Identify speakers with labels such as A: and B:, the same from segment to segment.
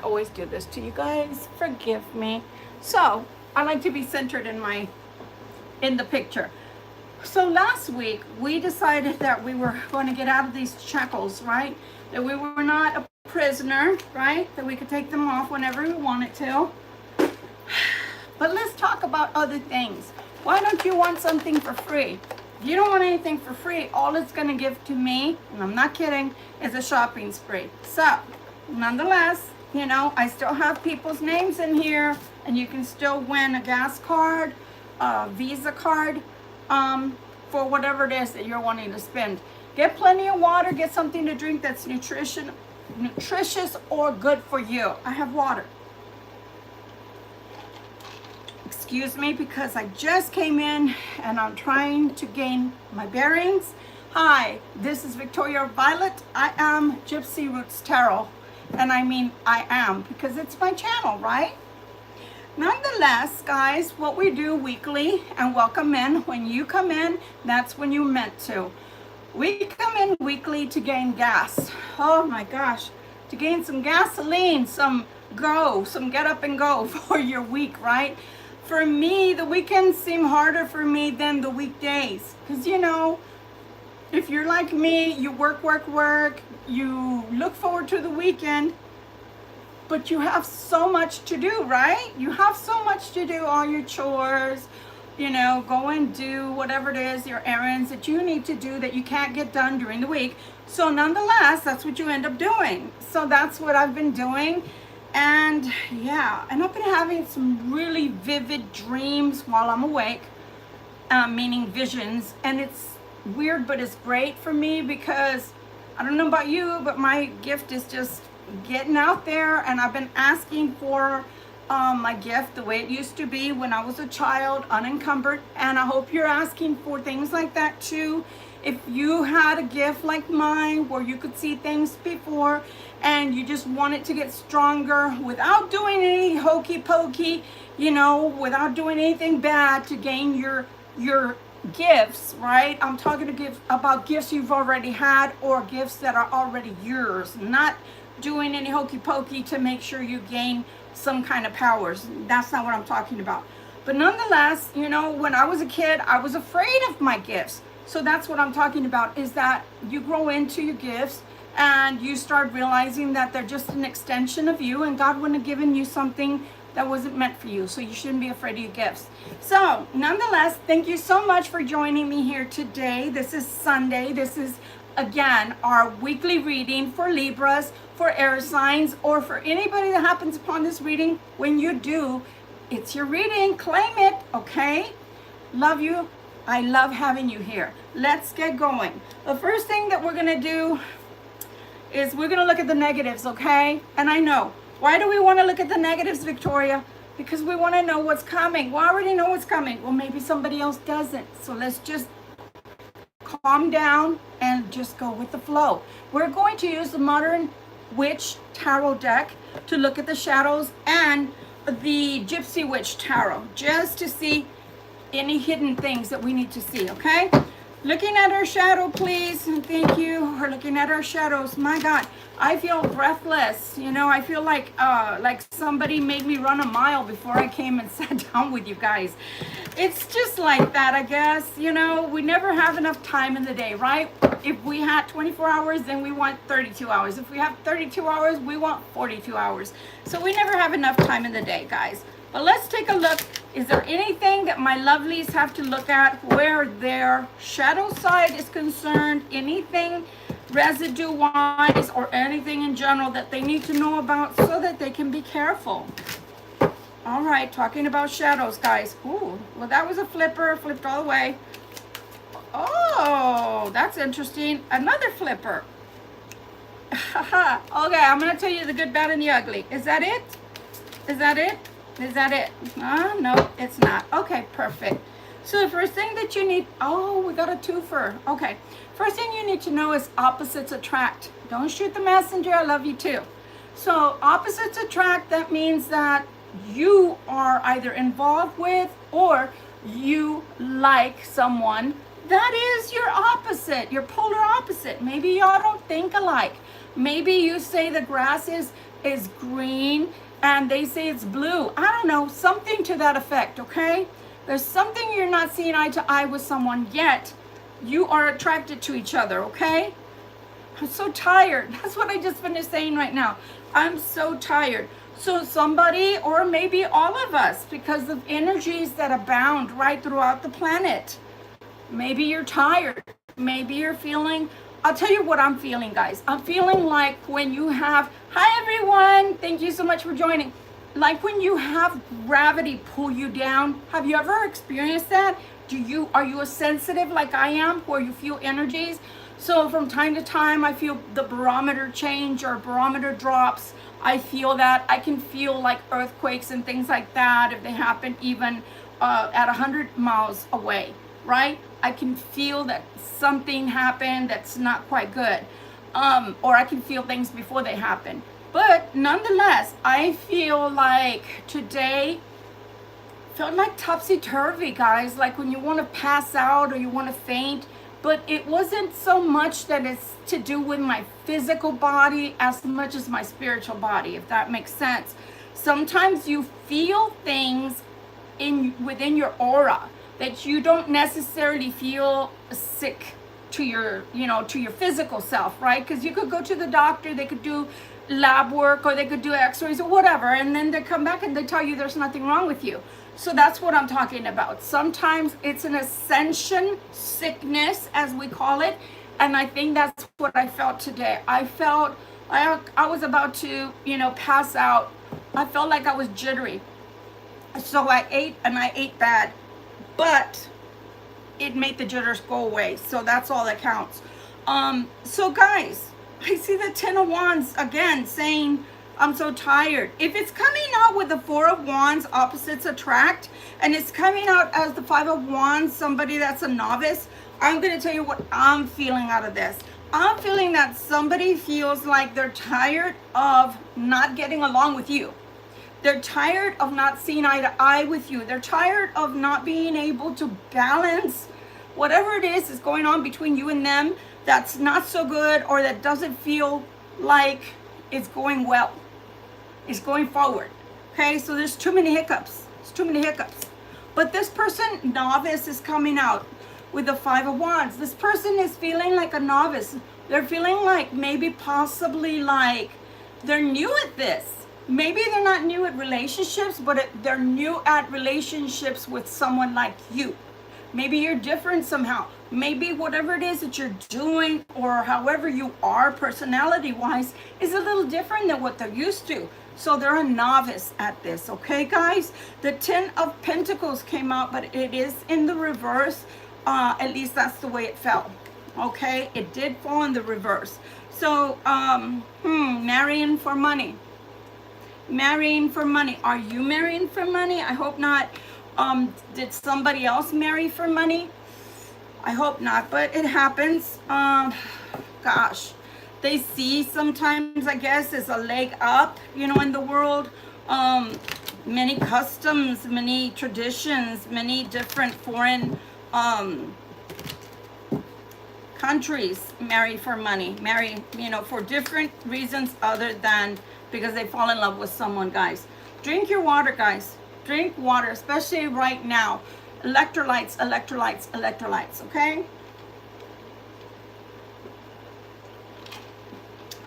A: always do this to you guys. Forgive me. So I like to be centered in the picture. So last week we decided that we were going to get out of these shackles, right? That we were not a prisoner, right? That we could take them off whenever we wanted to. But let's talk about other things. Why don't you want something for free? If you don't want anything for free, all it's going to give to me, and I'm not kidding, is a shopping spree. So, nonetheless, you know, I still have people's names in here, and you can still win a gas card, a Visa card, for whatever it is that you're wanting to spend. Get plenty of water, get something to drink that's nutritious or good for you. I have water. Excuse me, because I just came in and I'm trying to gain my bearings. Hi, this is Victoria Violet. I am Gypsy Roots Tarot. And I mean I am, because it's my channel, right? Nonetheless, guys, what we do weekly, and welcome in. When you come in, that's when you're meant to. We come in weekly to gain gas. Oh my gosh, to gain some gasoline, some get up and go for your week, right? For me, the weekends seem harder for me than the weekdays. Because, you know, if you're like me, you work, you look forward to the weekend, but you have so much to do, right? You have so much to do, all your chores, you know, go and do whatever it is, your errands that you need to do that you can't get done during the week. So nonetheless, that's what you end up doing. So that's what I've been doing. And yeah, and I've been having some really vivid dreams while I'm awake, meaning visions. And it's weird, but it's great for me because I don't know about you, but my gift is just getting out there. And I've been asking for my gift the way it used to be when I was a child, unencumbered. And I hope you're asking for things like that too. If you had a gift like mine where you could see things before and you just want it to get stronger without doing any hokey pokey, you know, without doing anything bad to gain your gifts, right? I'm talking about gifts you've already had or gifts that are already yours, not doing any hokey pokey to make sure you gain some kind of powers. That's not what I'm talking about. But nonetheless, you know, when I was a kid, I was afraid of my gifts. So that's what I'm talking about, is that you grow into your gifts and you start realizing that they're just an extension of you, and God wouldn't have given you something that wasn't meant for you. So you shouldn't be afraid of your gifts. So nonetheless, thank you so much for joining me here today. This is Sunday. This is, again, our weekly reading for Libras, for air signs, or for anybody that happens upon this reading. When you do, it's your reading. Claim it, okay? Love you. I love having you here. Let's get going. The first thing that we're going to do is we're going to look at the negatives, okay? And I know. Why do we want to look at the negatives, Victoria? Because we want to know what's coming. We already know what's coming. Well, maybe somebody else doesn't. So let's just calm down and just go with the flow. We're going to use the Modern Witch Tarot deck to look at the shadows and the Gypsy Witch Tarot, just to see any hidden things that we need to see, okay? Looking at our shadow, please, and thank you for looking at our shadows. My God, I feel breathless. You know, I feel like somebody made me run a mile before I came and sat down with you guys. It's just like that, I guess. You know, we never have enough time in the day, right? If we had 24 hours, then we want 32 hours. If we have 32 hours, we want 42 hours. So we never have enough time in the day, guys. But let's take a look. Is there anything that my lovelies have to look at where their shadow side is concerned? Anything residue-wise or anything in general that they need to know about so that they can be careful? All right, talking about shadows, guys. Ooh, well, that was a flipper. Flipped all the way. Oh, that's interesting. Another flipper. Okay, I'm going to tell you the good, bad, and the ugly. Is that it? Is that it? Is that it? No, it's not. Okay, perfect. So the first thing that you need, oh, we got a twofer. Okay, first thing you need to know is opposites attract. Don't shoot the messenger, I love you too. So opposites attract, that means that you are either involved with or you like someone that is your opposite, your polar opposite. Maybe y'all don't think alike. Maybe you say the grass is is green, and they say it's blue. I don't know, something to that effect, okay? There's something you're not seeing eye to eye with someone, yet you are attracted to each other, okay? I'm so tired. That's what I just finished saying right now. I'm so tired. So somebody, or maybe all of us, because of energies that abound right throughout the planet. Maybe you're tired. Maybe you're feeling, I'll tell you what I'm feeling, guys. I'm feeling like when you have, hi everyone, thank you so much for joining. Like when you have gravity pull you down. Have you ever experienced that? Are you a sensitive like I am, where you feel energies? So from time to time, I feel the barometer change or barometer drops. I feel that. I can feel like earthquakes and things like that if they happen even at 100 miles away, right? I can feel that something happened that's not quite good. Or I can feel things before they happen. But nonetheless, I feel like today felt like topsy-turvy, guys, like when you want to pass out or you want to faint. But it wasn't so much that it's to do with my physical body as much as my spiritual body, if that makes sense. Sometimes you feel things within your aura that you don't necessarily feel sick to your, to your physical self, right? Because you could go to the doctor, they could do lab work, or they could do x-rays or whatever, and then they come back and they tell you there's nothing wrong with you. So that's what I'm talking about. Sometimes it's an ascension sickness, as we call it, and I think that's what I felt today. I felt I was about to, pass out. I felt like I was jittery. So I ate, and I ate bad, but it made the jitters go away. So that's all that counts. So guys, I see the 10 of Wands again saying, I'm so tired. If it's coming out with the 4 of Wands, opposites attract, and it's coming out as the 5 of Wands, somebody that's a novice, I'm going to tell you what I'm feeling out of this. I'm feeling that somebody feels like they're tired of not getting along with you. They're tired of not seeing eye to eye with you. They're tired of not being able to balance whatever it is going on between you and them that's not so good, or that doesn't feel like it's going well. It's going forward. Okay, so there's too many hiccups. It's too many hiccups. But this person, novice, is coming out with the 5 of Wands. This person is feeling like a novice. They're feeling like maybe possibly like they're new at this. Maybe they're not new at relationships, but they're new at relationships with someone like you. Maybe you're different somehow. Maybe whatever it is that you're doing, or however you are personality-wise, is a little different than what they're used to. So they're a novice at this, okay, guys? The 10 of Pentacles came out, but it is in the reverse. At least that's the way it fell, okay? It did fall in the reverse. So, marrying for money. Marrying for money. Are you marrying for money? I hope not. Did somebody else marry for money? I hope not, but it happens. Gosh, they see sometimes, I guess, as a leg up, in the world. Many customs, many traditions, many different foreign countries marry for money, marry, for different reasons other than because they fall in love with someone, guys. Drink your water, guys. Drink water, especially right now. Electrolytes, electrolytes, electrolytes, okay?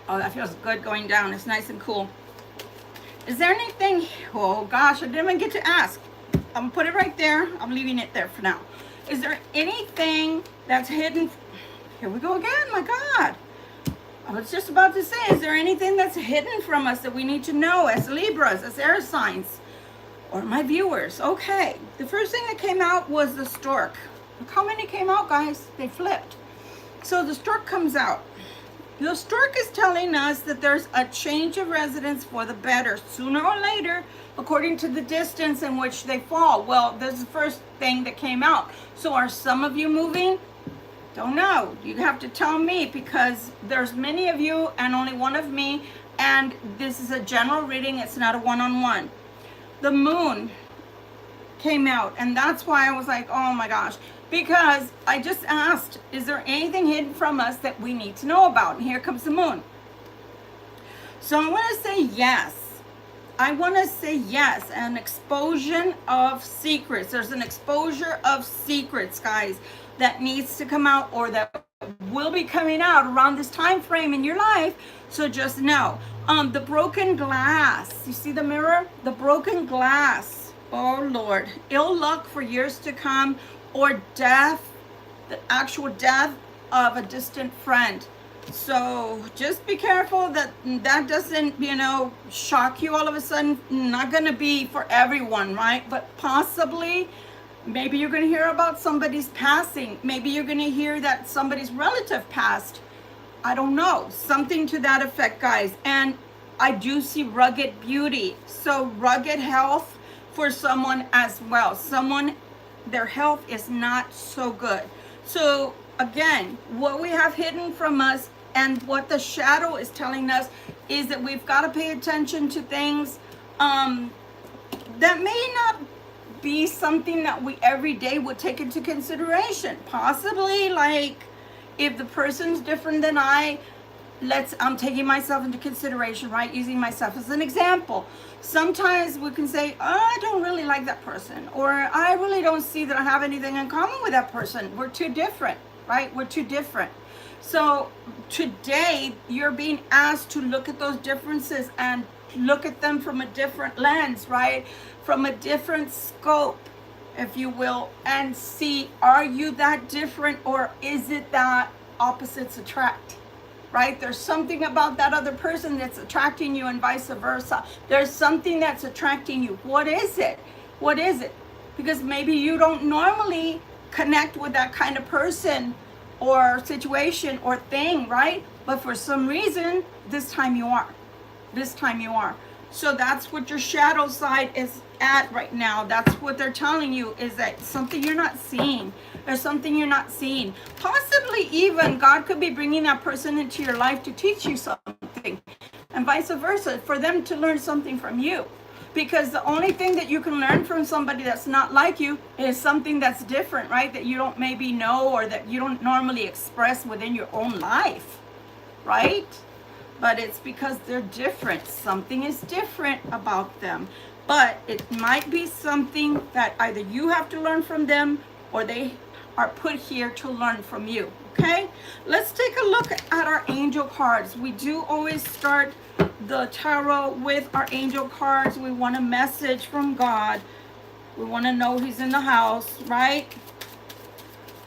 A: Oh, that feels good going down. It's nice and cool. Is there anything, oh gosh, I didn't even get to ask. I'm gonna put it right there. I'm leaving it there for now. Is there anything that's hidden? Here we go again, my God. I was just about to say, is there anything that's hidden from us that we need to know as Libras, as air signs, or my viewers? Okay, the first thing that came out was the stork. Look how many came out, guys. They flipped. So the stork comes out. The stork is telling us that there's a change of residence for the better, sooner or later, according to the distance in which they fall. Well, this is the first thing that came out. So are some of you moving? Don't know. You have to tell me, because there's many of you and only one of me, and this is a general reading. It's not a one-on-one. The moon came out, and that's why I was like, oh my gosh, because I just asked, is there anything hidden from us that we need to know about? And here comes the moon. So I want to say yes. I want to say yes. An exposure of secrets. There's an exposure of secrets, guys, that needs to come out, or that will be coming out around this time frame in your life. So just know, the broken glass. You see the mirror? The broken glass. Oh Lord, ill luck for years to come, or death, the actual death of a distant friend. So just be careful that that doesn't, shock you all of a sudden. Not going to be for everyone, right? But possibly, maybe you're going to hear about somebody's passing. Maybe you're going to hear that somebody's relative passed. I don't know. Something to that effect, guys. And I do see rugged beauty. So rugged health for someone as well. Someone, their health is not so good. So again, what we have hidden from us and what the shadow is telling us is that we've got to pay attention to things that may not be something that we every day would take into consideration. Possibly, like, if the person's different than I'm taking myself into consideration, right? Using myself as an example. Sometimes we can say, oh, I don't really like that person, or I really don't see that I have anything in common with that person. We're too different, right? We're too different. So today you're being asked to look at those differences and look at them from a different lens, right? From a different scope, if you will, and see, are you that different, or is it that opposites attract? Right? There's something about that other person that's attracting you, and vice versa. There's something that's attracting you. What is it? What is it? Because maybe you don't normally connect with that kind of person or situation or thing, right? But for some reason, this time you are. This time you are. So that's what your shadow side is at right now. That's what they're telling you, is that something you're not seeing. There's something you're not seeing. Possibly even God could be bringing that person into your life to teach you something, and vice versa, for them to learn something from you. Because the only thing that you can learn from somebody that's not like you is something that's different, right? That you don't maybe know, or that you don't normally express within your own life, right? But it's because they're different. Something is different about them. But it might be something that either you have to learn from them, or they are put here to learn from you. Okay? Let's take a look at our angel cards. We do always start the tarot with our angel cards. We want a message from God. We want to know He's in the house, right?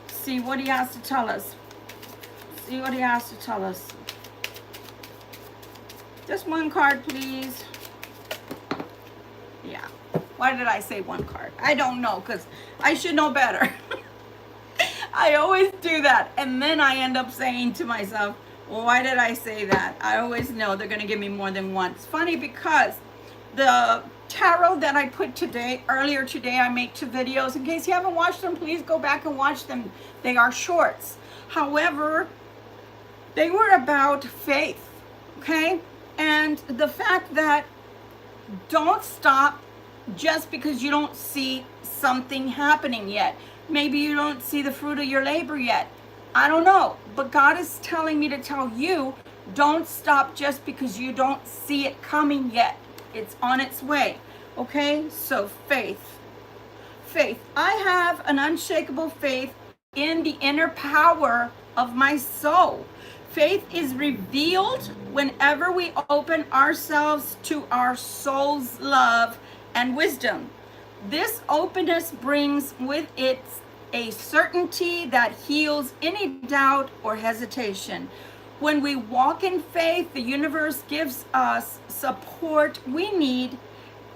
A: See what He has to tell us. See what He has to tell us. Just one card, please. Yeah. Why did I say one card? I don't know, because I should know better. I always do that. And then I end up saying to myself, well, why did I say that? I always know they're going to give me more than one. It's funny because the tarot that I put earlier today, I make 2 videos. In case you haven't watched them, please go back and watch them. They are shorts. However, they were about faith, okay? And the fact that don't stop just because you don't see something happening yet. Maybe you don't see the fruit of your labor yet. I don't know. But God is telling me to tell you, don't stop just because you don't see it coming yet. It's on its way. Okay? So faith. Faith. I have an unshakable faith in the inner power of my soul. Faith is revealed whenever we open ourselves to our soul's love and wisdom. This openness brings with it a certainty that heals any doubt or hesitation. When we walk in faith, the universe gives us support we need,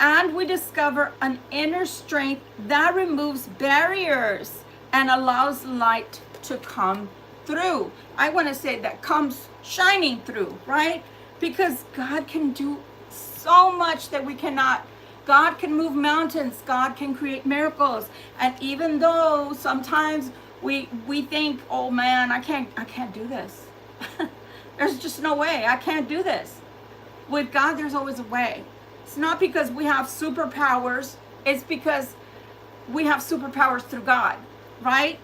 A: and we discover an inner strength that removes barriers and allows light to come through. I want to say that comes shining through, right? Because God can do so much that we cannot. God can move mountains. God can create miracles. And even though sometimes we think, oh man, I can't do this. There's just no way. I can't do this. With God, there's always a way. It's not because we have superpowers. It's because we have superpowers through God, right?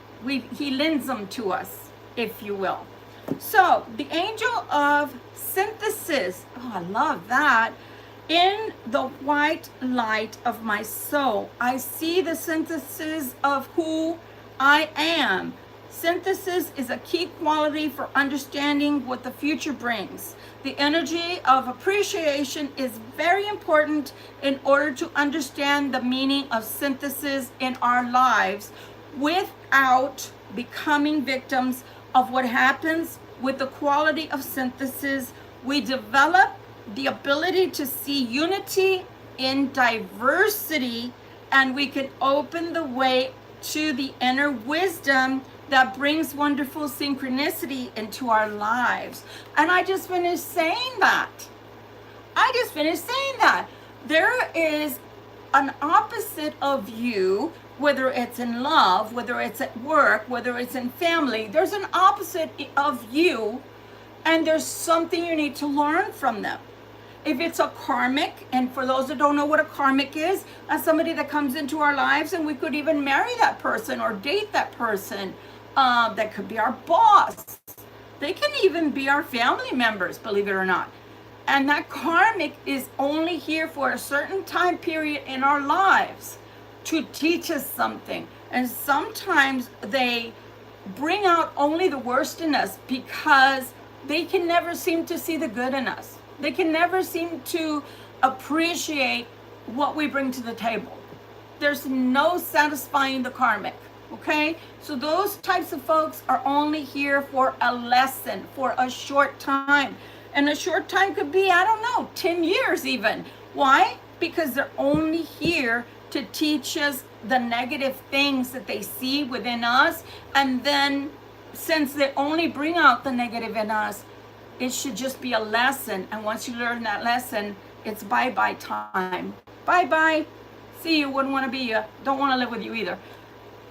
A: He lends them to us, if you will. So the angel of synthesis, oh, I love that. In the white light of my soul, I see the synthesis of who I am. Synthesis is a key quality for understanding what the future brings. The energy of appreciation is very important in order to understand the meaning of synthesis in our lives without becoming victims of what happens with the quality of synthesis. We develop the ability to see unity in diversity, and we can open the way to the inner wisdom that brings wonderful synchronicity into our lives. And I just finished saying that. There is an opposite of you, whether it's in love, whether it's at work, whether it's in family. There's an opposite of you, and there's something you need to learn from them. If it's a karmic, and for those that don't know what a karmic is, that's somebody that comes into our lives, and we could even marry that person or date that person. That could be our boss. They can even be our family members, believe it or not. And that karmic is only here for a certain time period in our lives to teach us something. And sometimes they bring out only the worst in us because they can never seem to see the good in us. They can never seem to appreciate what we bring to the table. There's no satisfying the karmic, okay? So those types of folks are only here for a lesson, for a short time. And a short time could be, I don't know, 10 years even. Why? Because they're only here to teach us the negative things that they see within us. And then since they only bring out the negative in us, it should just be a lesson. And once you learn that lesson, it's bye-bye time. Bye-bye. See you, wouldn't want to be you. Don't want to live with you either.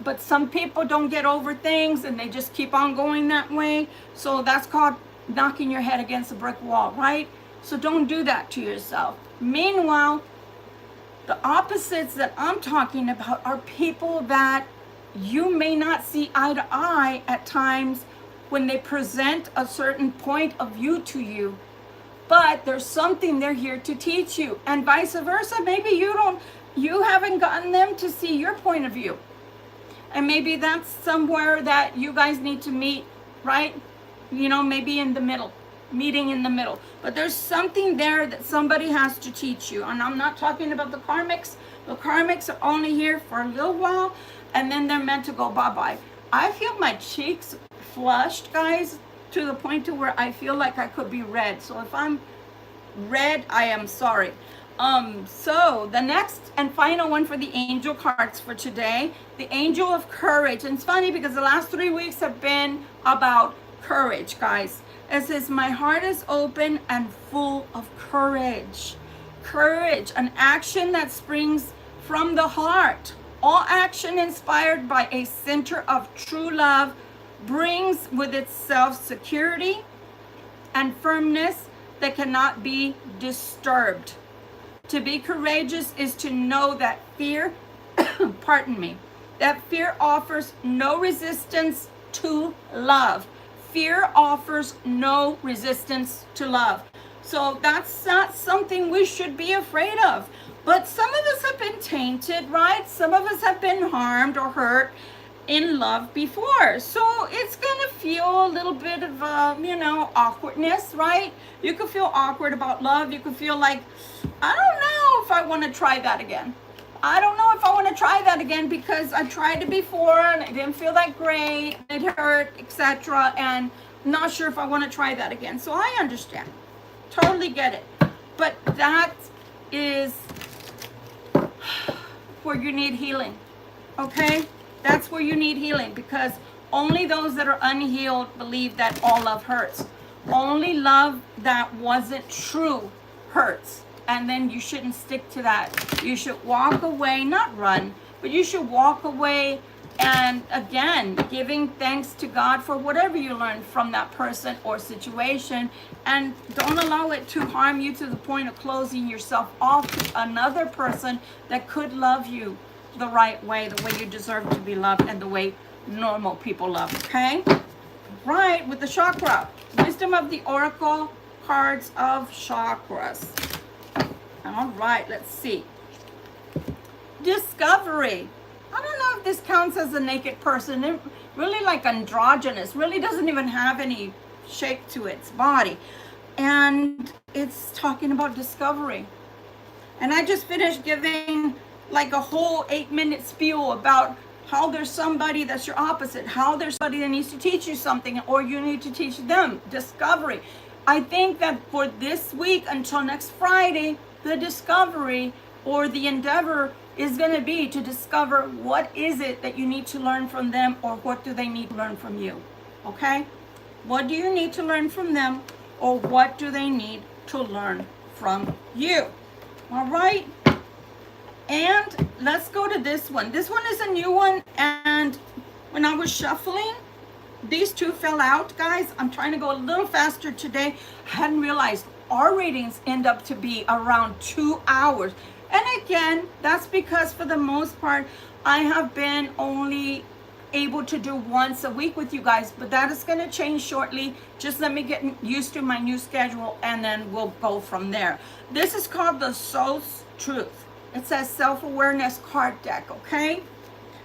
A: But some people don't get over things and they just keep on going that way. So that's called knocking your head against a brick wall, right? So don't do that to yourself. Meanwhile, the opposites that I'm talking about are people that you may not see eye to eye at times when they present a certain point of view to you. But there's something they're here to teach you, and vice versa. Maybe you haven't gotten them to see your point of view. And maybe that's somewhere that you guys need to meet, right? You know, maybe in the middle, meeting in the middle. But there's something there that somebody has to teach you. And I'm not talking about the karmics. The karmics are only here for a little while, and then they're meant to go bye-bye. I feel my cheeks flushed, guys, to the point to where I feel like I could be red. So if I'm red, I am sorry. So the next and final one for the angel cards for today, the angel of courage. And it's funny because the last 3 weeks have been about courage, guys. It says, my heart is open and full of courage. Courage, an action that springs from the heart. All action inspired by a center of true love brings with itself security and firmness that cannot be disturbed. To be courageous is to know that fear, pardon me, that fear offers no resistance to love. Fear offers no resistance to love. So that's not something we should be afraid of. But some of us have been tainted, right? Some of us have been harmed or hurt in love before. So it's going to feel a little bit of, awkwardness, right? You could feel awkward about love. You could feel like, I don't know if I want to try that again. I don't know if I want to try that again because I tried it before and it didn't feel that great. It hurt, etc. And I'm not sure if I want to try that again. So I understand. Totally get it. But that is where you need healing. Okay? That's where you need healing, because only those that are unhealed believe that all love hurts. Only love that wasn't true hurts. And then you shouldn't stick to that. You should walk away, not run, but you should walk away and, again, giving thanks to God for whatever you learned from that person or situation. And don't allow it to harm you to the point of closing yourself off to another person that could love you the right way, the way you deserve to be loved, and the way normal people love, okay? right, with the chakra. Wisdom of the Oracle cards of chakras. All right, let's see. Discovery. I don't know if this counts as a naked person. It really like androgynous, really doesn't even have any shape to its body. And it's talking about discovery. And I just finished giving like a whole 8-minute spiel about how there's somebody that's your opposite, how there's somebody that needs to teach you something, or you need to teach them. Discovery. I think that for this week until next Friday, the discovery or the endeavor is going to be to discover what is it that you need to learn from them, or what do they need to learn from you. Okay? What do you need to learn from them, or what do they need to learn from you? All right? And let's go to this one. This one is a new one, and when I was shuffling, these two fell out, guys. I'm trying to go a little faster today. I hadn't realized our readings end up to be around 2 hours. And again, that's because for the most part, I have been only able to do once a week with you guys, but that is going to change shortly. Just let me get used to my new schedule, and then we'll go from there. This is called the Soul's Truth. It says self-awareness card deck, okay?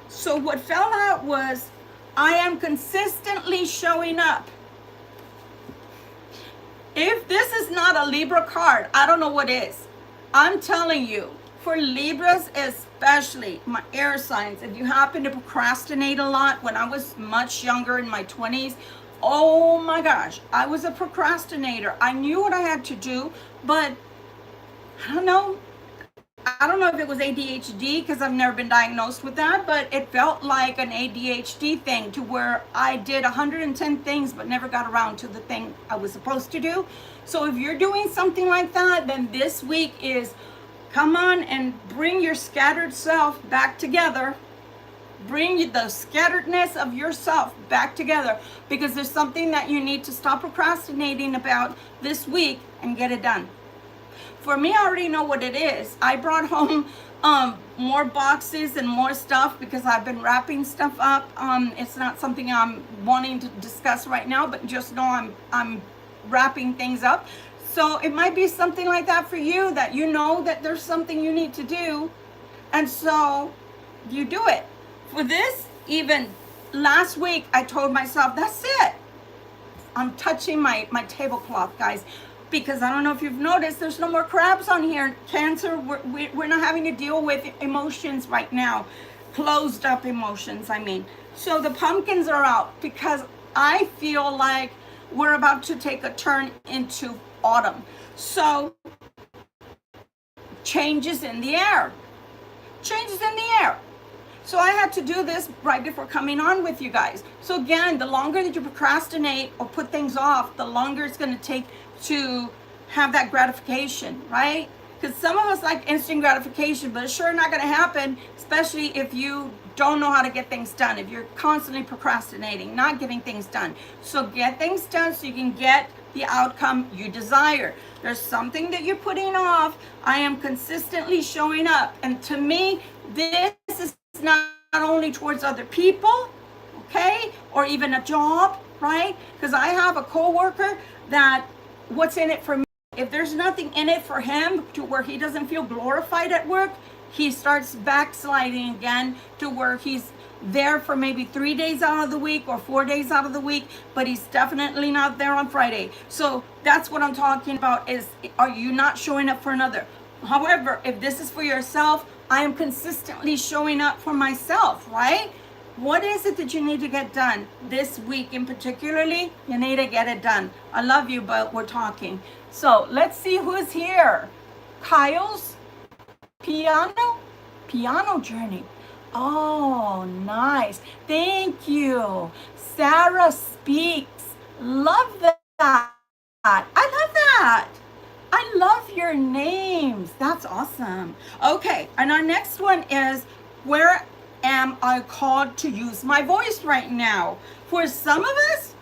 A: So what fell out was, I am consistently showing up. If this is not a Libra card, I don't know what is. I'm telling you, for Libras especially, my air signs, if you happen to procrastinate a lot, when I was much younger in my 20s, oh my gosh, I was a procrastinator. I knew what I had to do, but I don't know if it was ADHD, because I've never been diagnosed with that, but it felt like an ADHD thing, to where I did 110 things but never got around to the thing I was supposed to do. So if you're doing something like that, then this week is come on and bring your scattered self back together. Bring the scatteredness of yourself back together, because there's something that you need to stop procrastinating about this week and get it done. For me, I already know what it is. I brought home more boxes and more stuff because I've been wrapping stuff up. It's not something I'm wanting to discuss right now, but just know I'm wrapping things up. So it might be something like that for you, that you know that there's something you need to do, and so you do it. For this, even last week, I told myself, that's it. I'm touching my tablecloth, guys, because I don't know if you've noticed, there's no more crabs on here. Cancer, we're not having to deal with emotions right now. Closed up emotions, I mean. So the pumpkins are out, because I feel like we're about to take a turn into autumn. So changes in the air. Changes in the air. So I had to do this right before coming on with you guys. So again, the longer that you procrastinate or put things off, the longer it's going to take to have that gratification, right? Because some of us like instant gratification, but it's sure not going to happen, especially if you don't know how to get things done, if you're constantly procrastinating, not getting things done. So get things done so you can get the outcome you desire. There's something that you're putting off. I am consistently showing up. And to me, this is not only towards other people, okay, or even a job, right? Because I have a coworker that, what's in it for me? If there's nothing in it for him to where he doesn't feel glorified at work, he starts backsliding again to where he's there for maybe 3 days out of the week or 4 days out of the week, but he's definitely not there on Friday. So that's what I'm talking about, is, are you not showing up for another? However, if this is for yourself, I am consistently showing up for myself, right? What is it that you need to get done this week in particularly? You need to get it done. I love you, but we're talking. So let's see who's here. Kyle's piano journey. Oh, nice. Thank you. Sarah Speaks. Love that. I love that. I love your names. That's awesome. Okay, and our next one is, where am I called to use my voice right now? For some of us,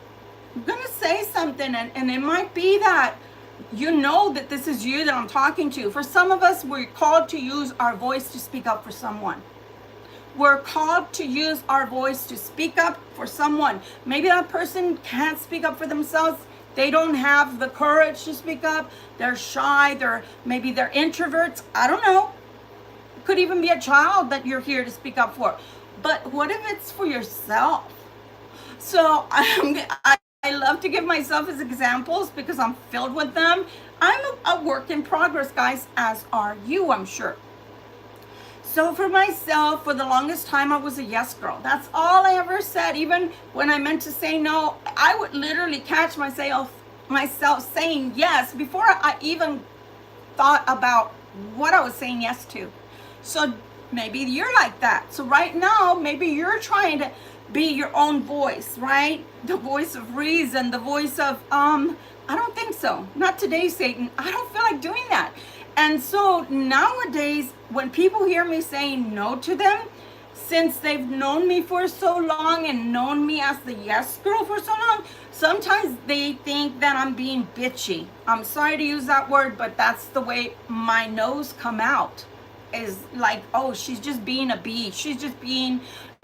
A: I'm going to say something, and it might be that you know that this is you that I'm talking to. For some of us, we're called to use our voice to speak up for someone. We're called to use our voice to speak up for someone. Maybe that person can't speak up for themselves. They don't have the courage to speak up. They're shy. Maybe they're introverts. I don't know. It could even be a child that you're here to speak up for. But what if it's for yourself? So I love to give myself as examples because I'm filled with them. I'm a work in progress, guys, as are you, I'm sure. So for myself, for the longest time, I was a yes girl. That's all I ever said. Even when I meant to say no, I would literally catch myself saying yes before I even thought about what I was saying yes to. So maybe you're like that. So right now, maybe you're trying to be your own voice, right? The voice of reason, the voice of, I don't think so. Not today, Satan. I don't feel like doing that. And so nowadays, when people hear me saying no to them, since they've known me for so long and known me as the yes girl for so long, sometimes they think that I'm being bitchy. I'm sorry to use that word, but that's the way my no's come out. Is like, oh, she's just being a bee. She's just being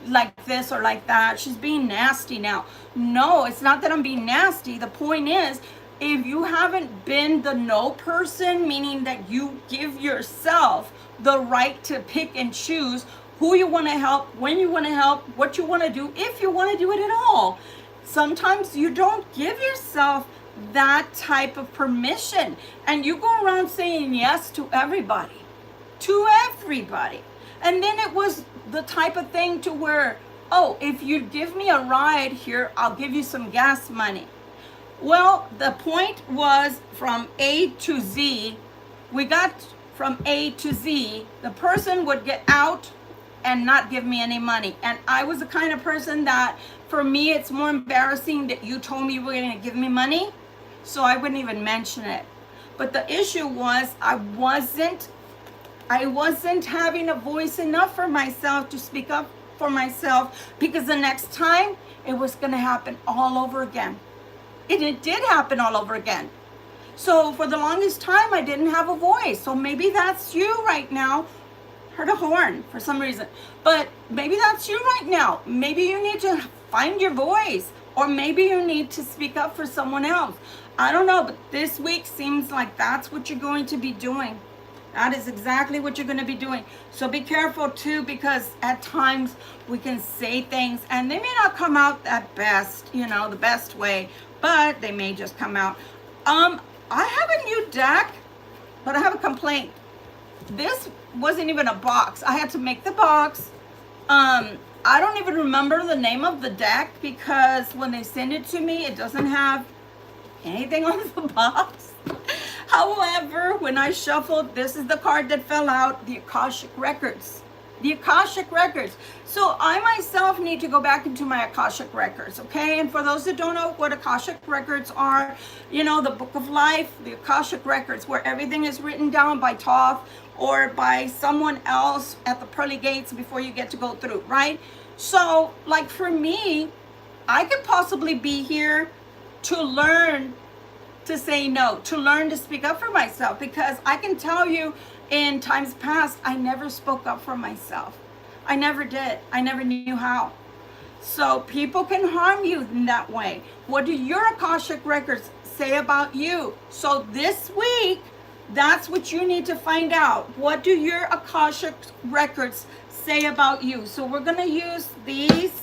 A: like this or like that. She's being nasty now. No, it's not that I'm being nasty. The point is, if you haven't been the no person, meaning that you give yourself the right to pick and choose who you want to help, when you want to help, what you want to do, if you want to do it at all. Sometimes you don't give yourself that type of permission, and you go around saying yes to everybody. To everybody. And then it was the type of thing to where, oh, if you give me a ride here, I'll give you some gas money. Well, the point was from A to Z, we got from A to Z, the person would get out and not give me any money. And I was the kind of person that, for me, it's more embarrassing that you told me you were going to give me money, so I wouldn't even mention it. But the issue was I wasn't having a voice enough for myself to speak up for myself, because the next time it was going to happen all over again. It did happen all over again. So for the longest time, I didn't have a voice. So maybe that's you right now. Heard a horn for some reason. But maybe that's you right now. Maybe you need to find your voice. Or maybe you need to speak up for someone else. I don't know, but this week seems like that's what you're going to be doing. That is exactly what you're going to be doing. So be careful too, because at times we can say things and they may not come out at best, the best way, but they may just come out. I have a new deck, but I have a complaint. This wasn't even a box. I had to make the box. I don't even remember the name of the deck, because when they send it to me, it doesn't have anything on the box. However, when I shuffled, this is the card that fell out, the Akashic Records. The Akashic Records. So I myself need to go back into my Akashic Records, okay? And for those that don't know what Akashic Records are, the Book of Life, the Akashic Records, where everything is written down by Toph or by someone else at the pearly gates before you get to go through, right? So, like for me, I could possibly be here to learn to say no, to learn to speak up for myself, because I can tell you in times past, I never spoke up for myself. I never did. I never knew how. So people can harm you in that way. What do your Akashic Records say about you? So this week, that's what you need to find out. What do your Akashic Records say about you? So we're going to use these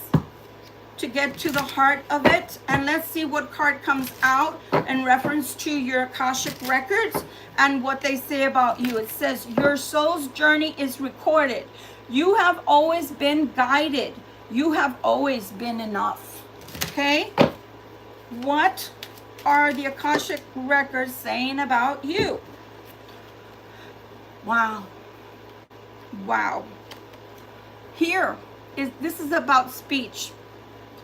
A: to get to the heart of it, and let's see what card comes out in reference to your Akashic Records and what they say about you. It says your soul's journey is recorded. You have always been guided. You have always been enough. Okay? What are the Akashic Records saying about you? Wow. This is about speech.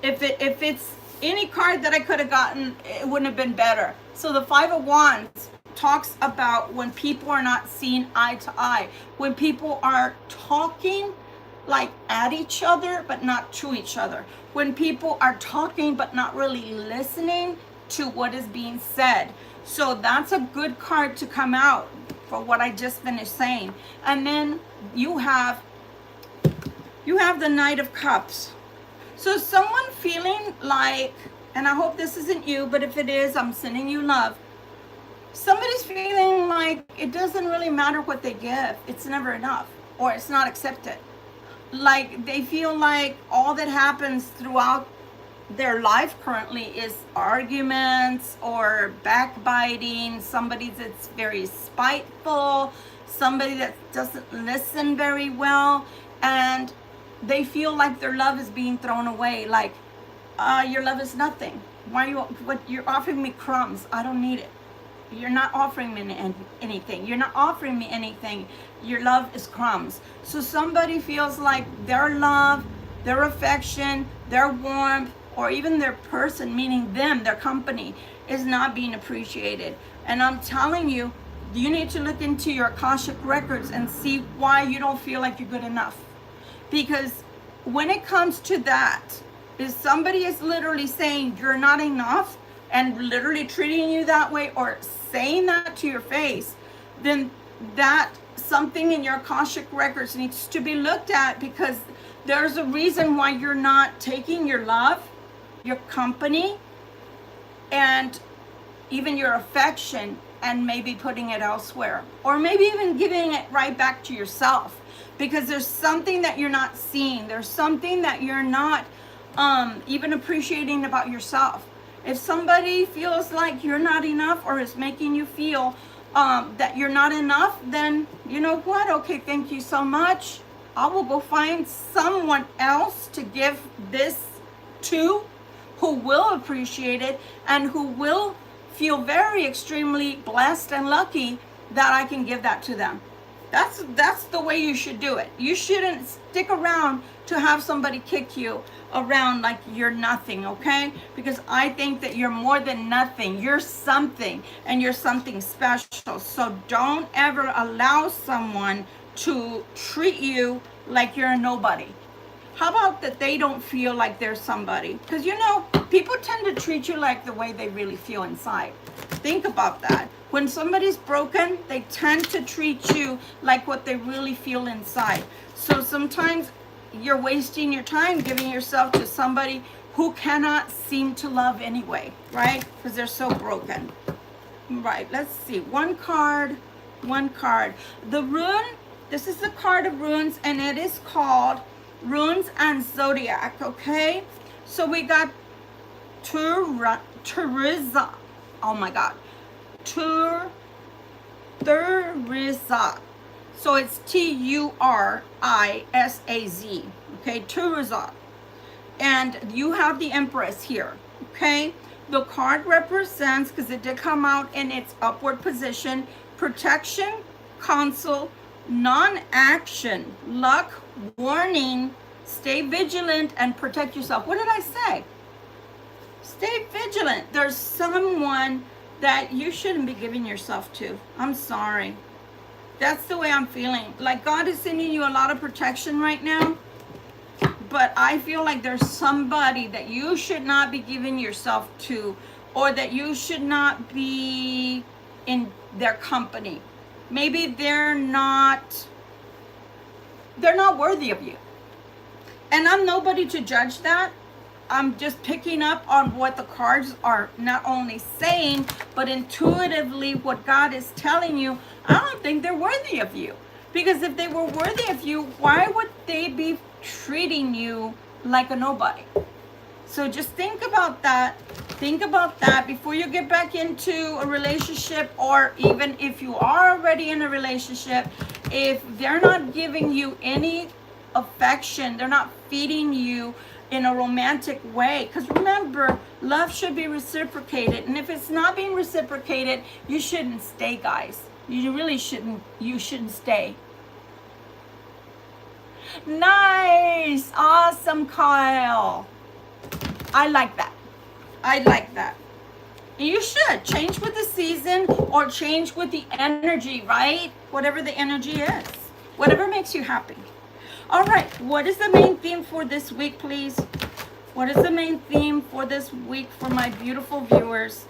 A: If it's any card that I could have gotten, it wouldn't have been better. So the Five of Wands talks about when people are not seeing eye to eye, when people are talking like at each other but not to each other, when people are talking but not really listening to what is being said. So that's a good card to come out for what I just finished saying. And then you have You have the Knight of Cups. So someone feeling like, and I hope this isn't you, but if it is, I'm sending you love. Somebody's feeling like it doesn't really matter what they give. It's never enough, or it's not accepted. Like they feel like all that happens throughout their life currently is arguments or backbiting, somebody that's very spiteful, somebody that doesn't listen very well, and they feel like their love is being thrown away. Like, your love is nothing. Why you're offering me crumbs? I don't need it. You're not offering me anything. You're not offering me anything. Your love is crumbs. So somebody feels like their love, their affection, their warmth, or even their person, meaning them, their company, is not being appreciated. And I'm telling you, you need to look into your Akashic records and see why you don't feel like you're good enough. Because when it comes to that, if somebody is literally saying you're not enough and literally treating you that way or saying that to your face, then that something in your Akashic records needs to be looked at, because there's a reason why you're not taking your love, your company, and even your affection and maybe putting it elsewhere, or maybe even giving it right back to yourself, because there's something that you're not seeing. There's something that you're not even appreciating about yourself. If somebody feels like you're not enough or is making you feel that you're not enough, then you know what? Okay, thank you so much. I will go find someone else to give this to, who will appreciate it and who will feel very extremely blessed and lucky that I can give that to them. That's the way you should do it. You shouldn't stick around to have somebody kick you around like you're nothing, okay? Because I think that you're more than nothing. You're something, and you're something special. So don't ever allow someone to treat you like you're a nobody. How about that they don't feel like they're somebody? Because you know, people tend to treat you like the way they really feel inside. Think about that. When somebody's broken, they tend to treat you like what they really feel inside. So sometimes you're wasting your time giving yourself to somebody who cannot seem to love anyway, right? Because they're so broken. Right, let's see. One card. The rune, this is the card of runes, and it is called Runes and Zodiac, okay? So we got Turiza. Oh my God. Turiza. So it's Turizaz. Okay, Turiza. And you have the Empress here, okay? The card represents, because it did come out in its upward position, protection, counsel, non-action, luck, warning, stay vigilant, and protect yourself. What did I say? Stay vigilant. There's someone that you shouldn't be giving yourself to. I'm sorry. That's the way I'm feeling. Like God is sending you a lot of protection right now, but I feel like there's somebody that you should not be giving yourself to, or that you should not be in their company. Maybe they're not worthy of you. And I'm nobody to judge that. I'm just picking up on what the cards are not only saying, but intuitively what God is telling you. I don't think they're worthy of you. Because if they were worthy of you, why would they be treating you like a nobody? So just think about that. Think about that before you get back into a relationship, or even if you are already in a relationship, if they're not giving you any affection, they're not feeding you in a romantic way. Because remember, love should be reciprocated. And if it's not being reciprocated, you shouldn't stay, guys. You really shouldn't. You shouldn't stay. Nice. Awesome, Kyle. I like that. I like that. You should change with the season, or change with the energy, right? Whatever the energy is. Whatever makes you happy. All right, what is the main theme for this week, please? What is the main theme for this week for my beautiful viewers?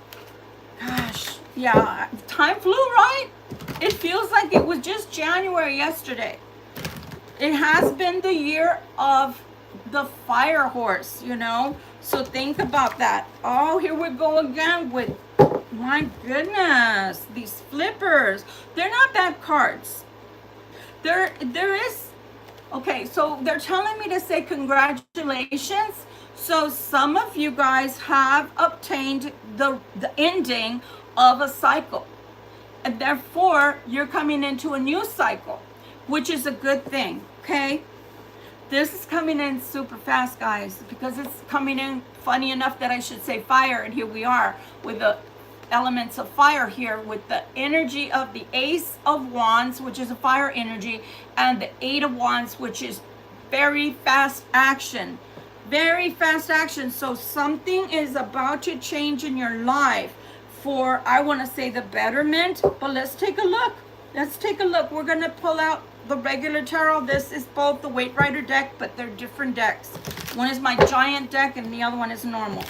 A: Gosh, yeah, time flew, right? It feels like it was just January yesterday. It has been the year of the fire horse, you know? So think about that. Oh, here we go again with, my goodness, these flippers. They're not bad cards. There is, okay, so they're telling me to say congratulations. So some of you guys have obtained the ending of a cycle. And therefore, you're coming into a new cycle, which is a good thing, okay? This is coming in super fast, guys, because it's coming in funny enough that I should say fire, and here we are with the elements of fire here with the energy of the Ace of Wands, which is a fire energy, and the Eight of Wands, which is very fast action. Very fast action. So something is about to change in your life for, I want to say, the betterment. But let's take a look. Let's take a look. We're going to pull out the regular tarot. This is both the Weight Rider deck, but they're different decks. One is my giant deck and the other one is normal.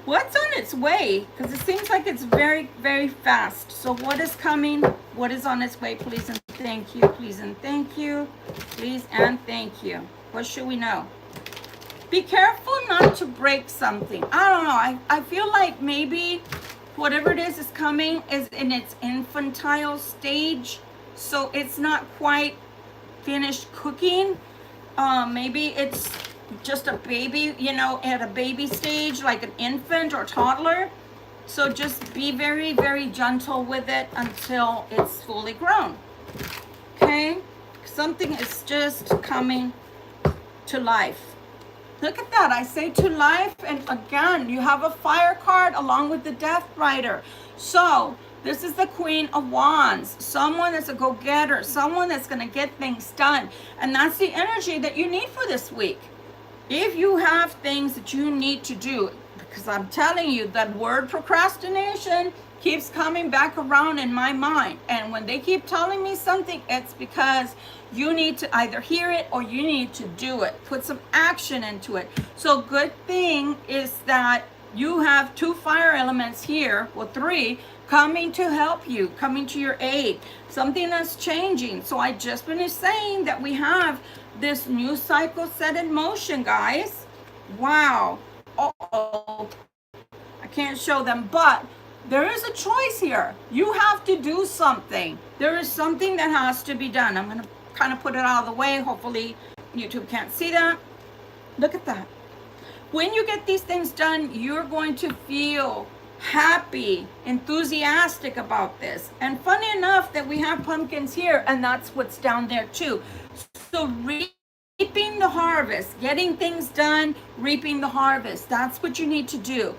A: What's on its way? Because it seems like it's very, very fast. So what is coming? What is on its way? Please and thank you. Please and thank you. Please and thank you. What should we know? Be careful not to break something. I don't know. I feel like maybe whatever it is coming is in its infantile stage. So it's not quite finished cooking. Maybe it's just a baby, you know, at a baby stage, like an infant or toddler. So just be very, very gentle with it until it's fully grown. Okay? Something is just coming to life. Look at that. I say to life, and again, you have a fire card along with the Death Rider. So this is the Queen of Wands. Someone that's a go-getter. Someone that's going to get things done. And that's the energy that you need for this week. If you have things that you need to do, because I'm telling you that word procrastination keeps coming back around in my mind. And when they keep telling me something, it's because you need to either hear it or you need to do it. Put some action into it. So good thing is that you have two fire elements here, well, three, coming to help you, coming to your aid. Something that's changing. So I just finished saying that we have this new cycle set in motion, guys. Wow. Uh-oh. I can't show them, but there is a choice here. You have to do something. There is something that has to be done. I'm going to kind of put it out of the way. Hopefully YouTube can't see that. Look at that. When you get these things done, you're going to feel happy, enthusiastic about this. And funny enough that we have pumpkins here, and that's what's down there too. So reaping the harvest, getting things done, reaping the harvest. That's what you need to do.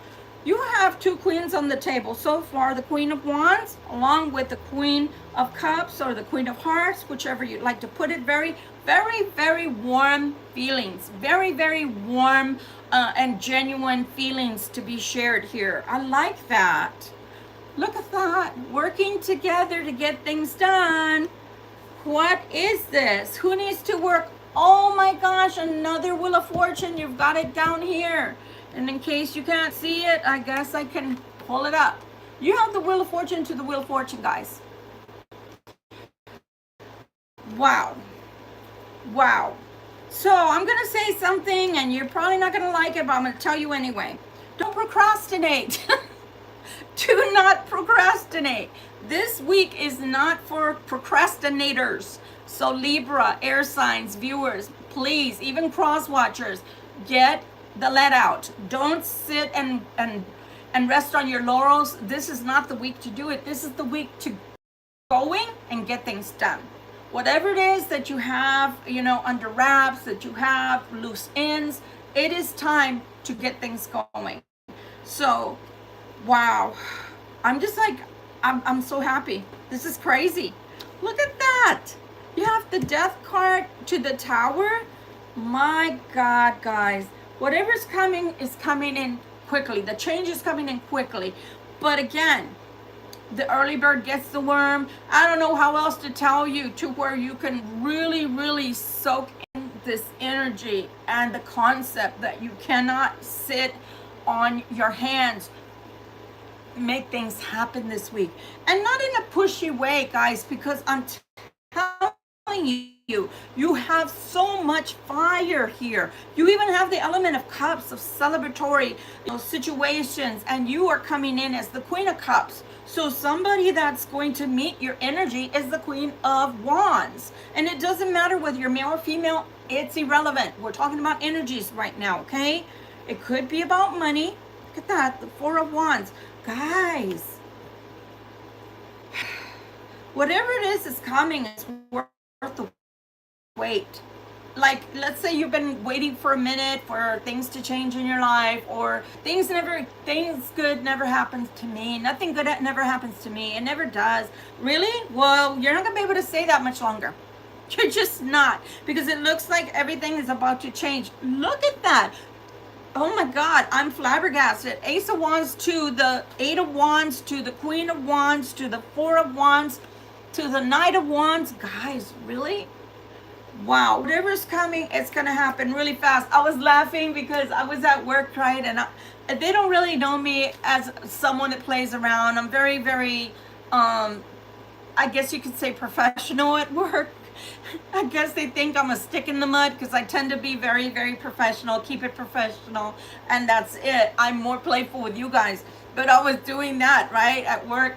A: You have two queens on the table so far, the Queen of Wands along with the Queen of Cups or the Queen of Hearts, whichever you'd like to put it. Very, very, very warm feelings. Very, very warm and genuine feelings to be shared here. I like that. Look at that. Working together to get things done. What is this? Who needs to work? Oh my gosh, another Wheel of Fortune. You've got it down here. And in case you can't see it, I guess I can pull it up. You have the Wheel of Fortune to the Wheel of Fortune, guys. Wow. Wow. So I'm going to say something, and you're probably not going to like it, but I'm going to tell you anyway. Don't procrastinate. Do not procrastinate. This week is not for procrastinators. So Libra, air signs, viewers, please, even cross watchers, get the let out. Don't sit and rest on your laurels. This is not the week to do it. This is the week to going and get things done. Whatever it is that you have, you know, under wraps, that you have loose ends, it is time to get things going. So, wow. I'm just like, I'm so happy. This is crazy. Look at that. You have the Death card to the Tower. My God, guys. Whatever's coming is coming in quickly. The change is coming in quickly. But again, the early bird gets the worm. I don't know how else to tell you to where you can really, really soak in this energy and the concept that you cannot sit on your hands. Make things happen this week. And not in a pushy way, guys, because I'm telling you. You have so much fire here. You even have the element of cups, of celebratory, situations, and you are coming in as the Queen of Cups. So somebody that's going to meet your energy is the Queen of Wands. And it doesn't matter whether you're male or female, it's irrelevant. We're talking about energies right now, okay? It could be about money. Look at that, the Four of Wands. Guys, whatever it is coming, it's worth the wait. Like, let's say you've been waiting for a minute for things to change in your life, or things good never happens to me. Nothing good never happens to me. It never does. Really? Well, you're not gonna be able to say that much longer. You're just not, because it looks like everything is about to change. Look at that. Oh my God, I'm flabbergasted. Ace of Wands to the Eight of Wands to the Queen of Wands to the Four of Wands to the Knight of Wands. Guys, really? Wow, whatever's coming, it's gonna happen really fast. I was laughing because I was at work, right? And they don't really know me as someone that plays around. I'm very, very, I guess you could say professional at work. I guess they think I'm a stick in the mud because I tend to be very, very professional, keep it professional, and that's it. I'm more playful with you guys. But I was doing that, right, at work.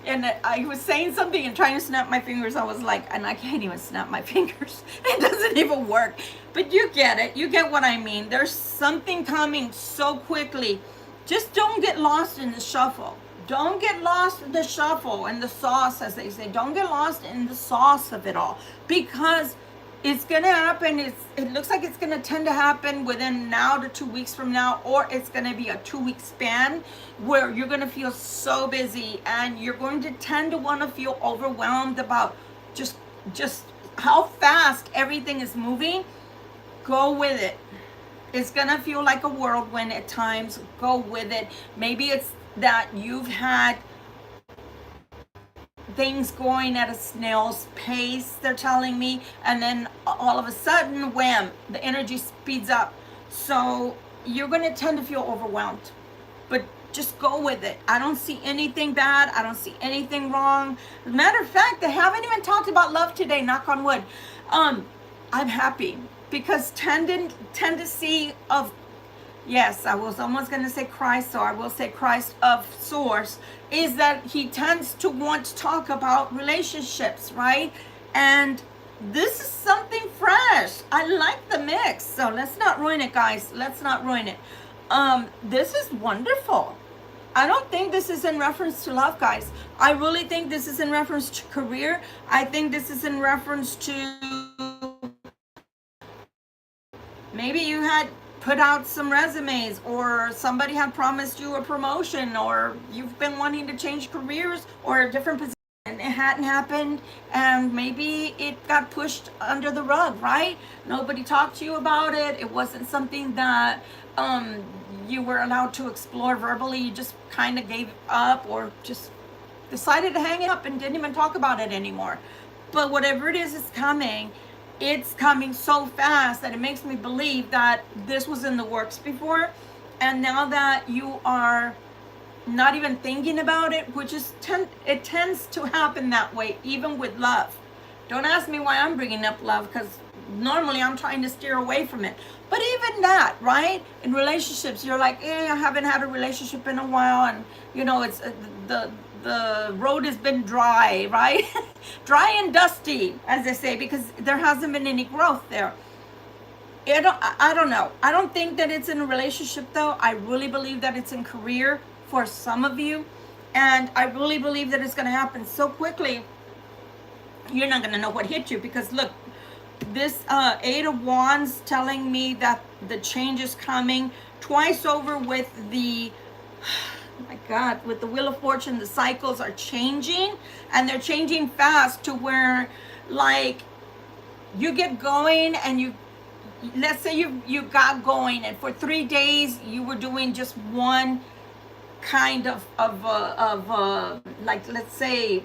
A: And I was saying something and trying to snap my fingers. I was like, and I can't even snap my fingers. It doesn't even work. But you get it. You get what I mean. There's something coming so quickly. Just don't get lost in the shuffle. Don't get lost in the shuffle and the sauce, as they say. Don't get lost in the sauce of it all. Because it's going to happen. It looks like it's going to tend to happen within now to 2 weeks from now, or it's going to be a 2-week span where you're going to feel so busy and you're going to tend to want to feel overwhelmed about just how fast everything is moving. Go with it. It's going to feel like a whirlwind at times. Go with it. Maybe it's that you've had things going at a snail's pace, they're telling me, and then all of a sudden, wham, the energy speeds up. So you're going to tend to feel overwhelmed, but just go with it. I don't see anything bad. I don't see anything wrong. As a matter of fact, they haven't even talked about love today, knock on wood. I'm happy because tendency of, yes, I was almost going to say Christ, so I will say Christ of Source, is that he tends to want to talk about relationships, right? And this is something fresh. I like the mix. So let's not ruin it, guys. Let's not ruin it. This is wonderful. I don't think this is in reference to love, guys. I really think this is in reference to career. I think this is in reference to maybe you had put out some resumes, or somebody had promised you a promotion, or you've been wanting to change careers or a different position and it hadn't happened, and maybe it got pushed under the rug, right? Nobody talked to you about it. It wasn't something that you were allowed to explore verbally. You just kind of gave up or just decided to hang it up and didn't even talk about it anymore. But whatever it is coming. It's coming so fast that it makes me believe that this was in the works before, and now that you are not even thinking about it, which is it tends to happen that way, even with love. Don't ask me why I'm bringing up love, because normally I'm trying to steer away from it. But even that, right? In relationships, you're like, I haven't had a relationship in a while, and it's the road has been dry, right? Dry and dusty, as they say, because there hasn't been any growth there. I don't know. I don't think that it's in a relationship, though. I really believe that it's in career for some of you. And I really believe that it's going to happen so quickly, you're not going to know what hit you. Because look, this Eight of Wands telling me that the change is coming twice over with the... Oh my God, with the Wheel of Fortune, the cycles are changing, and they're changing fast to where, like, you get going and let's say you got going, and for 3 days you were doing just one kind of like, let's say,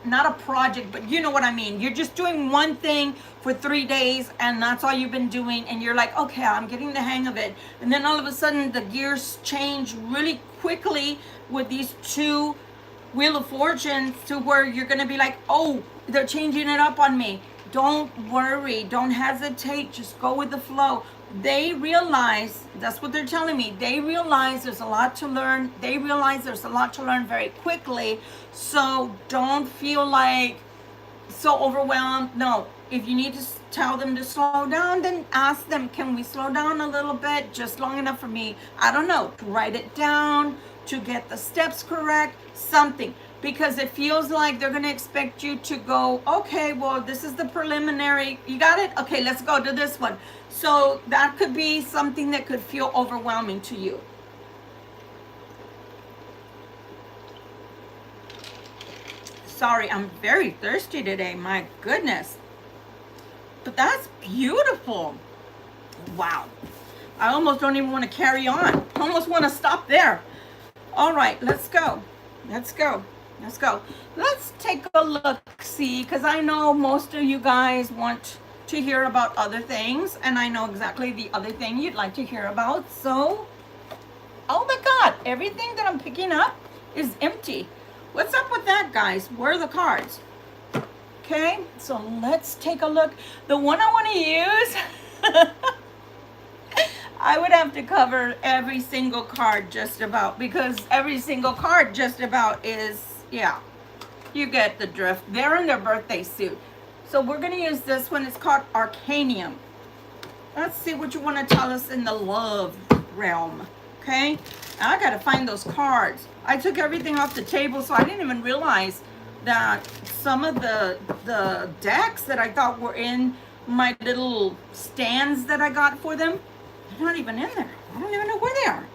A: not a project, but you know what I mean. You're just doing one thing for 3 days, and that's all you've been doing, and you're like, okay, I'm getting the hang of it. And then all of a sudden the gears change really quickly with these two Wheel of Fortune to where you're going to be like, oh, they're changing it up on me. Don't worry, don't hesitate, just go with the flow. They realize, that's what they're telling me, they realize there's a lot to learn. They realize there's a lot to learn very quickly. So don't feel like so overwhelmed. No, if you need to tell them to slow down, then ask them, can we slow down a little bit, just long enough for me, I don't know, to write it down, to get the steps correct, something. Because it feels like they're going to expect you to go, okay, well, this is the preliminary. You got it? Okay, let's go to this one. So that could be something that could feel overwhelming to you. Sorry, I'm very thirsty today. My goodness. But that's beautiful. Wow. I almost don't even want to carry on. I almost want to stop there. All right, let's go. Let's go. Let's go. Let's take a look, see, because I know most of you guys want to hear about other things, and I know exactly the other thing you'd like to hear about. So, oh my God, everything that I'm picking up is empty. What's up with that, guys? Where are the cards? Okay, so let's take a look. The one I want to use, I would have to cover every single card just about, because every single card just about is, yeah, you get the drift. They're in their birthday suit. So we're going to use this one. It's called Arcanium. Let's see what you want to tell us in the love realm. Okay, now I got to find those cards. I took everything off the table, so I didn't even realize that some of the decks that I thought were in my little stands that I got for them, they're not even in there. I don't even know where they are.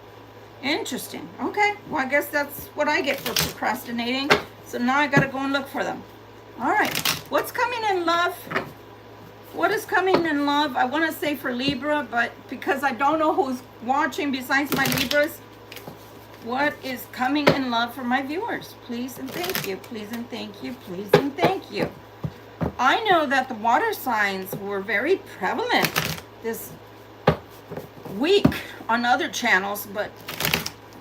A: Interesting. Okay, well, I guess that's what I get for procrastinating. So now I got to go and look for them. All right, what's coming in love? What is coming in love? I want to say for Libra, but because I don't know who's watching besides my Libras, what is coming in love for my viewers? Please and thank you. Please and thank you. Please and thank you. I know that the water signs were very prevalent this week on other channels, but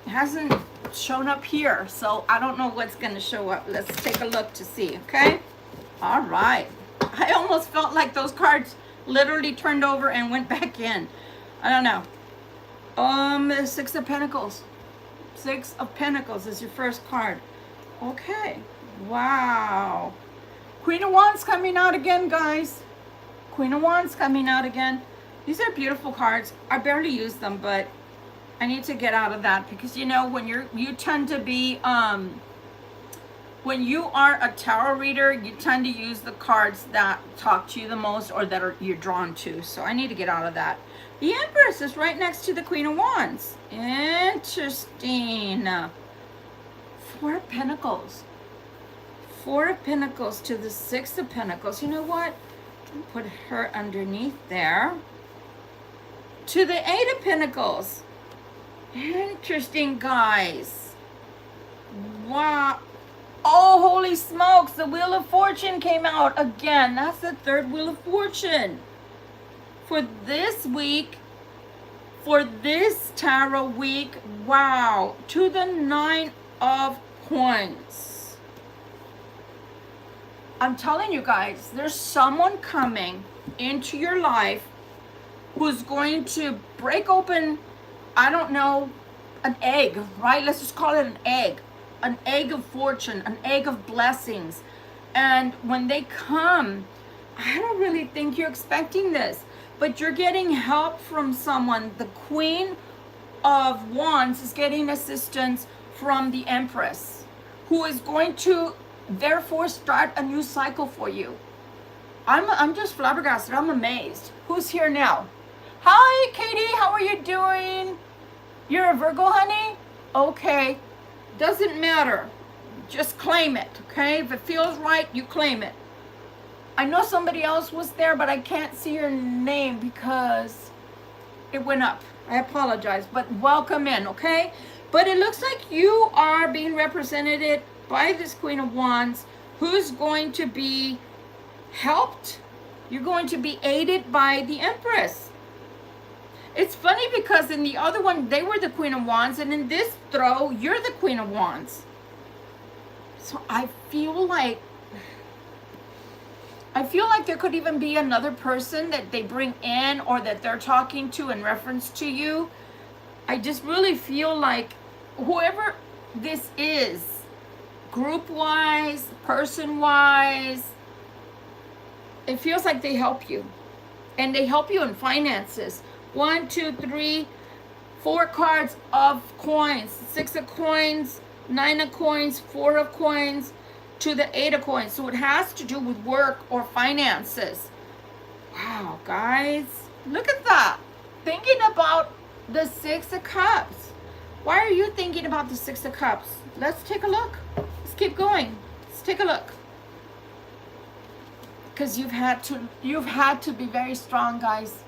A: it hasn't shown up here. So I don't know what's going to show up. Let's take a look to see, okay? All right. I almost felt like those cards literally turned over and went back in. I don't know. The Six of Pentacles. Six of Pentacles is your first card. Okay. Wow. Queen of Wands coming out again, guys. Queen of Wands coming out again. These are beautiful cards. I barely use them, but I need to get out of that because, you know, when you tend to be, when you are a tarot reader, you tend to use the cards that talk to you the most or that you're drawn to. So I need to get out of that. The Empress is right next to the Queen of Wands. Interesting. Four of Pentacles. Four of Pentacles to the Six of Pentacles. You know what? I'll put her underneath there. To the Eight of Pentacles. Interesting, guys. Wow. Oh, holy smokes. The Wheel of Fortune came out again. That's the third Wheel of Fortune. For this week, for this tarot week, wow. To the Nine of Coins. I'm telling you guys, there's someone coming into your life who's going to break open, I don't know, an egg, right? Let's just call it an egg. An egg of fortune, an egg of blessings. And when they come, I don't really think you're expecting this, but you're getting help from someone. The Queen of Wands is getting assistance from the Empress, who is going to therefore start a new cycle for you. I'm just flabbergasted. I'm amazed. Who's here now? Hi, Katie. How are you doing? You're a Virgo, honey? Okay. Doesn't matter. Just claim it, okay? If it feels right, you claim it. I know somebody else was there, but I can't see your name because it went up. I apologize, but welcome in, okay? But it looks like you are being represented by this Queen of Wands, who's going to be helped. You're going to be aided by the Empress. It's funny because in the other one, they were the Queen of Wands, and in this throw, you're the Queen of Wands. So I feel like I feel like there could even be another person that they bring in or that they're talking to in reference to you. I just really feel like whoever this is, group-wise, person-wise, it feels like they help you. And they help you in finances. 1, 2, 3, 4 cards of coins, 6 of coins, 9 of coins, 4 of coins, to the 8 of coins. So it has to do with work or finances. Wow, guys, look at that. Thinking about the 6 of Cups. Why are you thinking about the 6 of Cups? Let's take a look. Let's keep going. Let's take a look. Because you've had to be very strong, guys.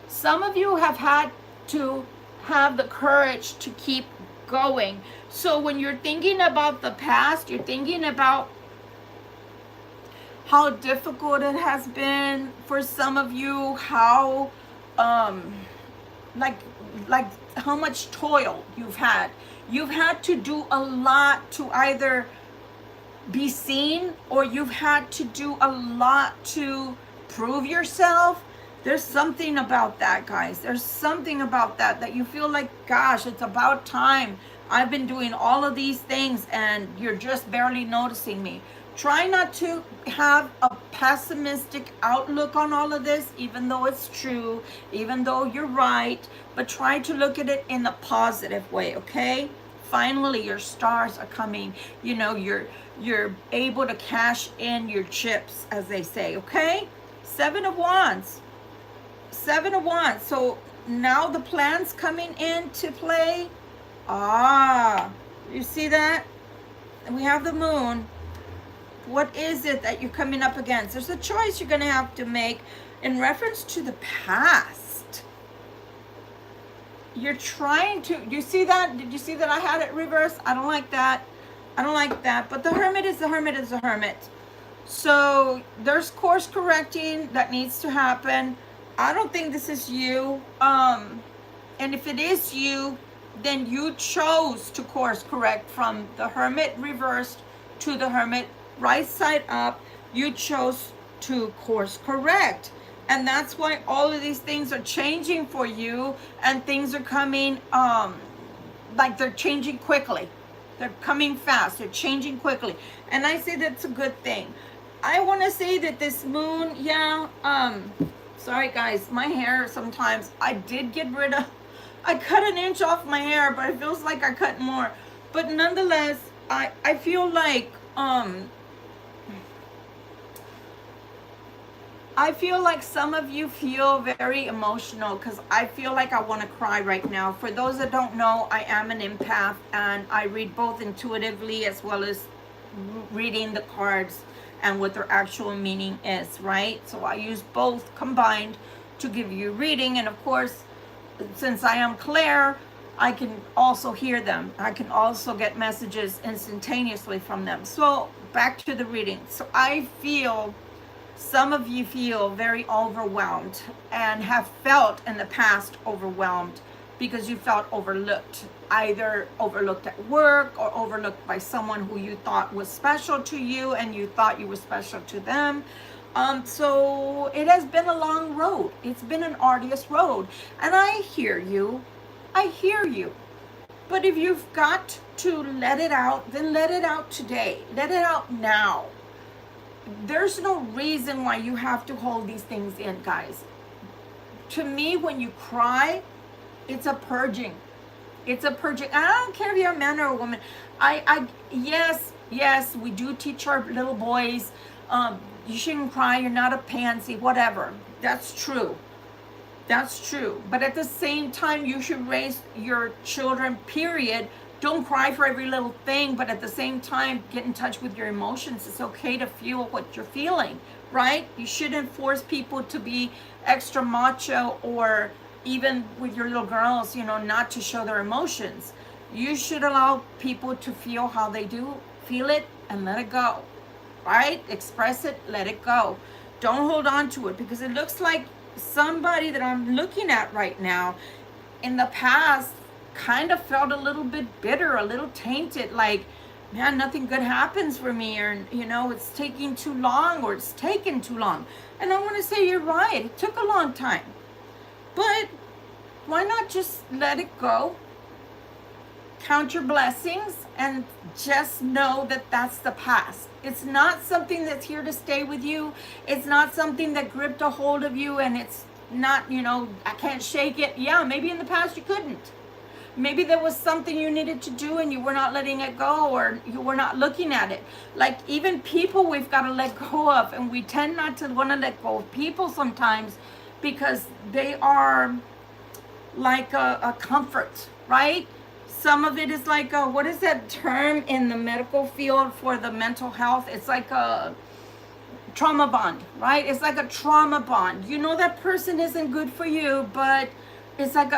A: Some of you have had to have the courage to keep going. So when you're thinking about the past, you're thinking about how difficult it has been for some of you, how like how much toil you've had. You've had to do a lot to either be seen, or you've had to do a lot to prove yourself. There's something about that, guys. There's something about that you feel like, gosh, it's about time. I've been doing all of these things and you're just barely noticing me. Try not to have a pessimistic outlook on all of this, even though it's true, even though you're right, but try to look at it in a positive way, okay? Finally, your stars are coming. You know, you're able to cash in your chips, as they say, okay? 7 of Wands. 7 of Wands. So now the plan's coming into play. Ah, you see that? And we have the Moon. What is it that you're coming up against? There's a choice you're going to have to make in reference to the past. You're trying to, you see that? Did you see that I had it reversed? I don't like that. I don't like that. But the Hermit is the Hermit is the Hermit. So there's course correcting that needs to happen. I don't think this is you. And if it is you, then you chose to course correct from the Hermit reversed to the Hermit right side up. You chose to course correct. And that's why all of these things are changing for you, and things are coming, like they're changing quickly. They're coming fast. They're changing quickly. And I say that's a good thing. I want to say that this Moon, sorry guys, my hair sometimes, I did get rid of, I cut an inch off my hair, but it feels like I cut more. But nonetheless, I feel like, I feel like some of you feel very emotional, because I feel like I want to cry right now. For those that don't know, I am an empath, and I read both intuitively as well as reading the cards and what their actual meaning is, right? So I use both combined to give you reading. And of course, since I am Claire, I can also hear them. I can also get messages instantaneously from them. So back to the reading. So I feel some of you feel very overwhelmed and have felt in the past overwhelmed because you felt overlooked, either overlooked at work or overlooked by someone who you thought was special to you and you thought you were special to them. So it has been a long road. It's been an arduous road. And I hear you. I hear you. But if you've got to let it out, then let it out today. Let it out now. There's no reason why you have to hold these things in, guys. To me, when you cry, it's a purging. It's a purging. I don't care if you're a man or a woman. Yes, we do teach our little boys, you shouldn't cry, you're not a pansy, whatever. That's true. That's true. But at the same time, you should raise your children, period. Don't cry for every little thing, but at the same time, get in touch with your emotions. It's okay to feel what you're feeling, right? You shouldn't force people to be extra macho, or even with your little girls, you know, not to show their emotions. You should allow people to feel how they do, feel it, and let it go, right? Express it, let it go. Don't hold on to it, because it looks like somebody that I'm looking at right now in the past kind of felt a little bit bitter, a little tainted, like man, nothing good happens for me, or, you know, it's taking too long, or it's taken too long. And I want to say, you're right. It took a long time. But why not just let it go? Count your blessings and just know that that's the past. It's not something that's here to stay with you. It's not something that gripped a hold of you, and it's not, you know, I can't shake it. Yeah, maybe in the past you couldn't. Maybe there was something you needed to do and you were not letting it go, or you were not looking at it. Like, even people we've got to let go of, and we tend not to want to let go of people sometimes because they are like a comfort, right? Some of it is like a, what is that term in the medical field for the mental health? It's like a trauma bond, right? It's like a trauma bond. You know that person isn't good for you, but it's like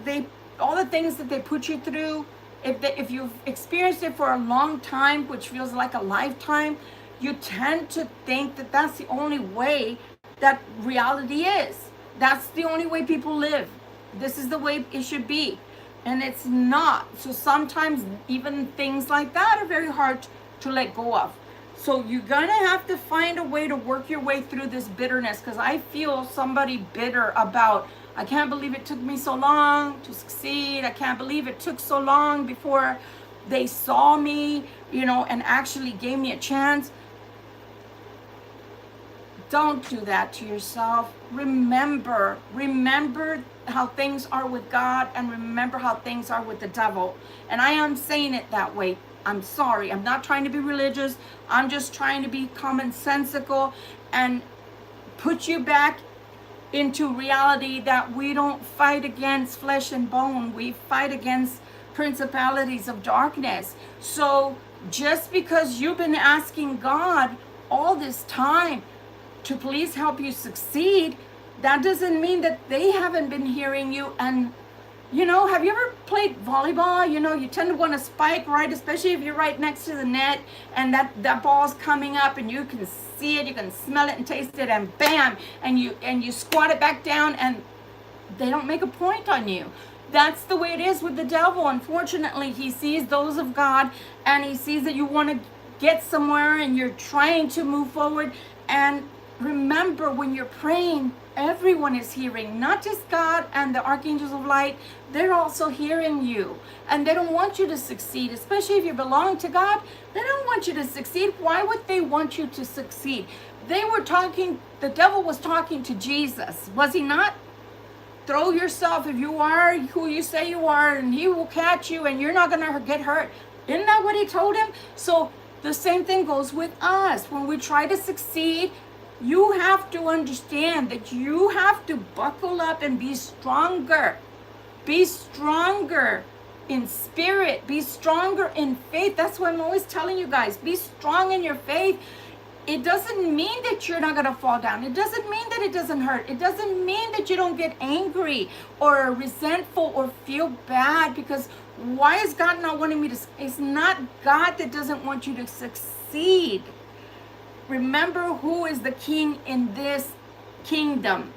A: they, all the things that they put you through, if you've experienced it for a long time, which feels like a lifetime, you tend to think that that's the only way that reality is. That's the only way people live. This is the way it should be. And it's not. So sometimes even things like that are very hard to let go of. So you're gonna have to find a way to work your way through this bitterness, because I feel somebody bitter about, I can't believe it took me so long to succeed. I can't believe it took so long before they saw me, you know, and actually gave me a chance. Don't do that to yourself. Remember how things are with God, and remember how things are with the devil. And I am saying it that way. I'm sorry. I'm not trying to be religious. I'm just trying to be commonsensical and put you back into reality that we don't fight against flesh and bone. We fight against principalities of darkness. So just because you've been asking God all this time to please help you succeed, that doesn't mean that they haven't been hearing you. And, you know, have you ever played volleyball? You know, you tend to want to spike, right? Especially if you're right next to the net and that ball's coming up and you can see it, you can smell it and taste it, and bam, and you squat it back down, and they don't make a point on you. That's the way it is with the devil. Unfortunately, he sees those of God, and he sees that you want to get somewhere and you're trying to move forward. And remember, when you're praying, everyone is hearing, not just God and the archangels of light. They're also hearing you, and they don't want you to succeed, especially if you belong to God. They don't want you to succeed. Why would they want you to succeed? They were talking, the devil was talking to Jesus, was he not? Throw yourself, if you are who you say you are, and he will catch you, and you're not going to get hurt. Isn't that what he told him? So the same thing goes with us. When we try to succeed, you have to understand that you have to buckle up and be stronger. Be stronger in spirit. Be stronger in faith. That's why I'm always telling you guys, be strong in your faith. It doesn't mean that you're not going to fall down. It doesn't mean that it doesn't hurt. It doesn't mean that you don't get angry or resentful or feel bad, because why is God not wanting me to? It's not God that doesn't want you to succeed. Remember who is the king in this kingdom,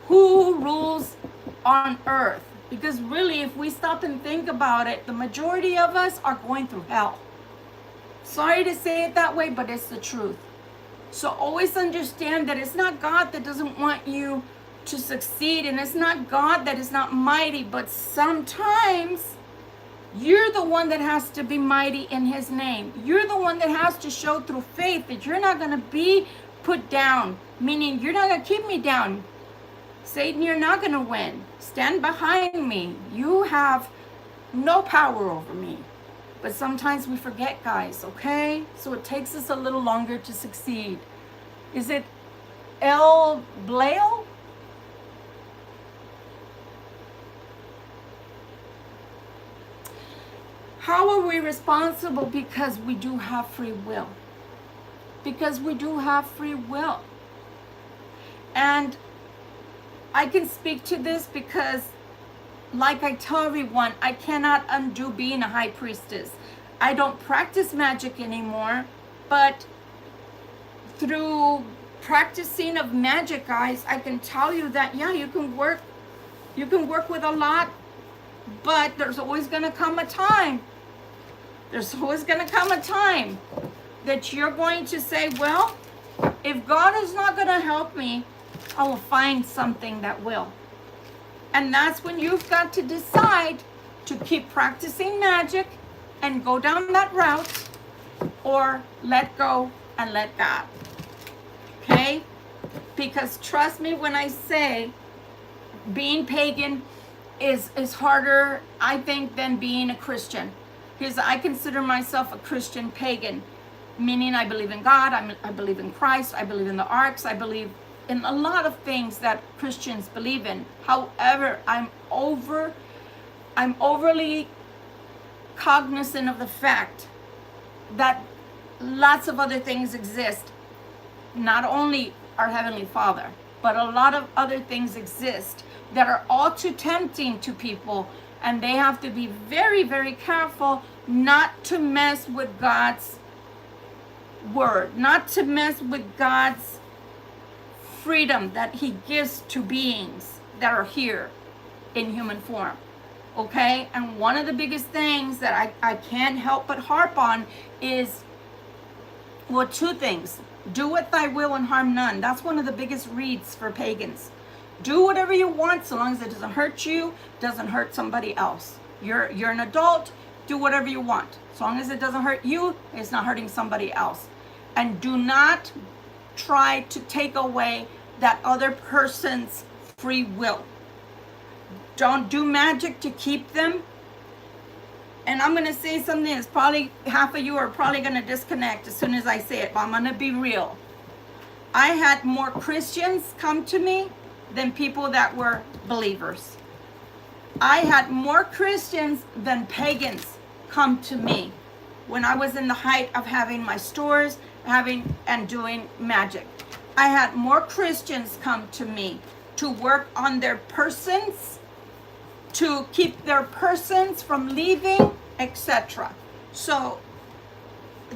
A: who rules on earth. Because really, if we stop and think about it, the majority of us are going through hell. Sorry to say it that way, but it's the truth. So always understand that it's not God that doesn't want you to succeed, and it's not God that is not mighty, but sometimes you're the one that has to be mighty in his name. You're the one that has to show through faith that you're not going to be put down, meaning you're not going to keep me down. Satan, you're not going to win. Stand behind me. You have no power over me. But sometimes we forget, guys, okay? So it takes us a little longer to succeed. Is it El Blail? How are we responsible? Because we do have free will. Because we do have free will. And I can speak to this because, like I tell everyone, I cannot undo being a high priestess. I don't practice magic anymore, but through practicing of magic, guys, I can tell you that, yeah, you can work with a lot, but there's always going to come a time There's always going to come a time that you're going to say, well, if God is not going to help me, I will find something that will. And that's when you've got to decide to keep practicing magic and go down that route, or let go and let God. Okay? Because trust me when I say being pagan is harder, I think, than being a Christian. Because I consider myself a Christian pagan, meaning I believe in God, I believe in Christ, I believe in the arcs, I believe in a lot of things that Christians believe in. However, I'm overly cognizant of the fact that lots of other things exist. Not only our Heavenly Father, but a lot of other things exist that are all too tempting to people, and they have to be very, very careful not to mess with God's word, not to mess with God's freedom that He gives to beings that are here in human form. Okay? And one of the biggest things that I can't help but harp on is, well, two things. Do what thy will and harm none. That's one of the biggest reads for pagans. Do whatever you want so long as it doesn't hurt you, doesn't hurt somebody else. You're an adult, do whatever you want. So long as it doesn't hurt you, it's not hurting somebody else. And do not try to take away that other person's free will. Don't do magic to keep them. And I'm going to say something that's probably, half of you are probably going to disconnect as soon as I say it, but I'm going to be real. I had more Christians come to me than people that were believers. I had more Christians than pagans come to me when I was in the height of having my stores, and doing magic. I had more Christians come to me to work on their persons, to keep their persons from leaving, etc. So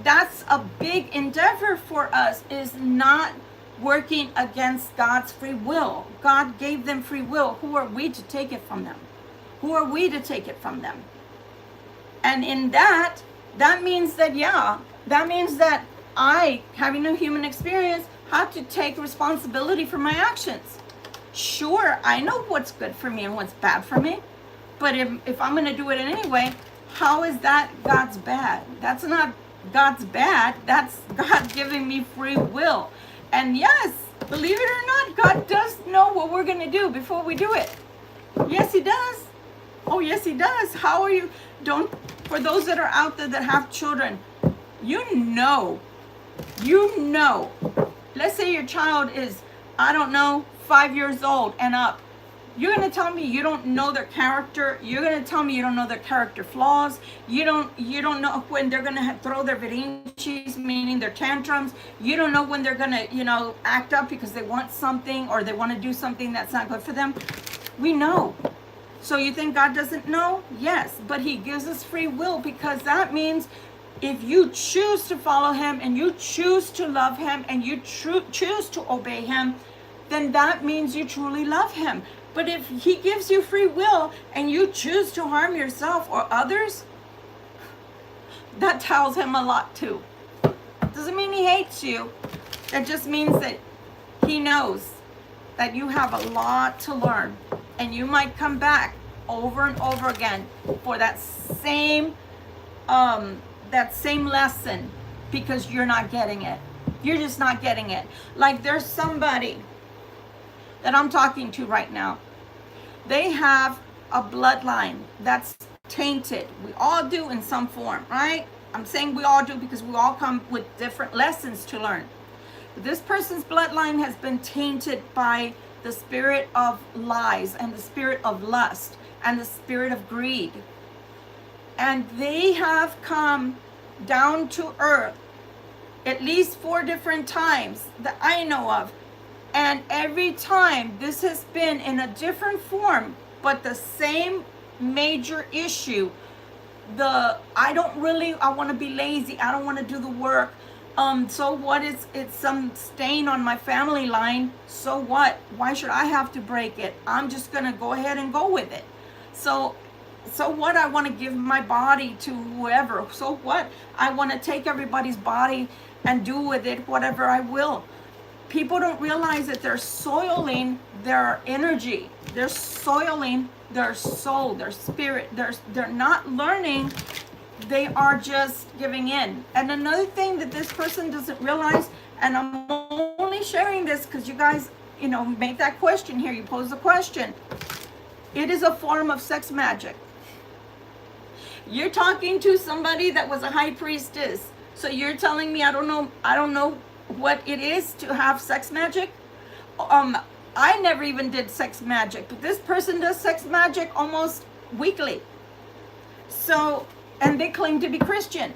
A: that's a big endeavor for us, is not working against God's free will. God gave them free will. Who are we to take it from them? Who are we to take it from them? And in that means that, that means that I, having a human experience, have to take responsibility for my actions. Sure, I know what's good for me and what's bad for me, but if I'm going to do it anyway, how is that God's bad? That's not God's bad. That's God giving me free will. And yes, believe it or not, God does know what we're going to do before we do it. Yes, He does. Oh, yes, He does. How are you? For those that are out there that have children, you know, let's say your child is, I don't know, 5 years old and up. You're going to tell me you don't know their character. You're going to tell me you don't know their character flaws. You don't know when they're going to throw their virinchis, meaning their tantrums. You don't know when they're going to, act up because they want something or they want to do something that's not good for them. We know. So you think God doesn't know? Yes, but He gives us free will, because that means if you choose to follow Him and you choose to love Him and you choose to obey Him, then that means you truly love Him. But if He gives you free will and you choose to harm yourself or others, that tells Him a lot too. Doesn't mean He hates you. That just means that He knows that you have a lot to learn, and you might come back over and over again for that same lesson, because you're not getting it. You're just not getting it. Like, there's somebody that I'm talking to right now. They have a bloodline that's tainted. We all do in some form, right? I'm saying we all do because we all come with different lessons to learn. But this person's bloodline has been tainted by the spirit of lies and the spirit of lust and the spirit of greed. And they have come down to earth at least 4 different times that I know of. And every time this has been in a different form, but the same major issue. I want to be lazy. I don't want to do the work. So what? It's some stain on my family line. So what? Why should I have to break it? I'm just going to go ahead and go with it. So So what? I want to give my body to whoever. So what? I want to take everybody's body and do with it whatever I will. People don't realize that they're soiling their energy. They're soiling their soul, their spirit. They're not learning. They are just giving in. And another thing that this person doesn't realize, and I'm only sharing this because you guys, make that question here. You pose the question. It is a form of sex magic. You're talking to somebody that was a high priestess. So you're telling me I don't know what it is to have sex magic? I never even did sex magic, but this person does sex magic almost weekly. So, and they claim to be Christian.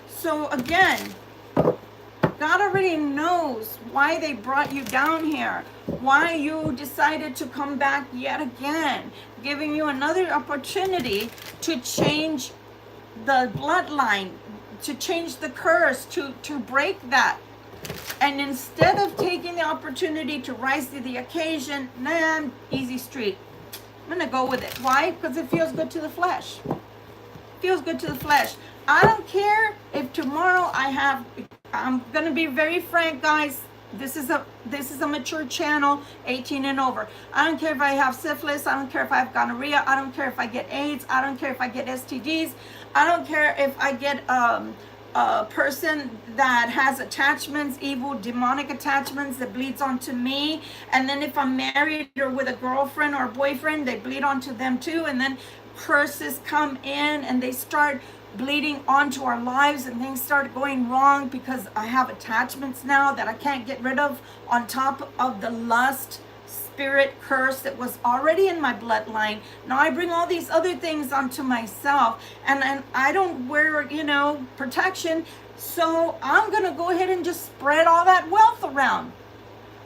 A: So again, God already knows why they brought you down here, why you decided to come back yet again, giving you another opportunity to change the bloodline, to change the curse, to break that. And instead of taking the opportunity to rise to the occasion, man, easy street. I'm going to go with it. Why? Because it feels good to the flesh. Feels good to the flesh. I don't care if tomorrow I'm going to be very frank, guys. This is a mature channel, 18 and over. I don't care if I have syphilis. I don't care if I have gonorrhea. I don't care if I get AIDS. I don't care if I get STDs. I don't care if I get a person that has attachments, evil, demonic attachments that bleeds onto me. And then if I'm married or with a girlfriend or boyfriend, they bleed onto them too. And then curses come in and they start bleeding onto our lives and things start going wrong because I have attachments now that I can't get rid of, on top of the lust spirit curse that was already in my bloodline. Now I bring all these other things onto myself, and I don't wear, protection. So I'm going to go ahead and just spread all that wealth around.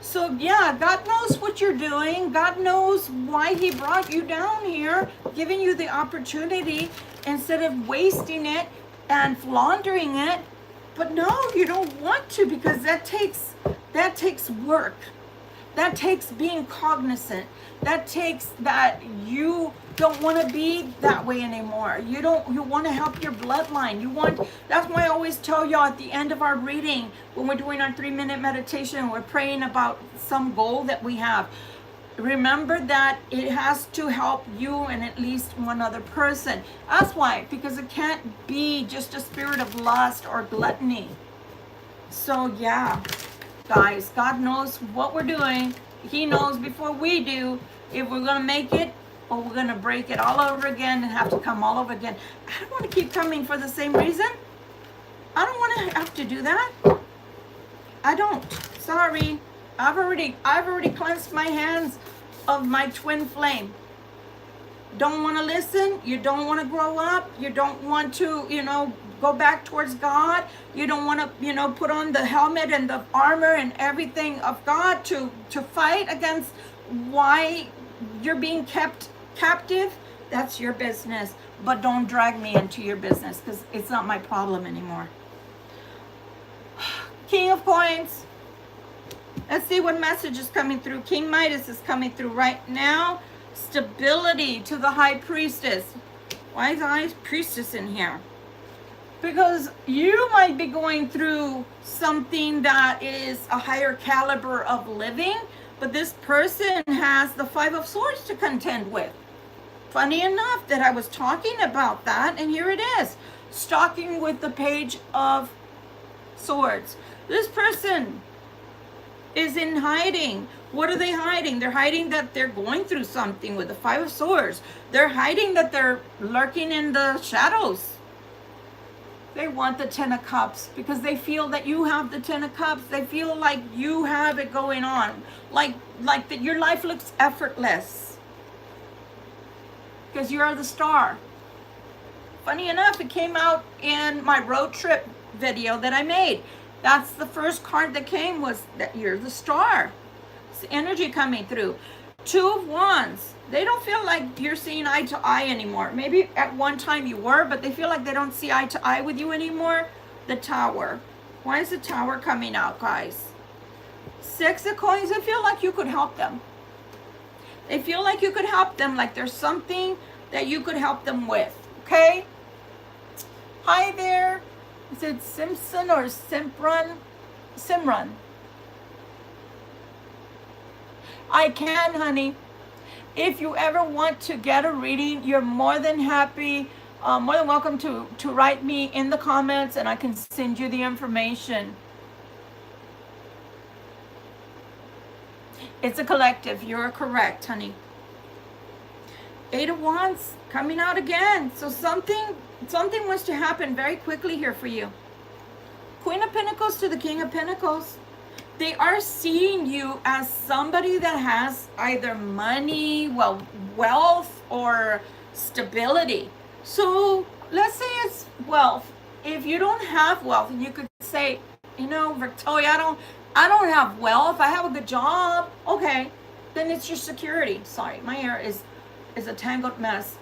A: So yeah, God knows what you're doing. God knows why he brought you down here, giving you the opportunity instead of wasting it and laundering it. But no, you don't want to, because that takes work. That takes being cognizant. That takes that you don't want to be that way anymore. You want to help your bloodline. That's why I always tell y'all at the end of our reading, when we're doing our 3-minute meditation, we're praying about some goal that we have. Remember that it has to help you and at least one other person. That's why, because it can't be just a spirit of lust or gluttony. So yeah, guys, God knows what we're doing. He knows before we do if we're going to make it or we're going to break it all over again and have to come all over again. I don't want to keep coming for the same reason. I don't want to have to do that. I don't. Sorry. I've already cleansed my hands of my twin flame. Don't want to listen. You don't want to grow up. You don't want to, go back towards God. You don't want to, put on the helmet and the armor and everything of God to fight against why you're being kept captive. That's your business. But don't drag me into your business, because it's not my problem anymore. King of Coins. Let's see what message is coming through. King Midas is coming through right now. Stability to the High Priestess. Why is the High Priestess in here? Because you might be going through something that is a higher caliber of living, but this person has the Five of Swords to contend with. Funny enough that I was talking about that, and here it is. Stalking with the Page of Swords. This person is in hiding. What are they hiding? They're hiding that they're going through something with the Five of Swords. They're hiding that they're lurking in the shadows. They want the Ten of Cups because they feel that you have the Ten of Cups. They feel like you have it going on. Like that your life looks effortless. Because you are the star. Funny enough, it came out in my road trip video that I made. That's the first card that came, was that you're the star. It's the energy coming through. Two of Wands. They don't feel like you're seeing eye to eye anymore. Maybe at one time you were, but they feel like they don't see eye to eye with you anymore. The Tower. Why is the Tower coming out, guys? Six of Coins. They feel like you could help them. They feel like you could help them. Like there's something that you could help them with, okay? Hi there. Is it Simpson or Simran? Simran. I can, honey. If you ever want to get a reading, you're more than happy, more than welcome to write me in the comments, and I can send you the information. It's a collective. You're correct, honey. 8 of Wands coming out again. So something wants to happen very quickly here for you. Queen of Pentacles to the King of Pentacles. They are seeing you as somebody that has either money, well, wealth, or stability. So let's say it's wealth. If you don't have wealth, and you could say, you know, Victoria, I don't have wealth. I have a good job. Okay, then it's your security. Sorry, my hair is a tangled mess.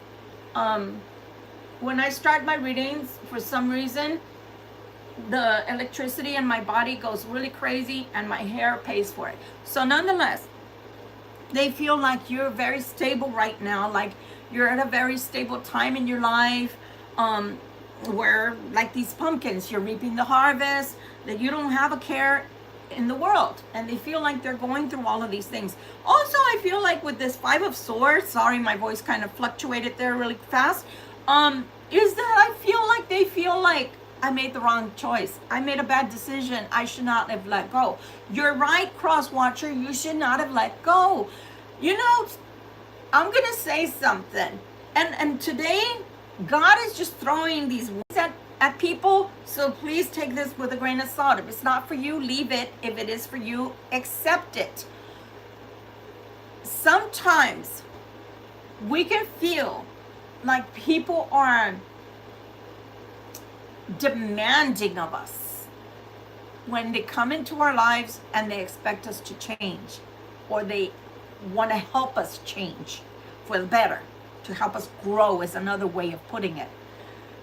A: When I start my readings, for some reason, the electricity in my body goes really crazy and my hair pays for it. So nonetheless, they feel like you're very stable right now, like you're at a very stable time in your life, where, like these pumpkins, you're reaping the harvest, that you don't have a care in the world, and they feel like they're going through all of these things. Also, I feel like with this Five of Swords, sorry, my voice kind of fluctuated there really fast, is that I feel like they feel like I made the wrong choice. I made a bad decision. I should not have let go. You're right, cross watcher. You should not have let go. You know, I'm going to say something. And today, God is just throwing these words at people. So please take this with a grain of salt. If it's not for you, leave it. If it is for you, accept it. Sometimes we can feel like people are demanding of us when they come into our lives and they expect us to change, or they want to help us change for the better, to help us grow is another way of putting it.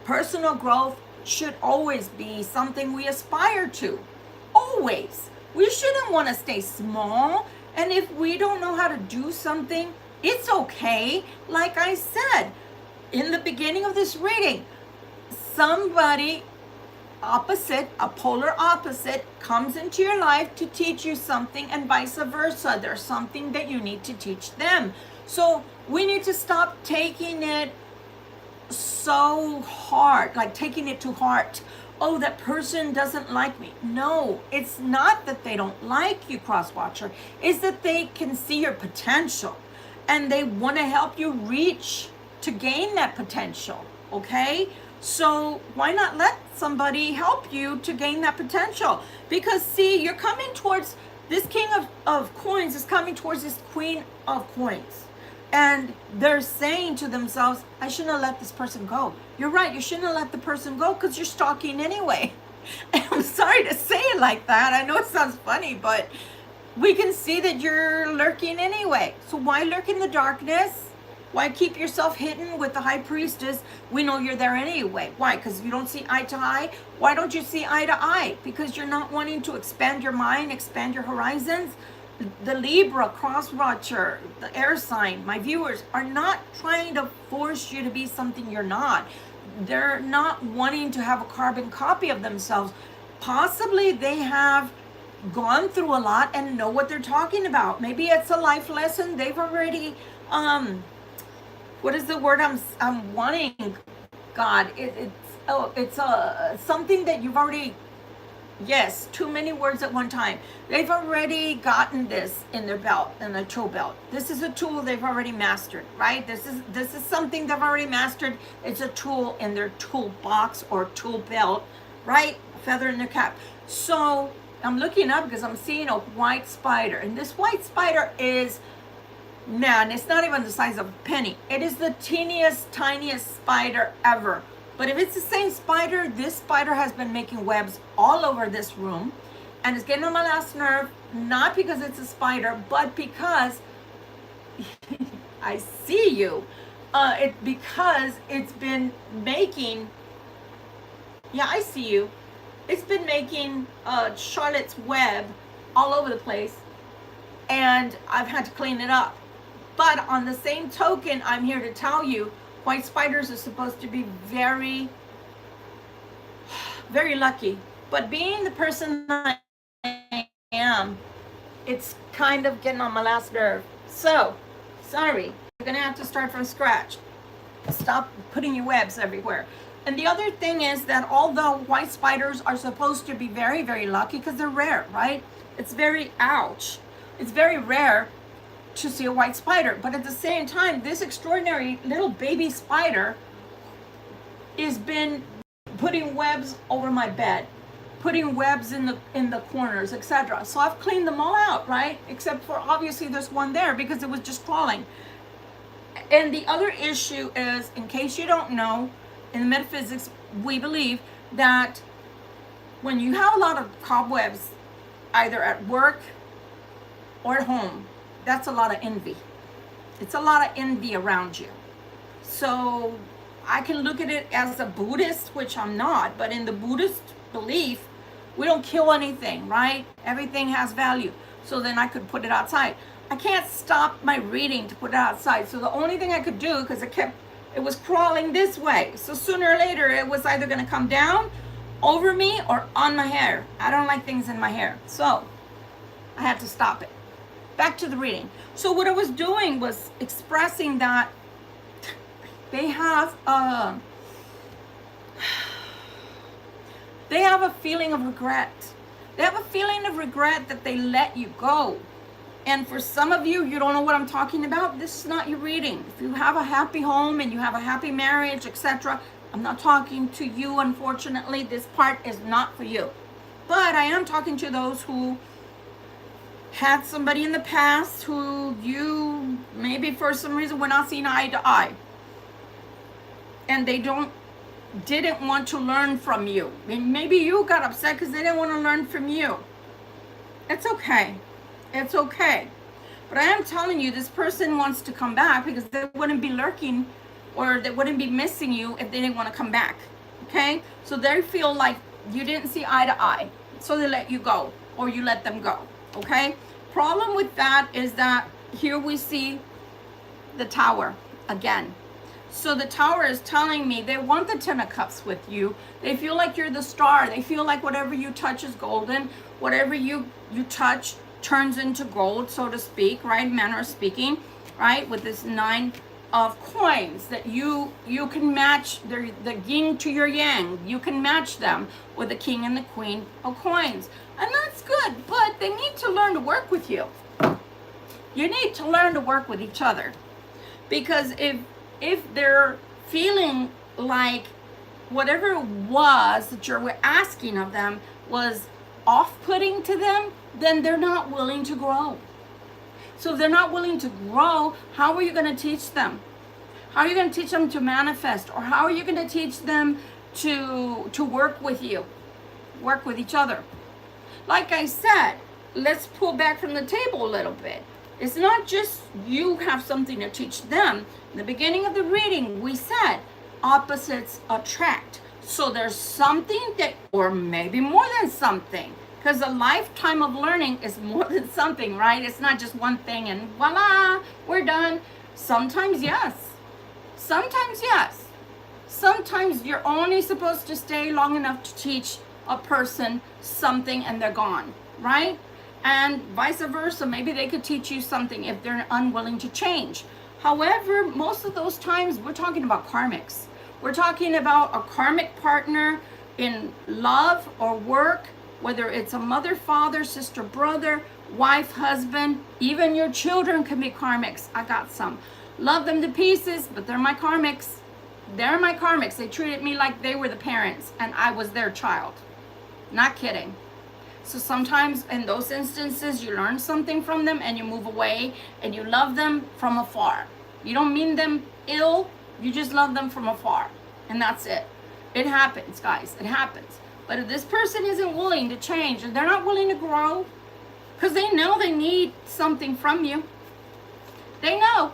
A: Personal growth should always be something we aspire to. Always. We shouldn't want to stay small, and if we don't know how to do something, it's okay. Like I said in the beginning of this reading, somebody opposite, a polar opposite, comes into your life to teach you something, and vice versa. There's something that you need to teach them. So we need to stop taking it so hard, like taking it to heart. Oh, that person doesn't like me. No, it's not that they don't like you, cross-watcher. It's that they can see your potential and they want to help you reach to gain that potential, okay? So why not let somebody help you to gain that potential? Because see, you're coming towards, this King of Coins is coming towards this Queen of Coins. And they're saying to themselves, I shouldn't have let this person go. You're right, you shouldn't have let the person go because you're stalking anyway. And I'm sorry to say it like that. I know it sounds funny, but we can see that you're lurking anyway. So why lurk in the darkness? Why keep yourself hidden with the High Priestess? We know you're there anyway. Why? Because you don't see eye to eye? Why don't you see eye to eye? Because you're not wanting to expand your mind, expand your horizons. The Libra, cross-watcher, the air sign, my viewers, are not trying to force you to be something you're not. They're not wanting to have a carbon copy of themselves. Possibly they have gone through a lot and know what they're talking about. Maybe it's a life lesson. They've already... what is the word I'm wanting? God, it's something that you've already, yes, too many words at one time. They've already gotten this in their belt, in their tool belt. This is a tool they've already mastered, right? This is something they've already mastered. It's a tool in their toolbox or tool belt, right? A feather in their cap. So I'm looking up because I'm seeing a white spider, and this white spider is, man, it's not even the size of a penny. It is the teeniest, tiniest spider ever. But if it's the same spider, this spider has been making webs all over this room. And it's getting on my last nerve, not because it's a spider, but because I see you. Because it's been making, yeah, I see you. It's been making Charlotte's web all over the place. And I've had to clean it up. But on the same token, I'm here to tell you, White spiders are supposed to be very, very lucky. But being the person I am, it's kind of getting on my last nerve. So, sorry, you're gonna have to start from scratch. Stop putting your webs everywhere. And the other thing is that although white spiders are supposed to be very, very lucky because they're rare, right? It's very, ouch. It's very rare to see a white spider. But at the same time, this extraordinary little baby spider has been putting webs over my bed, putting webs in the corners, etc. So I've cleaned them all out, right? Except for obviously there's one there because it was just crawling. And the other issue is, in case you don't know, in metaphysics, we believe that when you have a lot of cobwebs, either at work or at home, that's a lot of envy. It's a lot of envy around you. So I can look at it as a Buddhist, which I'm not, but in the Buddhist belief, we don't kill anything, right? Everything has value. So then I could put it outside. I can't stop my reading to put it outside. So the only thing I could do, because it was crawling this way. So sooner or later, it was either going to come down over me or on my hair. I don't like things in my hair. So I had to stop it. Back to the reading. So what I was doing was expressing that they have a feeling of regret. They have a feeling of regret that they let you go. And for some of you, you don't know what I'm talking about. This is not your reading. If you have a happy home and you have a happy marriage, etc., I'm not talking to you, unfortunately. This part is not for you. But I am talking to those who had somebody in the past who you maybe for some reason were not seeing eye to eye. And they didn't want to learn from you. And maybe you got upset because they didn't want to learn from you. It's okay. It's okay. But I am telling you, this person wants to come back because they wouldn't be lurking or they wouldn't be missing you if they didn't want to come back. Okay? So they feel like you didn't see eye to eye. So they let you go or you let them go. Okay? Problem with that is that here we see the Tower again. So the Tower is telling me they want the Ten of Cups with you. They feel like you're the star. They feel like whatever you touch is golden. Whatever you touch turns into gold, so to speak, right? Manner of speaking, right? With this 9 of coins that you can match the yin to your yang. You can match them with the King and the Queen of coins. And that's good, but they need to learn to work with you. You need to learn to work with each other. Because if they're feeling like whatever it was that you were asking of them was off-putting to them, then they're not willing to grow. So if they're not willing to grow, how are you going to teach them? How are you going to teach them to manifest? Or how are you going to teach them to work with you? Work with each other. Like I said, let's pull back from the table a little bit. It's not just you have something to teach them. In the beginning of the reading, we said opposites attract. So there's something that, or maybe more than something, because a lifetime of learning is more than something, right? It's not just one thing and voila, we're done. Sometimes yes. Sometimes yes. Sometimes you're only supposed to stay long enough to teach a person something and they're gone, right? And vice versa, maybe they could teach you something if they're unwilling to change. However, most of those times we're talking about karmics. We're talking about a karmic partner in love or work, whether it's a mother, father, sister, brother, wife, husband, even your children can be karmics. I got some. Love them to pieces, but they're my karmics. They're my karmics. They treated me like they were the parents and I was their child. Not kidding. So sometimes in those instances, you learn something from them and you move away and you love them from afar. You don't mean them ill, you just love them from afar. And that's it. It happens, guys. It happens. But if this person isn't willing to change and they're not willing to grow, because they know they need something from you. They know.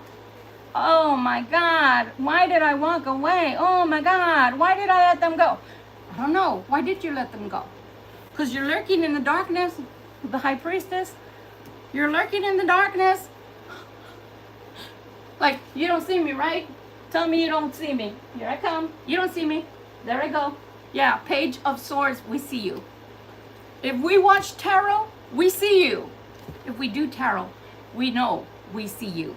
A: Oh my God, why did I walk away? Oh my God, why did I let them go? I don't know. Why did you let them go? Because you're lurking in the darkness, the high priestess. You're lurking in the darkness. Like, you don't see me, right? Tell me you don't see me. Here I come. You don't see me. There I go. Yeah, Page of Swords, we see you. If we watch tarot, we see you. If we do tarot, we know we see you.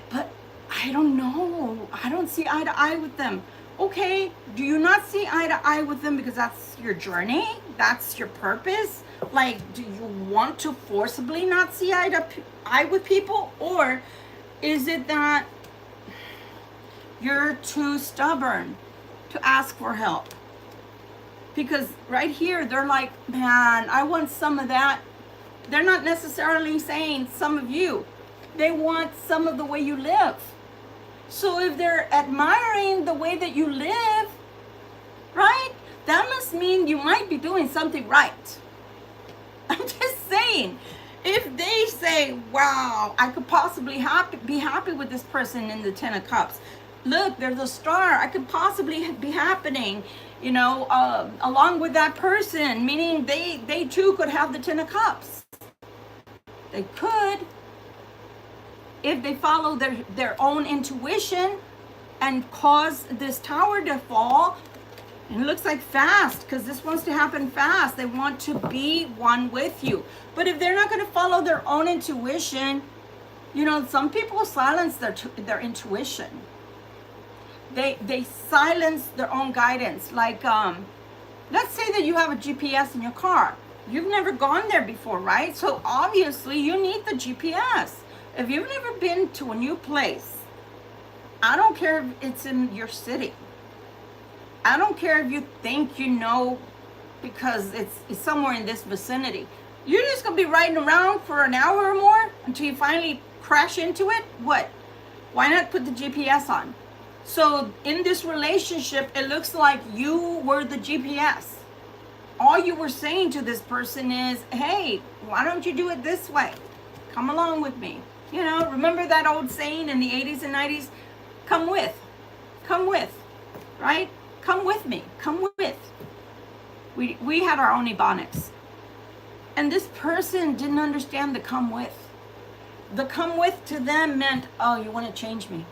A: But I don't know. I don't see eye to eye with them. Okay, do you not see eye to eye with them because that's your journey? That's your purpose? Like, do you want to forcibly not see eye to eye with people? Or is it that you're too stubborn to ask for help? Because right here, they're like, man, I want some of that. They're not necessarily saying some of you. They want some of the way you live. So if they're admiring the way that you live, right, that must mean you might be doing something right. I'm just saying, if they say, wow, I could possibly be happy with this person in the Ten of Cups. Look, there's a star. I could possibly be happening, you know, along with that person, meaning they too could have the Ten of Cups. They could, if they follow their own intuition and cause this tower to fall. And it looks like fast, because this wants to happen fast. They want to be one with you. But if they're not going to follow their own intuition, you know, some people silence their intuition. They silence their own guidance. Like, let's say that you have a GPS in your car. You've never gone there before, right? So obviously you need the GPS. If you've never been to a new place, I don't care if it's in your city. I don't care if you think you know because it's somewhere in this vicinity. You're just gonna be riding around for an hour or more until you finally crash into it? What? Why not put the GPS on? So in this relationship, it looks like you were the GPS. All you were saying to this person is, hey, why don't you do it this way? Come along with me. You know, remember that old saying in the 80s and 90s? Come with, right? Come with me, come with. We had our own Ebonics. And this person didn't understand the come with. The come with to them meant, oh, you want to change me.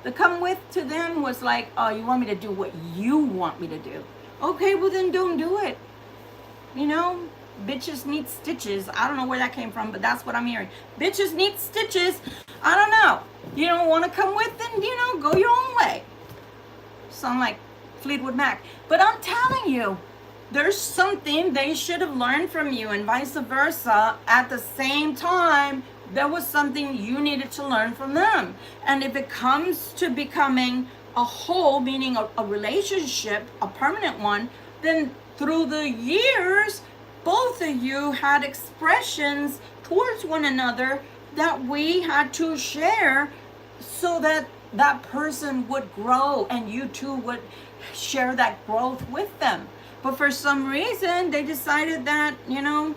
A: The come with to them was like, oh, you want me to do what you want me to do. Okay, well then don't do it. You know, bitches need stitches. I don't know where that came from, but that's what I'm hearing. Bitches need stitches. I don't know. You don't want to come with, then, you know, go your own way. Sound like Fleetwood Mac. But I'm telling you, there's something they should have learned from you, and vice versa. At the same time, there was something you needed to learn from them. And if it comes to becoming a whole, meaning a relationship, a permanent one, then through the years, both of you had expressions towards one another that we had to share so that that person would grow and you too would share that growth with them. But for some reason, they decided that, you know,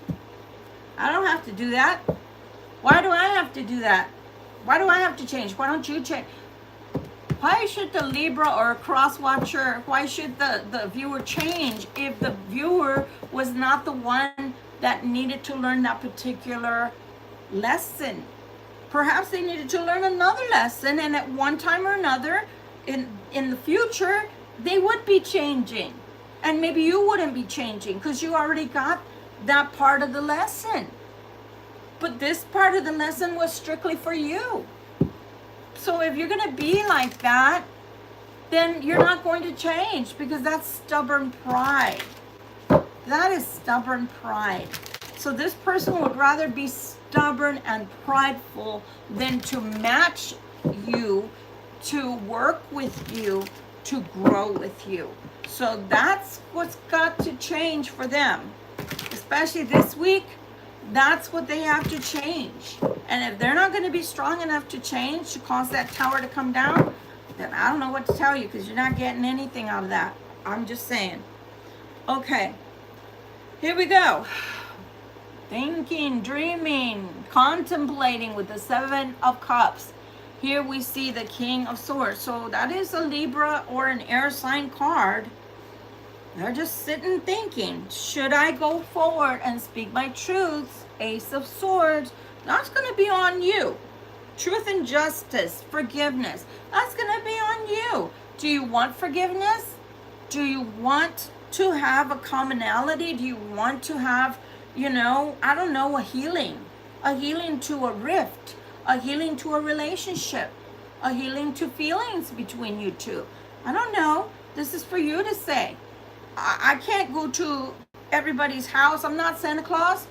A: I don't have to do that. Why do I have to do that? Why do I have to change? Why don't you change? Why should the Libra or cross watcher, why should the viewer change if the viewer was not the one that needed to learn that particular lesson? Perhaps they needed to learn another lesson, and at one time or another in the future, they would be changing. And maybe you wouldn't be changing because you already got that part of the lesson. But this part of the lesson was strictly for you. So if you're going to be like that, then you're not going to change because that's stubborn pride. That is stubborn pride. So this person would rather be stubborn and prideful than to match you, to work with you, to grow with you. So that's what's got to change for them. Especially this week, that's what they have to change. And if they're not going to be strong enough to change, to cause that tower to come down, then I don't know what to tell you because you're not getting anything out of that. I'm just saying. Okay, here we go. Thinking, dreaming, contemplating with the Seven of Cups. Here we see the King of Swords. So that is a Libra or an air sign card. They're just sitting thinking, should I go forward and speak my truths? Ace of Swords. That's going to be on you. Truth and justice, forgiveness. That's going to be on you. Do you want forgiveness? Do you want to have a commonality? Do you want to have, I don't know, a healing to a rift, a healing to a relationship, a healing to feelings between you two? I don't know. This is for you to say. I can't go to everybody's house. I'm not Santa Claus.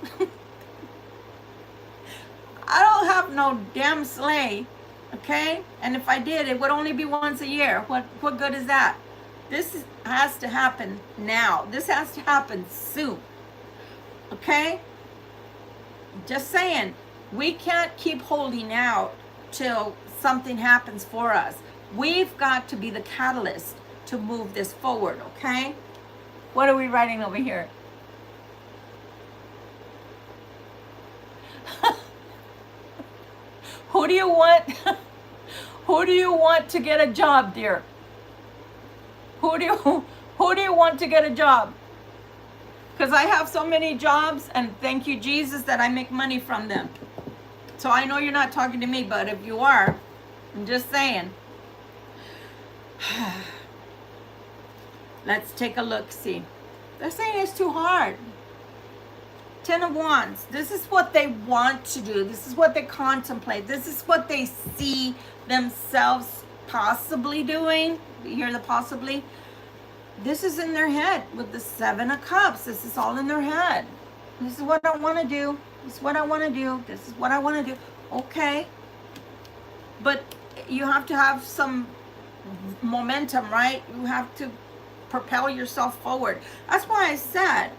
A: I don't have no damn sleigh, okay? And if I did, it would only be once a year. What good is that? Has to happen now. This has to happen soon, okay? Just saying, we can't keep holding out till something happens for us. We've got to be the catalyst to move this forward, okay? What are we writing over here? Who do you want? Who do you want to get a job, dear? Who do you want to get a job? Because I have so many jobs, and thank you, Jesus, that I make money from them. So I know you're not talking to me, but if you are, I'm just saying. Let's take a look, see. They're saying it's too hard. 10 of Wands. This is what they want to do. This is what they contemplate. This is what they see themselves possibly doing. You hear the possibly? This is in their head with the 7 of Cups. This is all in their head. This is what I want to do. This is what I want to do. This is what I want to do. Okay. But you have to have some momentum, right? You have to propel yourself forward. That's why I said,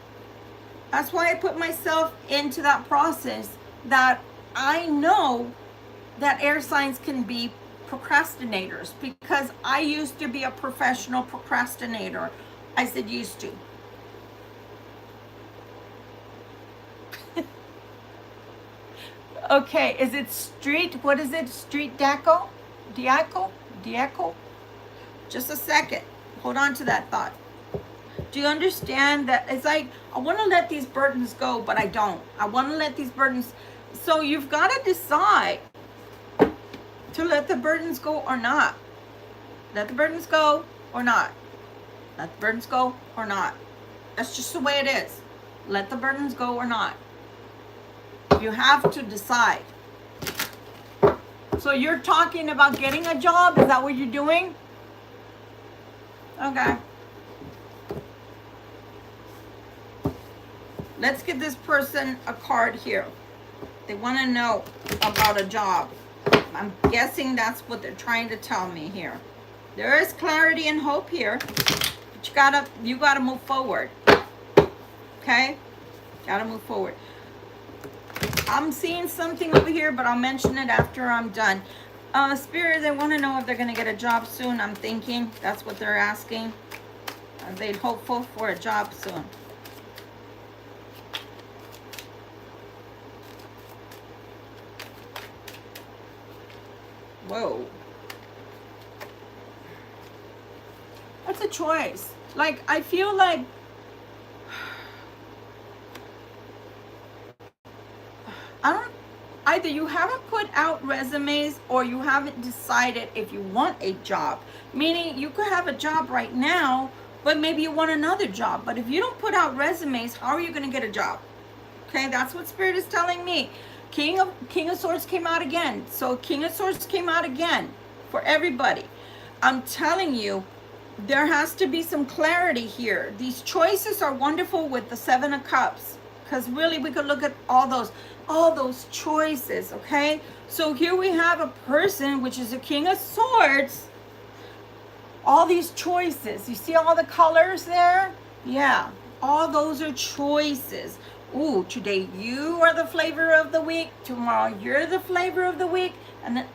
A: that's why I put myself into that process, that I know that air signs can be procrastinators, because I used to be a professional procrastinator. I said used to. Okay, is it street? What is it? Street Deco? Diaco? Just a second. Hold on to that thought. Do you understand that it's like, I want to let these burdens go, but I don't. I want to let these burdens. So you've got to decide to let the burdens go or not. Let the burdens go or not. Let the burdens go or not. That's just the way it is. Let the burdens go or not. You have to decide. So you're talking about getting a job? Is that what you're doing? Okay. Let's give this person a card here. They want to know about a job. I'm guessing that's what they're trying to tell me here. There is clarity and hope here, but you gotta move forward. Okay? Gotta move forward. I'm seeing something over here, but I'll mention it after I'm done. Spirit, they want to know if they're going to get a job soon. I'm thinking that's what they're asking. Are they hopeful for a job soon? Whoa. That's a choice. Like, I feel like either you haven't put out resumes or you haven't decided if you want a job. Meaning you could have a job right now, but maybe you want another job. But if you don't put out resumes, how are you going to get a job? Okay, that's what Spirit is telling me. King of Swords came out again. So King of Swords came out again for everybody. I'm telling you, there has to be some clarity here. These choices are wonderful with the 7 of Cups, because really we could look at all those choices, okay? So here we have a person, which is a King of Swords. All these choices. You see all the colors there? Yeah, all those are choices. Ooh, today you are the flavor of the week. Tomorrow you're the flavor of the week. And then,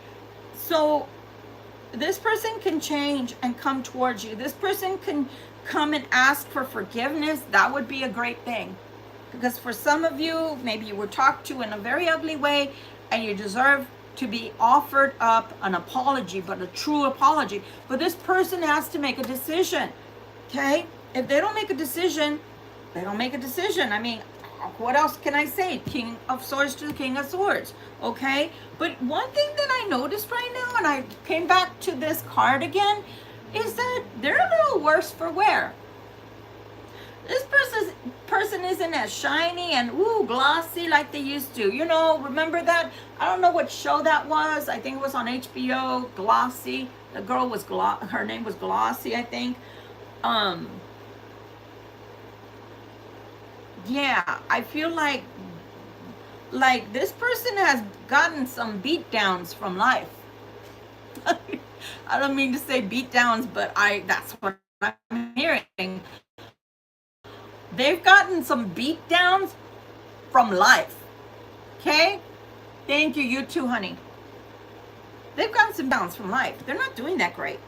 A: so this person can change and come towards you. This person can come and ask for forgiveness. That would be a great thing. Because for some of you, maybe you were talked to in a very ugly way and you deserve to be offered up an apology, but a true apology. But this person has to make a decision, okay? If they don't make a decision, they don't make a decision. I mean, what else can I say? King of Swords to the King of Swords, okay? But one thing that I noticed right now, and I came back to this card again, is that they're a little worse for wear. This person isn't as shiny and glossy like they used to. You know, remember that? I don't know what show that was. I think it was on HBO, Glossy. The girl was, her name was Glossy, I think. Yeah, I feel like this person has gotten some beat downs from life. I don't mean to say beat downs, but that's what I'm hearing. They've gotten some beat downs from life. Okay? Thank you, you too, honey. They've gotten some downs from life. They're not doing that great.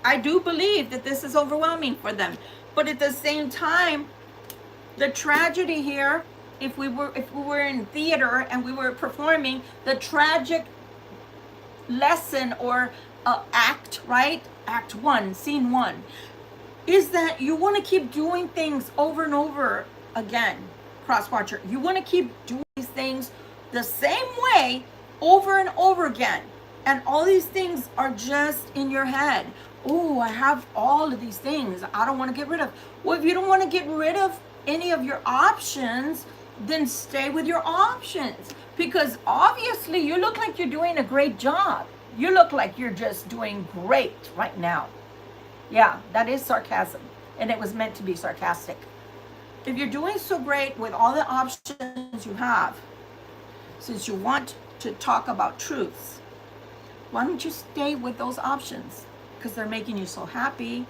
A: I do believe that this is overwhelming for them. But at the same time, the tragedy here, if we were in theater and we were performing, the tragic lesson or act, right? Act 1, scene 1, is that you want to keep doing things over and over again, cross-watcher. You want to keep doing these things the same way over and over again. And all these things are just in your head. Oh, I have all of these things I don't want to get rid of. Well, if you don't want to get rid of any of your options, then stay with your options. Because obviously you look like you're doing a great job. You look like you're just doing great right now. Yeah, that is sarcasm. And it was meant to be sarcastic. If you're doing so great with all the options you have, since you want to talk about truths, why don't you stay with those options? Because they're making you so happy.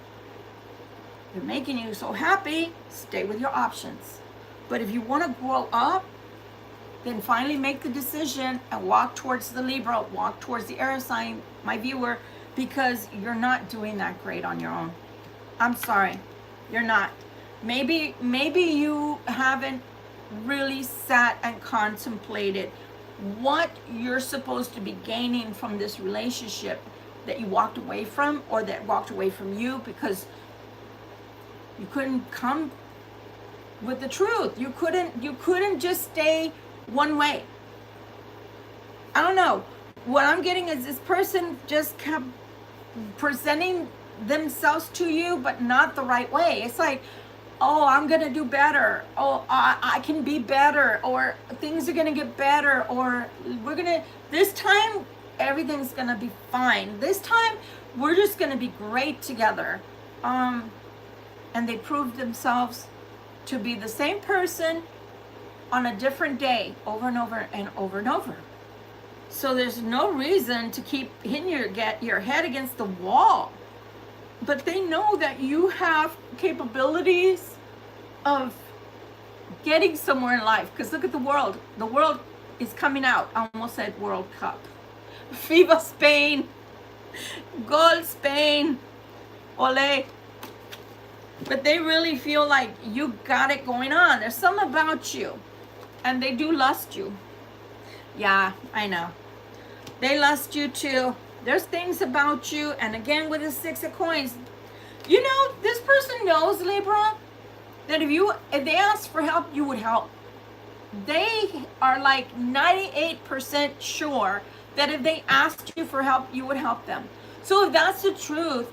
A: They're making you so happy, stay with your options. But if you want to grow up, then finally make the decision and walk towards the Libra, walk towards the air sign, my viewer, because you're not doing that great on your own. I'm sorry, you're not. Maybe you haven't really sat and contemplated what you're supposed to be gaining from this relationship that you walked away from, or that walked away from you because you couldn't come with the truth. You couldn't just stay one way. I don't know. What I'm getting is this person just kept presenting themselves to you, but not the right way. It's like, oh, I'm gonna do better. Oh, I can be better, or things are gonna get better, or this time everything's gonna be fine. This time we're just gonna be great together. And they proved themselves to be the same person on a different day, over and over and over and over. So there's no reason to keep hitting your head against the wall. But they know that you have capabilities of getting somewhere in life. Because look at the world. The world is coming out. I almost said World Cup. Viva Spain. Gol Spain. Ole. But they really feel like you got it going on. There's something about you. And they do lust you. Yeah, I know. They lust you too. There's things about you. And again, with the 6 of coins, you know, this person knows, Libra, that if they ask for help, you would help. They are like 98% sure that if they asked you for help, you would help them. So if that's the truth,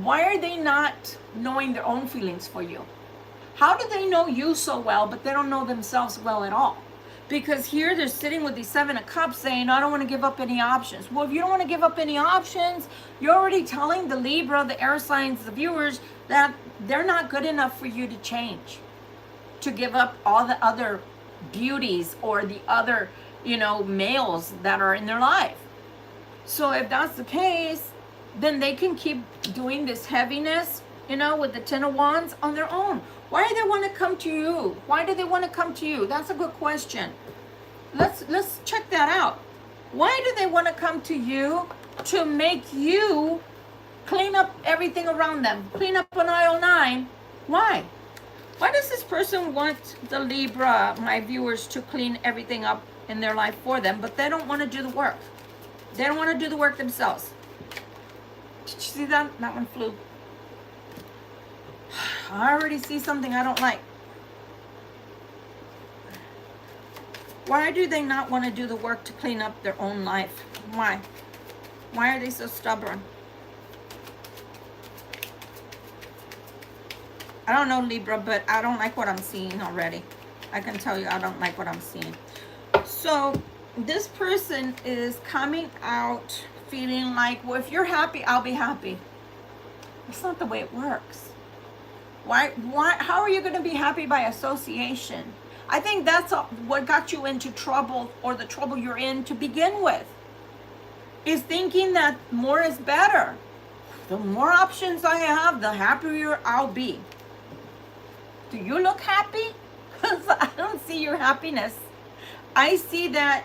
A: why are they not knowing their own feelings for you? How do they know you so well, but they don't know themselves well at all? Because here they're sitting with the 7 of Cups saying, I don't want to give up any options. Well, if you don't want to give up any options, you're already telling the Libra, the air signs, the viewers, that they're not good enough for you to change, to give up all the other beauties or the other, males that are in their life. So if that's the case, then they can keep doing this heaviness, with the 10 of Wands on their own. Why do they want to come to you? Why do they want to come to you? That's a good question. Let's check that out. Why do they want to come to you? To make you clean up everything around them. Clean up an aisle 9. Why? Why does this person want the Libra, my viewers, to clean everything up in their life for them, but they don't want to do the work? They don't want to do the work themselves. Did you see that? That one flew. I already see something I don't like. Why do they not want to do the work to clean up their own life? Why? Why are they so stubborn? I don't know, Libra, but I don't like what I'm seeing already. I can tell you I don't like what I'm seeing. So this person is coming out feeling like, well, if you're happy, I'll be happy. That's not the way it works. Why, how are you going to be happy by association? I think that's what got you into trouble, or the trouble you're in to begin with, is thinking that more is better. The more options I have, the happier I'll be. Do you look happy? Because I don't see your happiness. I see that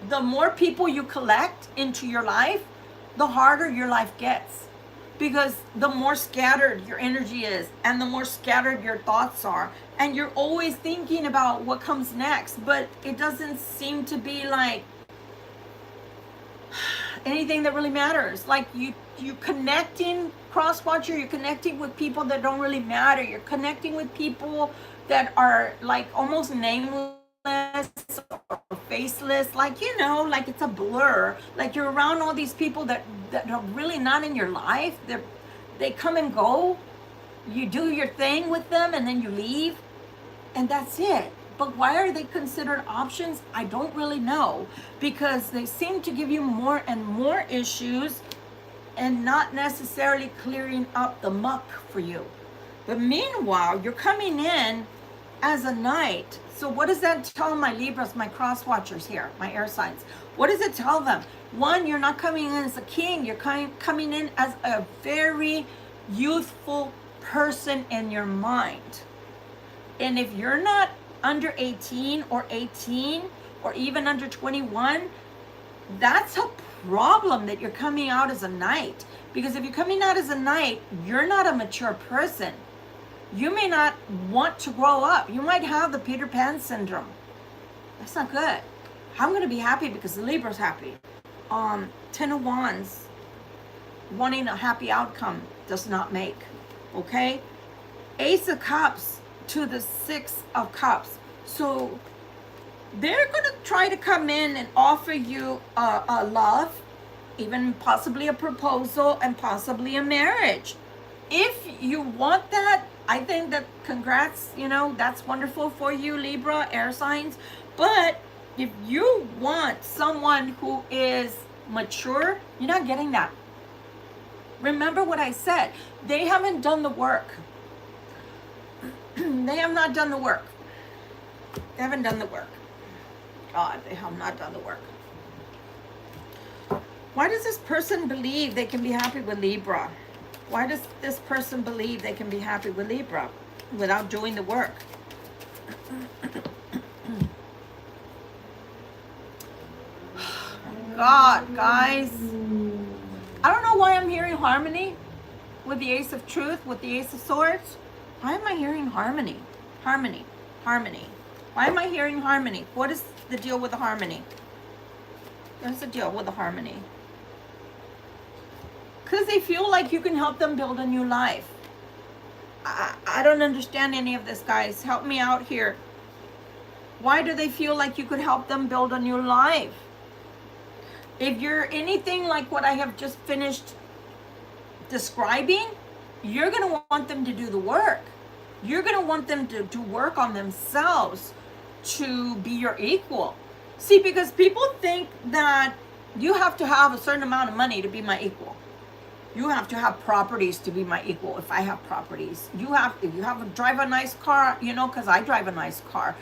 A: the more people you collect into your life, the harder your life gets. Because the more scattered your energy is, and the more scattered your thoughts are, and you're always thinking about what comes next, but it doesn't seem to be like anything that really matters. Like you connecting, cross watcher, you're connecting with people that don't really matter. You're connecting with people that are like almost nameless or faceless, like, you know, like it's a blur. Like you're around all these people that are really not in your life. They come and go. You do your thing with them and then you leave, and that's it. But why are they considered options? I don't really know, because they seem to give you more and more issues and not necessarily clearing up the muck for you. But meanwhile, you're coming in as a knight. So what does that tell my Libras, my cross watchers here, my air signs? What does it tell them? One, you're not coming in as a king. You're coming in as a very youthful person in your mind. And if you're not under 18 or 18 or even under 21, that's a problem that you're coming out as a knight. Because if you're coming out as a knight, you're not a mature person. You may not want to grow up. You might have the Peter Pan syndrome. That's not good. I'm going to be happy because the Libra's happy. 10 of Wands, wanting a happy outcome does not make. Okay? Ace of Cups to the 6 of Cups. So they're going to try to come in and offer you a love, even possibly a proposal, and possibly a marriage. If you want that, I think that congrats, you know, that's wonderful for you, Libra, air signs. But if you want someone who is mature, you're not getting that. Remember what I said. They haven't done the work. They have not done the work. They haven't done the work. God, they have not done the work. Why does this person believe they can be happy with Libra? Why does this person believe they can be happy with Libra without doing the work? God, guys. I don't know why I'm hearing harmony with the Ace of Truth, with the Ace of Swords. Why am I hearing harmony? Harmony. Harmony. Why am I hearing harmony? What is the deal with the harmony? What's the deal with the harmony? Because they feel like you can help them build a new life. I don't understand any of this, guys. Help me out here. Why do they feel like you could help them build a new life? If you're anything like what I have just finished describing, you're going to want them to do the work. You're going to want them to work on themselves to be your equal. See, because people think that you have to have a certain amount of money to be my equal. You have to have properties to be my equal. If I have properties, if you have to drive a nice car, you know, because I drive a nice car.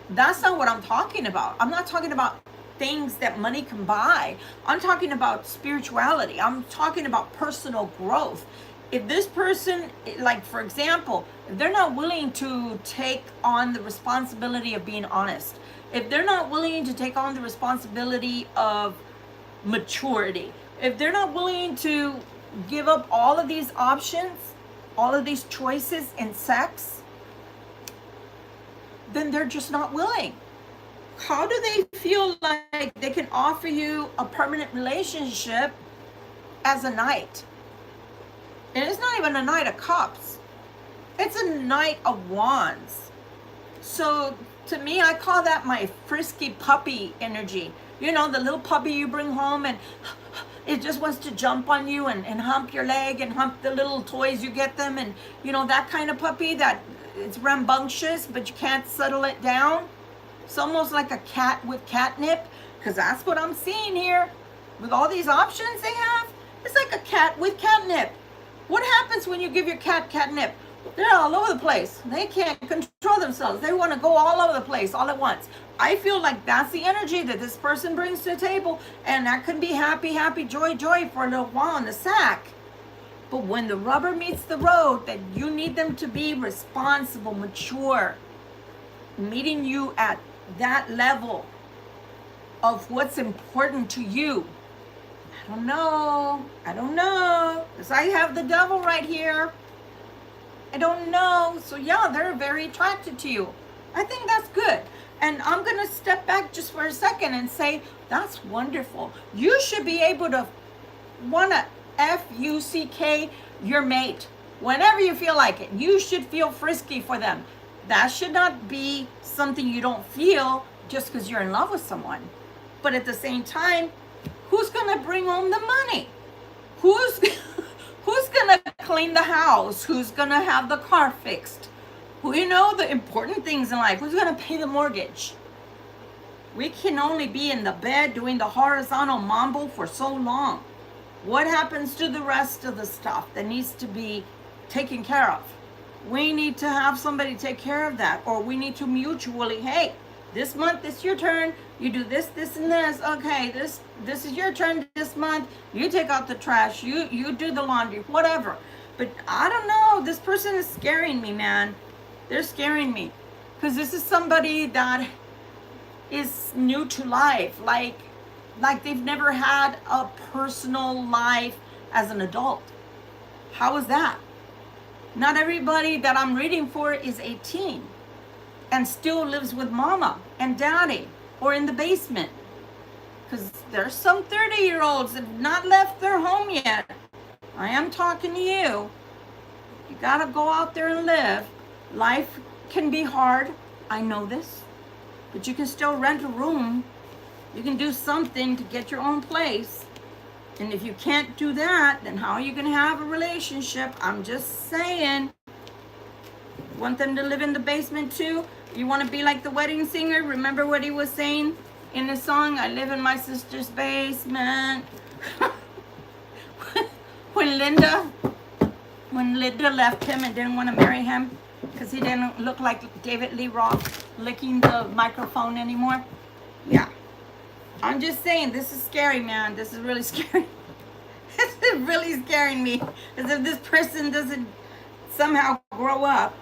A: That's not what I'm talking about. I'm not talking about things that money can buy. I'm talking about spirituality. I'm talking about personal growth. If this person, like for example, if they're not willing to take on the responsibility of being honest, if they're not willing to take on the responsibility of maturity, if they're not willing to give up all of these options, all of these choices in sex, then they're just not willing. How do they feel like they can offer you a permanent relationship as a knight? And it's not even a Knight of Cups. It's a Knight of Wands. So To me, I call that my frisky puppy energy. You know, the little puppy you bring home and it just wants to jump on you and hump your leg and hump the little toys you get them. And, you know, that kind of puppy that it's rambunctious, but you can't settle it down. It's almost like a cat with catnip, because that's what I'm seeing here. With all these options they have, it's like a cat with catnip. What happens when you give your cat catnip? They're all over the place. They can't control themselves. They want to go all over the place all at once. I feel like that's the energy that this person brings to the table, and that could be happy, happy, joy, joy for a little while in the sack. But when the rubber meets the road, that you need them to be responsible, mature, meeting you at that level of what's important to you. I don't know, because I have the devil right here. I don't know. So yeah, they're very attracted to you. I think that's good. And I'm going to step back just for a second and say, that's wonderful. You should be able to want to F-U-C-K your mate whenever you feel like it. You should feel frisky for them. That should not be something you don't feel just because you're in love with someone. But at the same time, who's going to bring home the money? Who's going to clean the house? Who's going to have the car fixed? Who, you know, the important things in life. Who's going to pay the mortgage? We can only be in the bed doing the horizontal mambo for so long. What happens to the rest of the stuff that needs to be taken care of? We need to have somebody take care of that, or we need to mutually, hey, this month it's your turn. You do this, this, and this. Okay, this is your turn this month. You take out the trash. You do the laundry, whatever. But I don't know. This person is scaring me, man. They're scaring me, because this is somebody that is new to life, like they've never had a personal life as an adult. How is that? Not everybody that I'm reading for is 18 and still lives with mama and daddy or in the basement, because there's some 30-year-olds that have not left their home yet. I am talking to you. You gotta go out there and live. Life can be hard. I know this. But you can still rent a room. You can do something to get your own place. And if you can't do that, then how are you going to have a relationship? I'm just saying. Want them to live in the basement too? You want to be like the wedding singer? Remember what he was saying in the song? I live in my sister's basement. when Linda left him and didn't want to marry him because he didn't look like David Lee Roth licking the microphone anymore. Yeah. I'm just saying, this is scary, man. This is really scary. This is really scaring me. As if this person doesn't somehow grow up.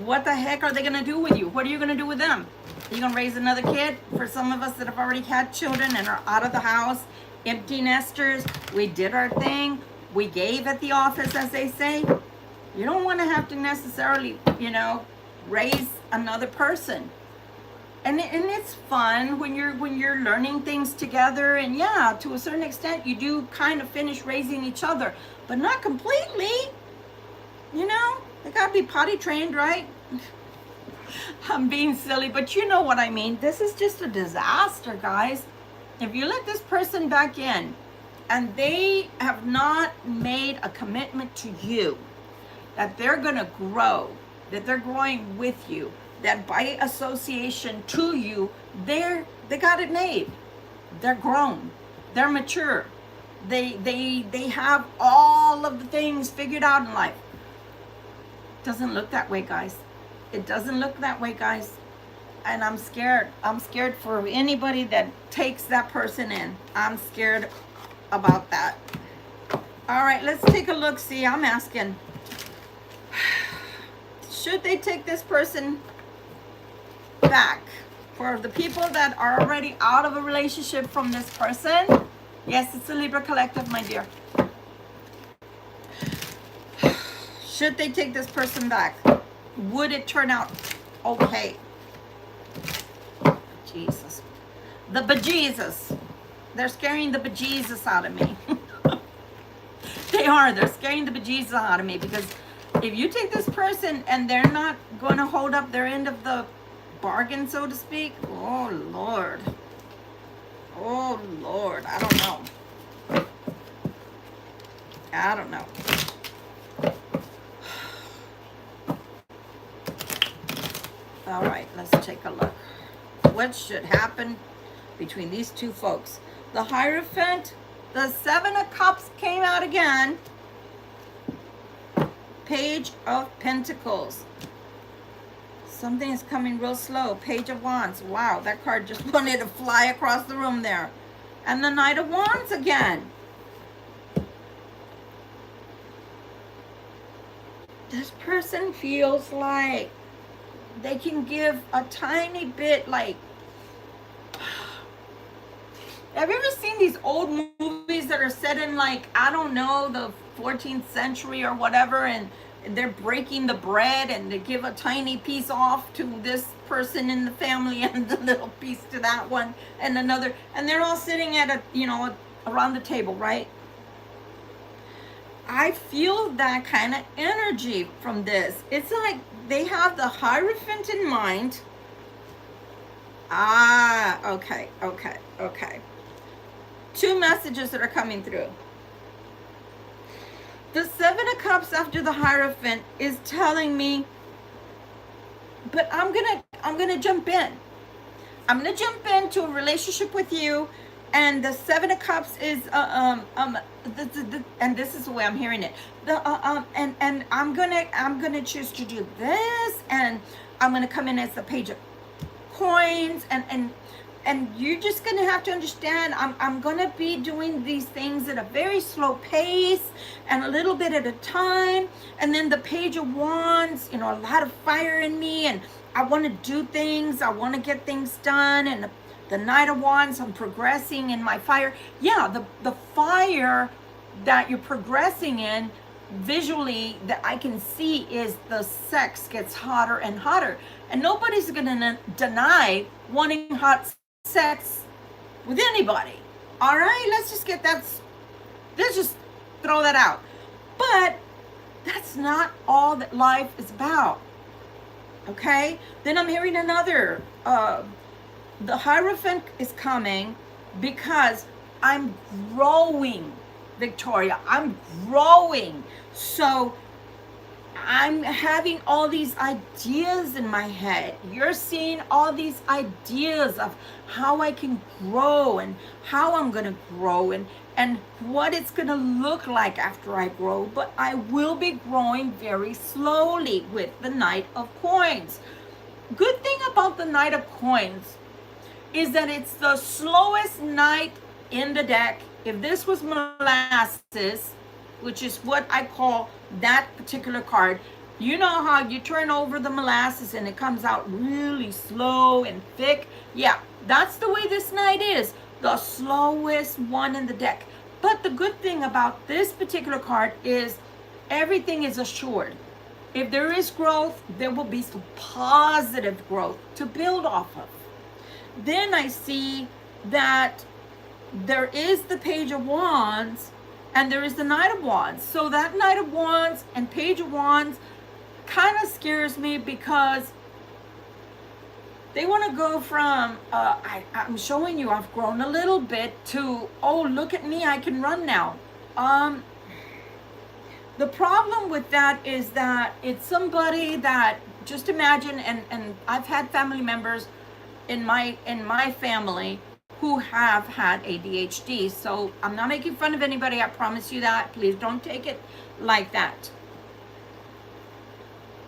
A: What the heck are they going to do with you? What are you going to do with them? Are you going to raise another kid? For some of us that have already had children and are out of the house, empty nesters, we did our thing. We gave at the office, as they say. You don't want to have to necessarily, raise another person. And it's fun when you're learning things together, and yeah, to a certain extent you do kind of finish raising each other, but not completely. They gotta be potty trained, right? I'm being silly, but you know what I mean. This is just a disaster, guys. If you let this person back in and they have not made a commitment to you, that they're gonna grow, that they're growing with you, that by association to you, they got it made. They're grown. They're mature. They have all of the things figured out in life. Doesn't look that way, guys. It doesn't look that way, guys. And I'm scared. I'm scared for anybody that takes that person in. I'm scared about that. All right, let's take a look. See, I'm asking, should they take this person back? For the people that are already out of a relationship from this person, yes, it's a Libra collective, my dear. Should they take this person back? Would it turn out okay? Jesus. The bejesus. They're scaring the bejesus out of me. They are. They're scaring the bejesus out of me, because if you take this person and they're not going to hold up their end of the bargain, so to speak. Oh, Lord. Oh, Lord. I don't know. I don't know. All right, let's take a look. What should happen between these two folks? The Hierophant, the Seven of Cups came out again. Page of Pentacles. Something is coming real slow. Page of Wands. Wow, that card just wanted to fly across the room there. And the Knight of Wands again. This person feels like they can give a tiny bit, like, have you ever seen these old movies that are set in, like, I don't know, the 14th century or whatever, and they're breaking the bread and they give a tiny piece off to this person in the family and a little piece to that one and another, and they're all sitting at a, you know, around the table, right? I feel that kind of energy from this. It's like they have the Hierophant in mind. Ah, okay. Two messages that are coming through. The Seven of Cups after the Hierophant is telling me, but I'm gonna jump in. I'm gonna jump into a relationship with you, and the Seven of Cups is and this is the way I'm hearing it. And I'm gonna choose to do this, and I'm gonna come in as the Page of Coins, and you're just gonna have to understand, I'm gonna be doing these things at a very slow pace and a little bit at a time. And then the Page of Wands, you know, a lot of fire in me, and I want to do things, I want to get things done. And the Knight of Wands, I'm progressing in my fire. Yeah, the fire that you're progressing in visually that I can see is the sex gets hotter and hotter, and nobody's gonna deny wanting hot sex with anybody. All right, let's just throw that out. But that's not all that life is about. Okay, then I'm hearing another, the Hierophant is coming because I'm growing, Victoria. I'm growing. So I'm having all these ideas in my head. You're seeing all these ideas of how I can grow and how I'm going to grow and what it's going to look like after I grow. But I will be growing very slowly with the Knight of Coins. Good thing about the Knight of Coins is that it's the slowest knight in the deck. If this was molasses, which is what I call that particular card, you know how you turn over the molasses and it comes out really slow and thick? Yeah, that's the way this knight is, the slowest one in the deck. But the good thing about this particular card is everything is assured. If there is growth, there will be some positive growth to build off of. Then I see that there is the Page of Wands and there is the Knight of Wands. So that Knight of Wands and Page of Wands kind of scares me because they want to go from, I'm showing you I've grown a little bit, to, oh, look at me, I can run now. The problem with that is that it's somebody that, just imagine, and I've had family members in my family who have had ADHD. So I'm not making fun of anybody, I promise you that. Please don't take it like that.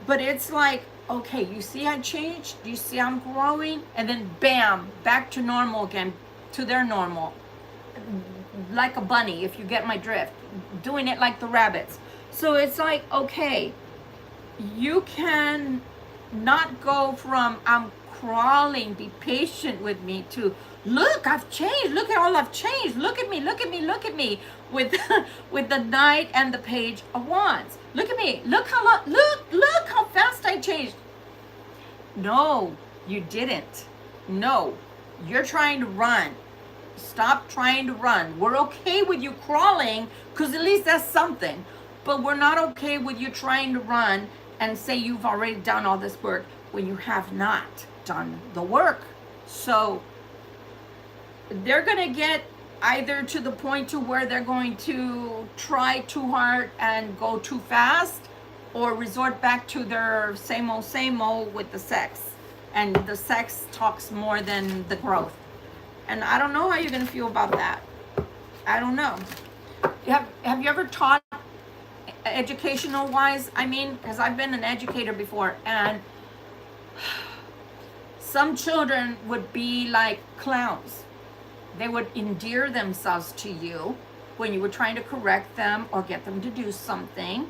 A: But it's like, okay, you see I changed, you see I'm growing, and then bam, back to normal again, to their normal. Like a bunny, if you get my drift. Doing it like the rabbits. So it's like, okay, you can not go from I'm crawling, be patient with me, to look, I've changed, look at all I've changed, look at me, look at me, look at me, with with the Knight and the Page of Wands. Look at me, look how fast I changed. No, you didn't. No, you're trying to run. Stop trying to run. We're okay with you crawling, because at least that's something, but we're not okay with you trying to run and say you've already done all this work when you have not. done the work. So they're going to get either to the point to where they're going to try too hard and go too fast, or resort back to their same old with the sex. And the sex talks more than the growth. And I don't know how you're going to feel about that. I don't know. Have you ever taught educational wise? I mean, because I've been an educator before, and some children would be like clowns. They would endear themselves to you when you were trying to correct them or get them to do something,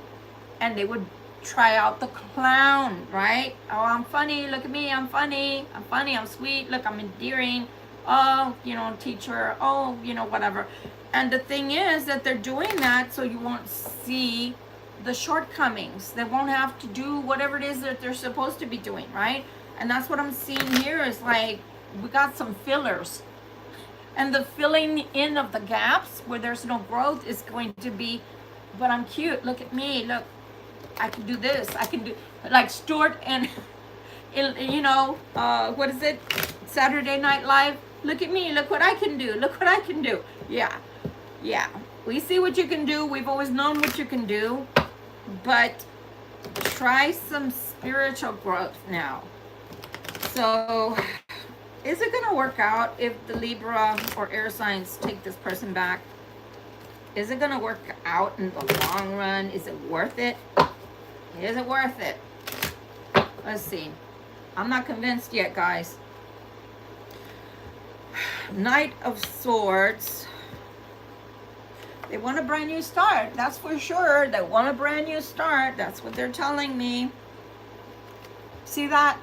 A: and they would try out the clown, right? Oh, I'm funny, look at me, I'm funny, I'm sweet, look, I'm endearing. Oh, you know, teacher, oh, you know, whatever. And the thing is that they're doing that so you won't see the shortcomings. They won't have to do whatever it is that they're supposed to be doing, right? And that's what I'm seeing here is like, we got some fillers. And the filling in of the gaps where there's no growth is going to be, but I'm cute, look at me, look, I can do this, I can do, like Stuart and, you know, what is it, Saturday Night Live, look at me, look what I can do, look what I can do. Yeah, we see what you can do, we've always known what you can do, but try some spiritual growth now. So, is it going to work out if the Libra or air signs take this person back? Is it going to work out in the long run? Is it worth it? Is it worth it? Let's see. I'm not convinced yet, guys. Knight of Swords. They want a brand new start. That's for sure. They want a brand new start. That's what they're telling me. See that?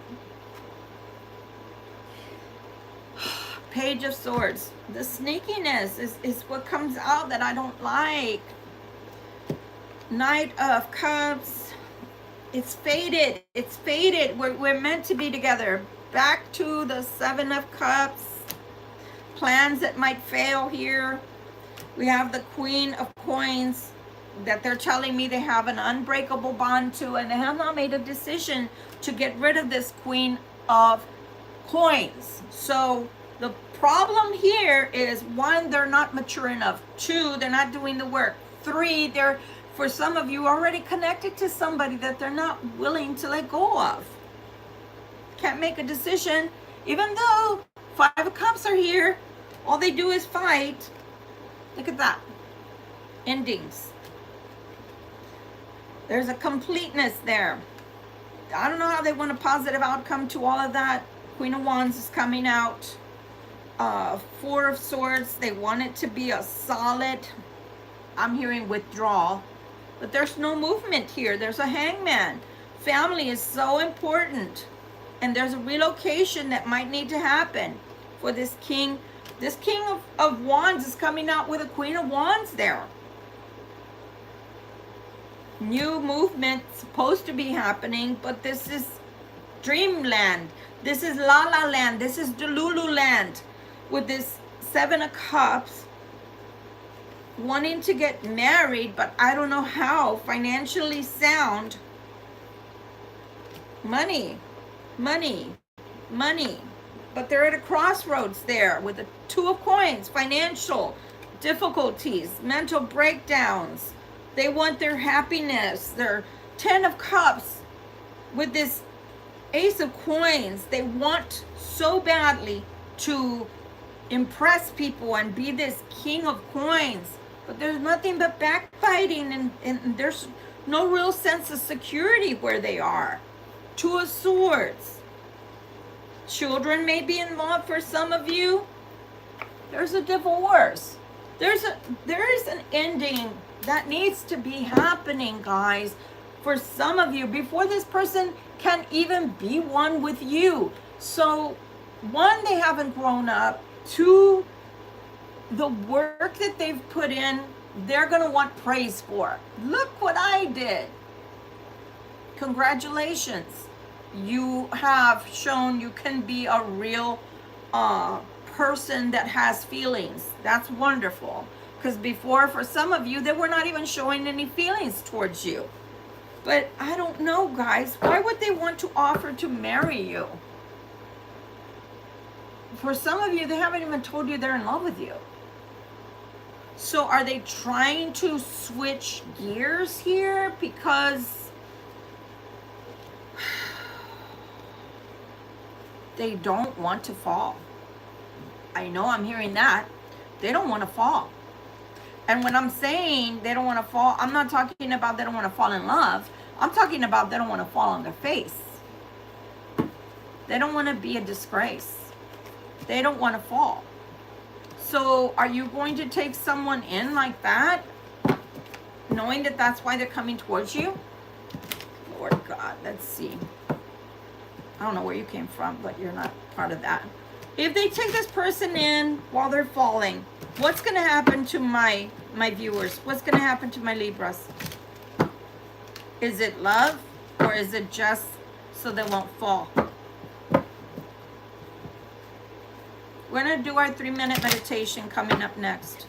A: Page of Swords. The sneakiness is what comes out that I don't like. Knight of Cups. It's faded. It's faded. We're meant to be together. Back to the Seven of Cups. Plans that might fail here. We have the Queen of Coins that they're telling me they have an unbreakable bond to, and they have not made a decision to get rid of this Queen of Coins. So the problem here is, one, they're not mature enough. Two, they're not doing the work. Three, they're, for some of you, already connected to somebody that they're not willing to let go of. Can't make a decision. Even though Five of Cups are here, all they do is fight. Look at that. Endings. There's a completeness there. I don't know how they want a positive outcome to all of that. Queen of Wands is coming out. Four of Swords, they want it to be a solid, I'm hearing withdrawal, but there's no movement here. There's a Hangman. Family is so important, and there's a relocation that might need to happen for this king. This King of Wands is coming out with a Queen of Wands there. New movement supposed to be happening, but this is dreamland. This is La La Land. This is Delulu Land. With this Seven of Cups, wanting to get married, but I don't know how. Financially sound. Money. But they're at a crossroads there with the Two of Coins. Financial difficulties, mental breakdowns. They want their happiness. Their Ten of Cups with this Ace of Coins. They want so badly to impress people and be this King of Coins, but there's nothing but backbiting, and there's no real sense of security where they are. Two of Swords. Children may be involved for some of you. There's a divorce. There is an ending that needs to be happening, guys, for some of you before this person can even be one with you. So, one, they haven't grown up. Two, the work that they've put in, they're going to want praise for. Look what I did. Congratulations. You have shown you can be a real person that has feelings. That's wonderful. Because before, for some of you, they were not even showing any feelings towards you. But I don't know, guys. Why would they want to offer to marry you? for some of you, they haven't even told you they're in love with you. So are they trying to switch gears here? Because they don't want to fall. I know I'm hearing that. They don't want to fall. And when I'm saying they don't want to fall, I'm not talking about they don't want to fall in love. I'm talking about they don't want to fall on their face. They don't want to be a disgrace. They don't want to fall. So are you going to take someone in like that, knowing that that's why they're coming towards you? Lord God, let's see. I don't know where you came from, but you're not part of that. If they take this person in while they're falling, what's going to happen to my viewers? What's going to happen to my Libras? Is it love, or is it just so they won't fall? We're going to do our 3-minute meditation coming up next.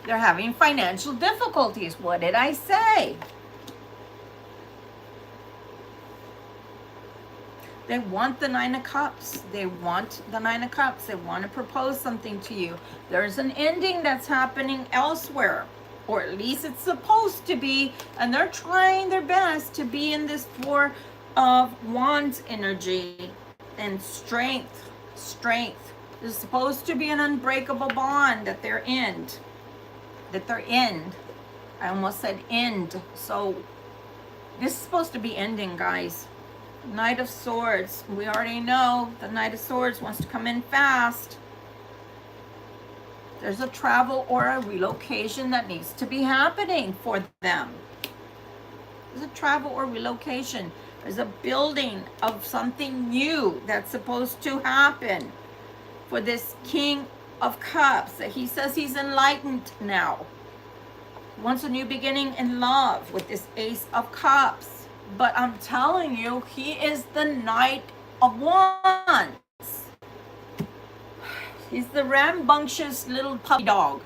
A: They're having financial difficulties. What did I say? They want the 9 of Cups. They want the 9 of Cups. They want to propose something to you. There's an ending that's happening elsewhere, or at least it's supposed to be, and they're trying their best to be in this 4 of Wands energy and strength. Strength. There's supposed to be an unbreakable bond that they're in. I almost said end. So this is supposed to be ending, guys. Knight of Swords. We already know the Knight of Swords wants to come in fast. There's a travel or a relocation that needs to be happening for them. There's a travel or relocation. There's a building of something new that's supposed to happen for this King of Cups. He says he's enlightened now. Wants a new beginning in love with this Ace of Cups. But I'm telling you, he is the Knight of Wands. He's the rambunctious little puppy dog.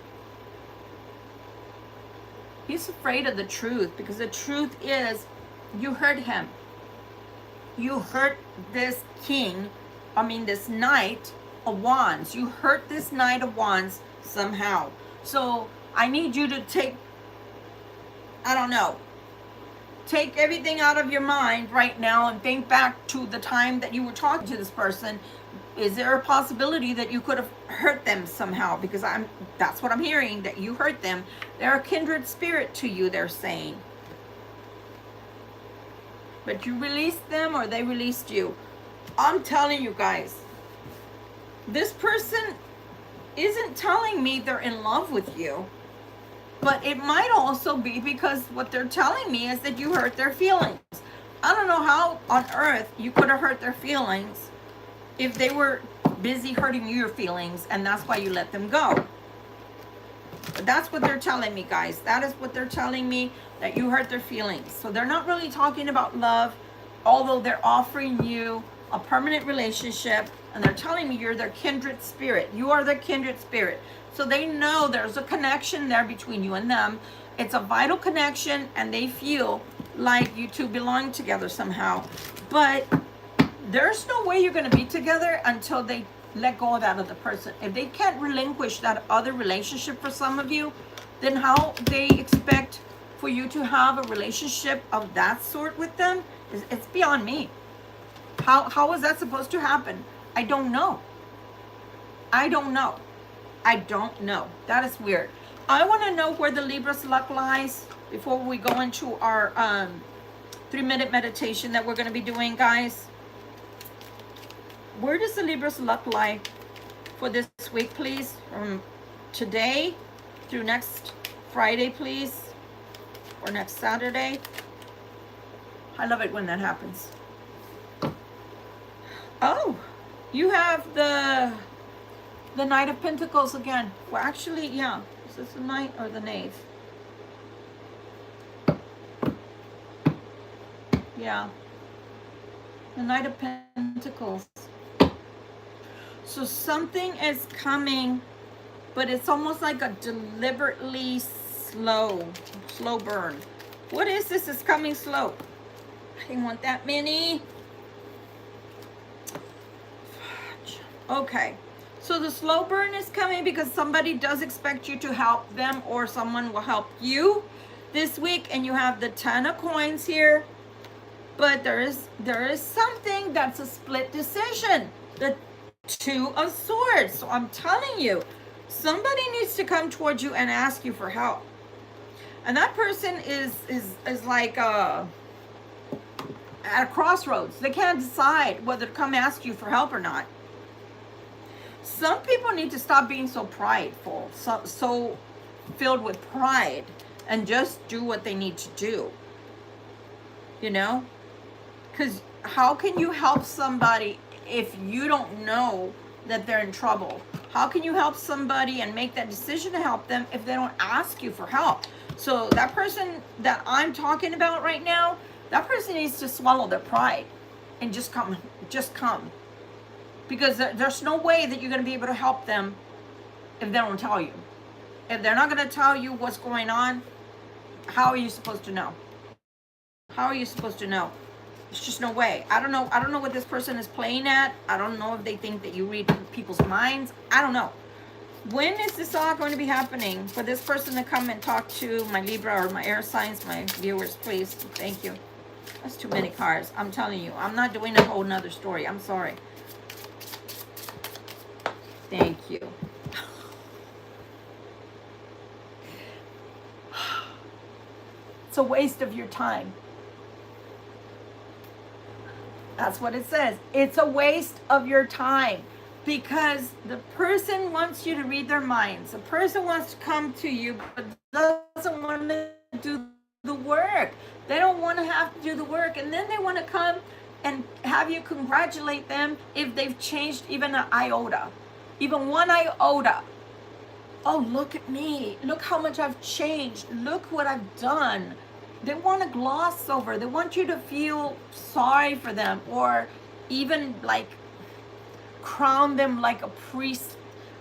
A: He's afraid of the truth, because the truth is, you hurt him. You hurt this this Knight of Wands. You hurt this Knight of Wands somehow. So I need you to take everything out of your mind right now and think back to the time that you were talking to this person. Is there a possibility that you could have hurt them somehow? Because that's what I'm hearing, that you hurt them. They're a kindred spirit to you, they're saying. But you released them, or they released you. I'm telling you guys, this person isn't telling me they're in love with you. But it might also be because what they're telling me is that you hurt their feelings. I don't know how on earth you could have hurt their feelings if they were busy hurting your feelings, and that's why you let them go. But that's what they're telling me, guys. That is what they're telling me, that you hurt their feelings. So they're not really talking about love, although they're offering you a permanent relationship, and they're telling me you're their kindred spirit. You are their kindred spirit. So they know there's a connection there between you and them. It's a vital connection, and they feel like you two belong together somehow. But there's no way you're going to be together until they let go of that other person. If they can't relinquish that other relationship for some of you, then how they expect for you to have a relationship of that sort with them, it's beyond me. How is that supposed to happen? I don't know. I don't know. That is weird. I want to know where the Libra's luck lies before we go into our 3-minute meditation that we're going to be doing, guys. Where does the Libra's luck lie for this week, please? From today through next Friday, please. Or next Saturday. I love it when that happens. Oh, you have the Knight of Pentacles again. Well, actually, yeah. Is this the Knight or the Knave? Yeah. The Knight of Pentacles. So something is coming, but it's almost like a deliberately slow burn. What is this? It's coming slow. I didn't want that many. Okay. So the slow burn is coming because somebody does expect you to help them, or someone will help you this week, and you have the 10 of coins here. But there is something that's a split decision. The 2 of swords. So I'm telling you, somebody needs to come towards you and ask you for help. And that person is like at a crossroads. They can't decide whether to come ask you for help or not. Some people need to stop being so prideful, so filled with pride, and just do what they need to do. You know? Because how can you help somebody if you don't know that they're in trouble? How can you help somebody and make that decision to help them if they don't ask you for help? So that person that I'm talking about right now, that person needs to swallow their pride and just come. Because there's no way that you're going to be able to help them if they don't tell you. If they're not going to tell you what's going on, how are you supposed to know? How are you supposed to know? There's just no way. I don't know what this person is playing at. I don't know if they think that you read people's minds. I don't know. When is this all going to be happening for this person to come and talk to my Libra or my air signs, my viewers, please? Thank you. That's too many cards. I'm telling you, I'm not doing a whole nother story. I'm sorry. Thank you. It's a waste of your time. That's what it says. It's a waste of your time, because the person wants you to read their minds. The person wants to come to you, but doesn't want to do the work. They don't want to have to do the work, and then they want to come and have you congratulate them if they've changed even an iota. Even one iota. Oh, look at me. Look how much I've changed. Look what I've done. They want to gloss over. They want you to feel sorry for them, or even like crown them like a priest.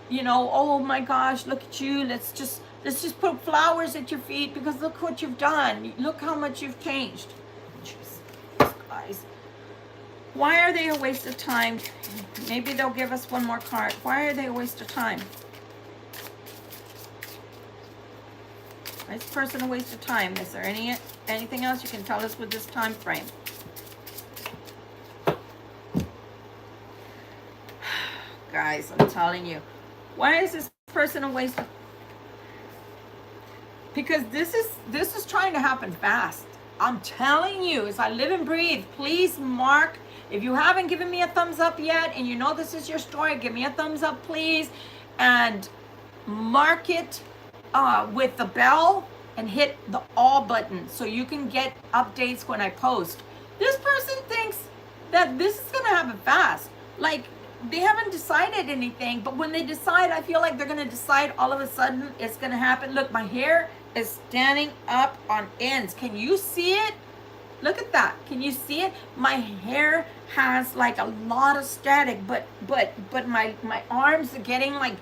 A: You know, oh my gosh, look at you. Let's just put flowers at your feet because look what you've done. Look how much you've changed. Jesus, guys. Why are they a waste of time? Maybe they'll give us one more card. Why are they a waste of time? Why is this person a waste of time? Is there anything else you can tell us with this time frame? Guys, I'm telling you. Why is this person a waste of... Because this is trying to happen fast. I'm telling you, as I live and breathe, please mark. If you haven't given me a thumbs up yet and you know this is your story, give me a thumbs up, please. And mark it with the bell and hit the all button so you can get updates when I post. This person thinks that this is going to happen fast. Like, they haven't decided anything, but when they decide, I feel like they're going to decide all of a sudden it's going to happen. Look, my hair is standing up on ends. Can you see it? Look at that. Can you see it? My hair has like a lot of static, but my arms are getting like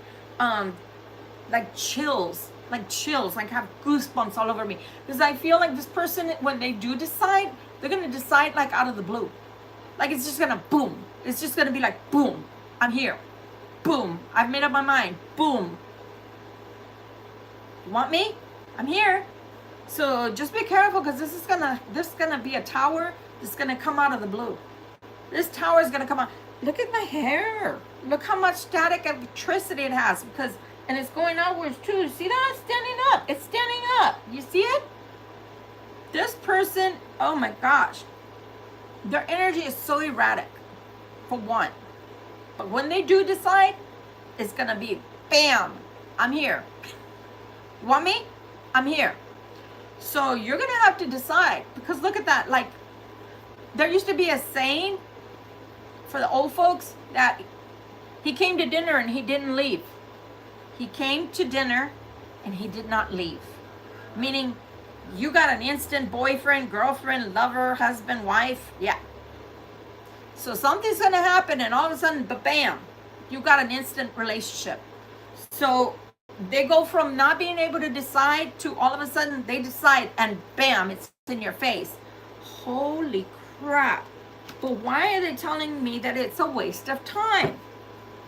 A: chills, like I have goosebumps all over me, because I feel like this person, when they do decide, they're gonna decide like out of the blue, like it's just gonna boom. It's just gonna be like boom. I'm here. Boom. I've made up my mind. Boom. You want me? I'm here. So just be careful, because this is gonna be a tower that's gonna come out of the blue. This tower is gonna come out. Look at my hair. Look how much static electricity it has, and it's going outwards too. See that? It's standing up. It's standing up. You see it? This person, oh my gosh, their energy is so erratic, for one. But when they do decide, it's gonna be bam. I'm here. You want me? I'm here. So you're going to have to decide, because look at that. Like, there used to be a saying for the old folks that he came to dinner and he didn't leave. He came to dinner and he did not leave. Meaning, you got an instant boyfriend, girlfriend, lover, husband, wife. Yeah. So something's going to happen, and all of a sudden, bam, you got an instant relationship. So they go from not being able to decide to all of a sudden they decide and bam, it's in your face. Holy crap. But why are they telling me that it's a waste of time?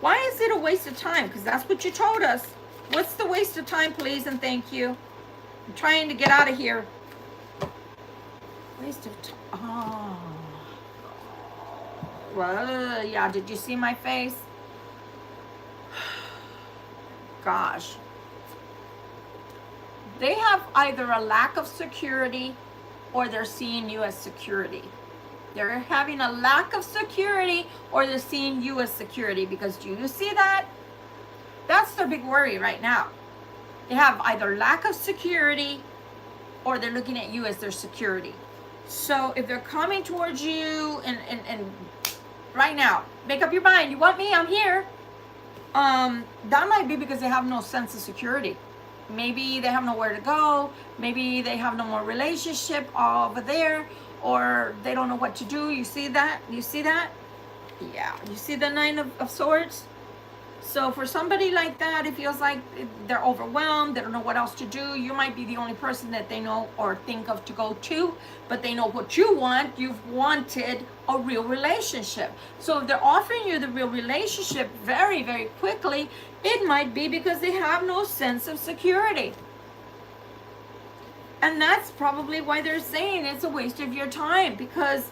A: Why is it a waste of time? Because that's what you told us. What's the waste of time, please and thank you? I'm trying to get out of here. Waste of time. Oh. Well, yeah, did you see my face? Gosh. They have either a lack of security or they're seeing you as security. They're having a lack of security or they're seeing you as security, because do you see that? That's their big worry right now. They have either lack of security or they're looking at you as their security. So if they're coming towards you and right now, make up your mind, you want me, I'm here. That might be because they have no sense of security. Maybe they have nowhere to go. Maybe they have no more relationship over there, or they don't know what to do. You see that? You see that? Yeah. You see the Nine of Swords? So for somebody like that, it feels like they're overwhelmed. They don't know what else to do. You might be the only person that they know or think of to go to, but they know what you want. You've wanted a real relationship. So if they're offering you the real relationship very, very quickly, it might be because they have no sense of security. And that's probably why they're saying it's a waste of your time, because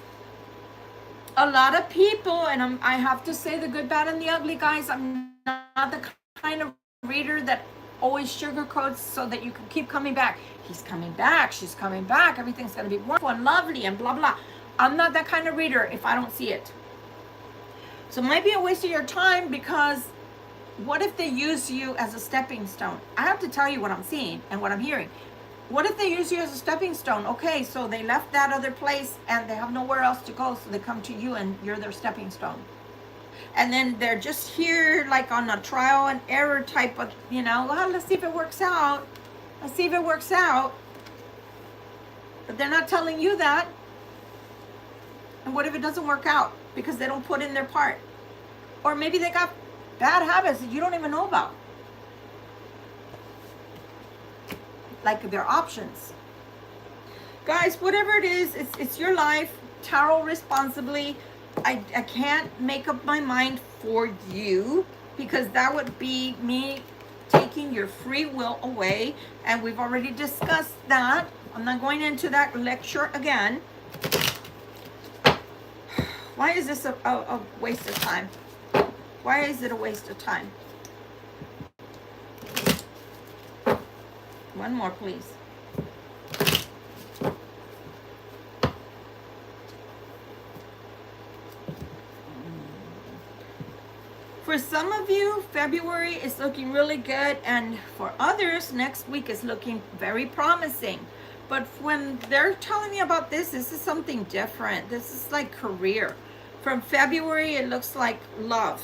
A: a lot of people, and I have to say the good, bad, and the ugly, guys. I'm not the kind of reader that always sugarcoats so that you can keep coming back. He's coming back, she's coming back, everything's going to be wonderful and lovely and blah, blah. I'm not that kind of reader if I don't see it. So it might be a waste of your time, because what if they use you as a stepping stone? I have to tell you what I'm seeing and what I'm hearing. What if they use you as a stepping stone? Okay, so they left that other place and they have nowhere else to go, so they come to you and you're their stepping stone. And then they're just here like on a trial and error type of, well, let's see if it works out. Let's see if it works out. But they're not telling you that. And what if it doesn't work out because they don't put in their part? Or maybe they got bad habits that you don't even know about. Like their options. Guys, whatever it is, it's your life. Tarot responsibly. I can't make up my mind for you, because that would be me taking your free will away, and we've already discussed that. I'm not going into that lecture again. Why is this a waste of time? Why is it a waste of time? One more, please. For some of you, February is looking really good, and for others, next week is looking very promising. But when they're telling me about this is something different. This is like career. From February, it looks like love.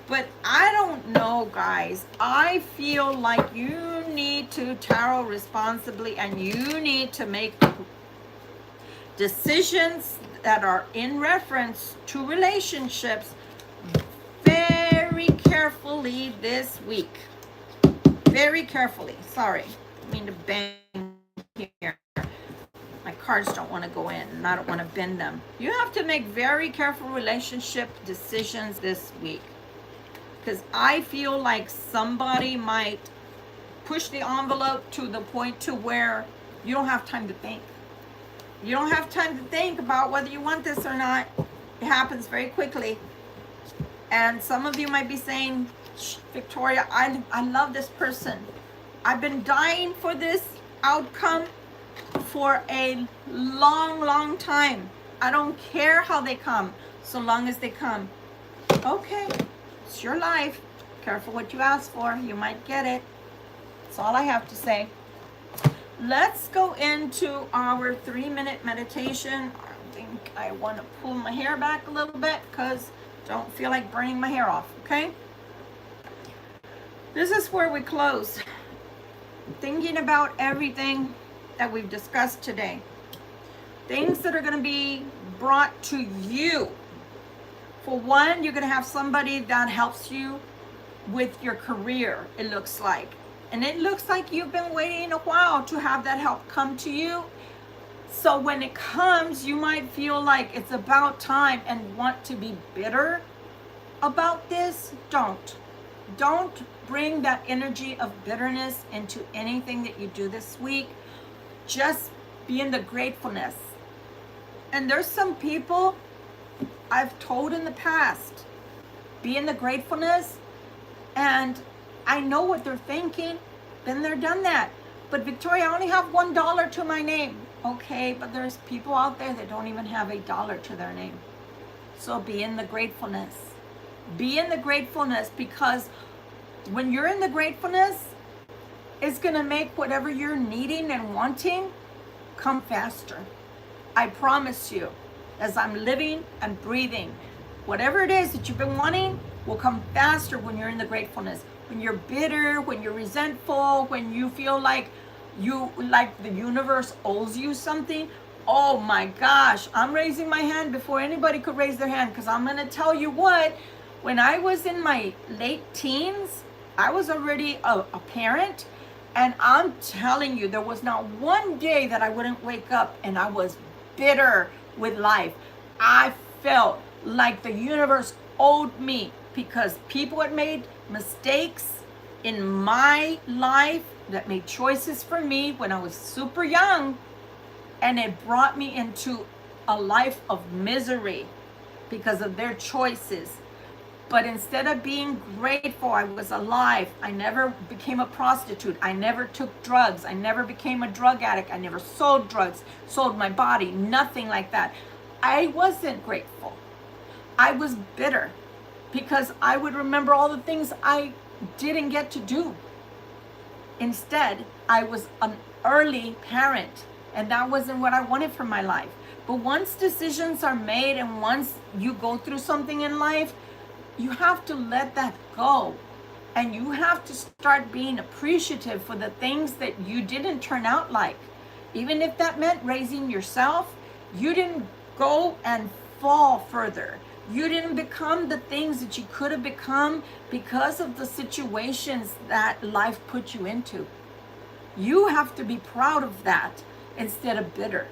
A: But I don't know, guys. I feel like you need to tarot responsibly, and you need to make decisions that are in reference to relationships very carefully this week. Very carefully. Sorry. I mean to bang here. My cards don't want to go in, and I don't want to bend them. You have to make very careful relationship decisions this week. Because I feel like somebody might push the envelope to the point to where you don't have time to think. You don't have time to think about whether you want this or not. It happens very quickly. And some of you might be saying, Victoria, I love this person. I've been dying for this outcome for a long, long time. I don't care how they come, so long as they come. Okay. It's your life. Careful what you ask for. You might get it. That's all I have to say. Let's go into our 3-minute meditation. I think I want to pull my hair back a little bit because I don't feel like burning my hair off, okay? This is where we close. Thinking about everything that we've discussed today. Things that are going to be brought to you. For one, you're going to have somebody that helps you with your career, it looks like. And it looks like you've been waiting a while to have that help come to you. So when it comes, you might feel like it's about time and want to be bitter about this. Don't bring that energy of bitterness into anything that you do this week. Just be in the gratefulness. And there's some people I've told in the past, be in the gratefulness, and I know what they're thinking. Been there, done that. But Victoria, I only have $1 to my name. Okay, but there's people out there that don't even have $1 to their name. So be in the gratefulness. Be in the gratefulness, because when you're in the gratefulness, it's going to make whatever you're needing and wanting come faster. I promise you, as I'm living and breathing, whatever it is that you've been wanting will come faster when you're in the gratefulness. When you're bitter, when you're resentful, when you feel like the universe owes you something, oh my gosh, I'm raising my hand before anybody could raise their hand, because I'm going to tell you what, when I was in my late teens, I was already a parent, and I'm telling you, there was not one day that I wouldn't wake up and I was bitter with life. I felt like the universe owed me, because people had made mistakes in my life that made choices for me when I was super young, and it brought me into a life of misery because of their choices. But instead of being grateful, I was alive. I never became a prostitute. I never took drugs. I never became a drug addict. I never sold drugs, sold my body, nothing like that. I wasn't grateful. I was bitter, because I would remember all the things I didn't get to do. Instead, I was an early parent, and that wasn't what I wanted for my life. But once decisions are made and once you go through something in life, you have to let that go. And you have to start being appreciative for the things that you didn't turn out like. Even if that meant raising yourself, you didn't go and fall further. You didn't become the things that you could have become because of the situations that life put you into. You have to be proud of that instead of bitter.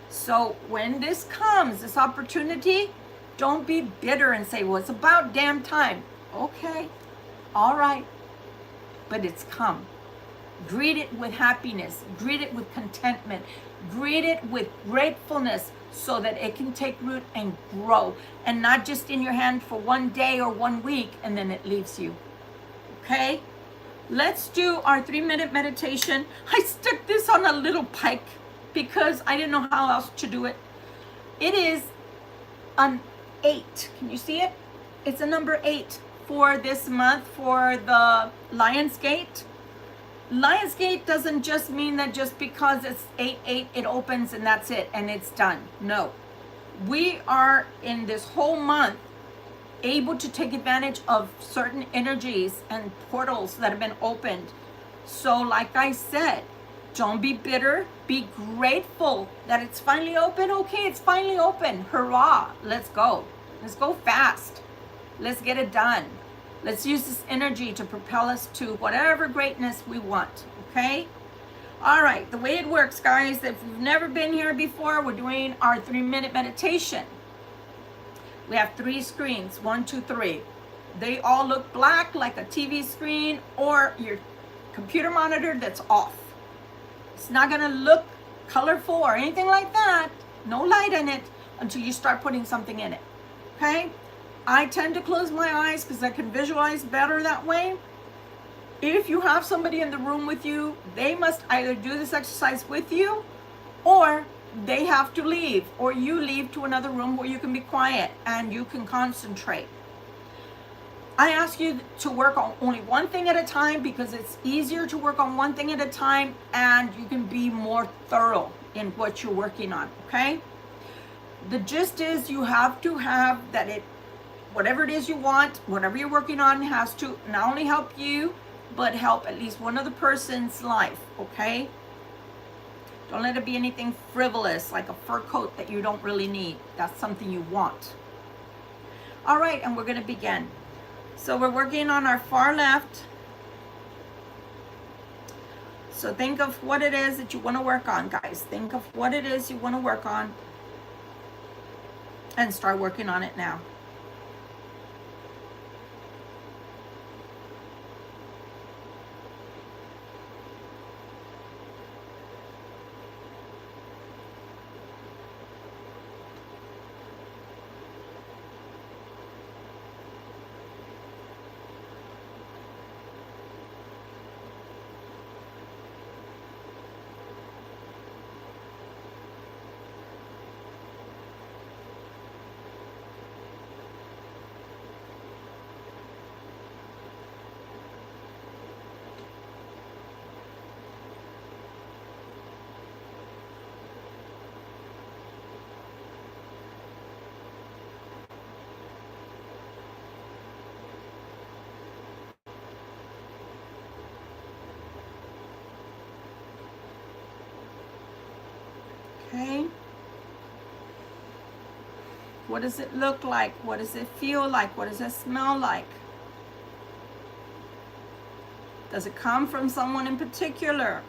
A: So when this comes, this opportunity, don't be bitter and say, well, it's about damn time. Okay, all right, but it's come. Greet it with happiness. Greet it with contentment. Greet it with gratefulness, so that it can take root and grow, and not just in your hand for one day or 1 week and then it leaves you. Okay, let's do our 3-minute meditation. I stuck this on a little pike because I didn't know how else to do it. It is an 8. Can you see it? It's a number 8 for this month for the Lionsgate. Lionsgate doesn't just mean that just because it's 8/8 it opens and that's it and it's done. No, we are in this whole month able to take advantage of certain energies and portals that have been opened. So like I said, don't be bitter, be grateful that it's finally open. Okay, it's finally open. Hurrah, let's go fast, let's get it done. Let's use this energy to propel us to whatever greatness we want, okay? All right, the way it works, guys, if you've never been here before, we're doing our 3-minute meditation. We have 3 screens, 1, 2, 3. They all look black like a TV screen or your computer monitor that's off. It's not gonna look colorful or anything like that, no light in it, until you start putting something in it, okay? I tend to close my eyes because I can visualize better that way. If you have somebody in the room with you, they must either do this exercise with you, or they have to leave, or you leave to another room where you can be quiet and you can concentrate. I ask you to work on only one thing at a time, because it's easier to work on one thing at a time and you can be more thorough in what you're working on, okay? The gist is you have to have that whatever it is you want, whatever you're working on, has to not only help you, but help at least one other person's life, okay? Don't let it be anything frivolous, like a fur coat that you don't really need. That's something you want. All right, and we're gonna begin. So we're working on our far left. So think of what it is that you want to work on, guys. Think of what it is you want to work on and start working on it now. Okay. What does it look like? What does it feel like? What does it smell like? Does it come from someone in particular?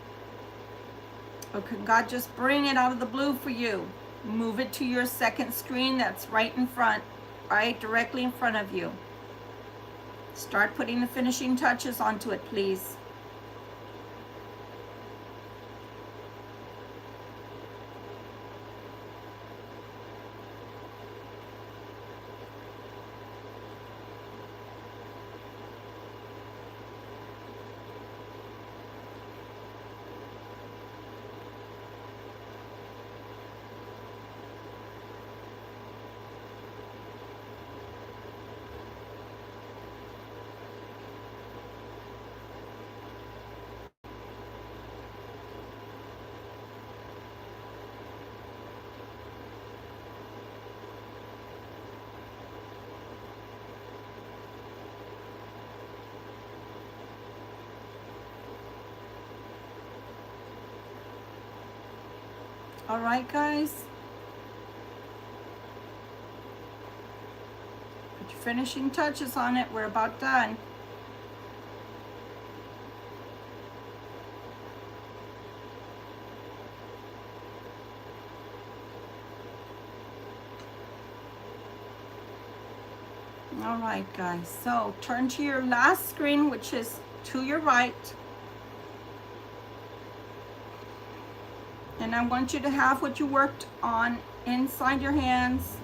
A: Or could God just bring it out of the blue for you? Move it to your second screen that's right in front, right directly in front of you. Start putting the finishing touches onto it, please. All right, guys. Put your finishing touches on it. We're about done. All right, guys. So turn to your last screen, which is to your right. And I want you to have what you worked on inside your hands.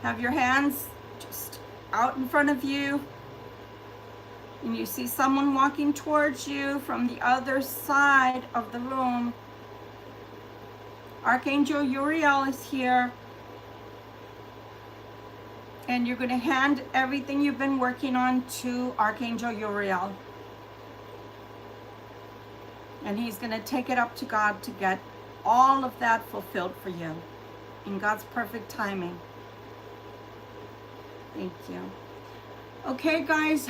A: Have your hands just out in front of you. And you see someone walking towards you from the other side of the room. Archangel Uriel is here. And you're going to hand everything you've been working on to Archangel Uriel. And he's going to take it up to God to get all of that fulfilled for you in God's perfect timing. Thank you. Okay, guys,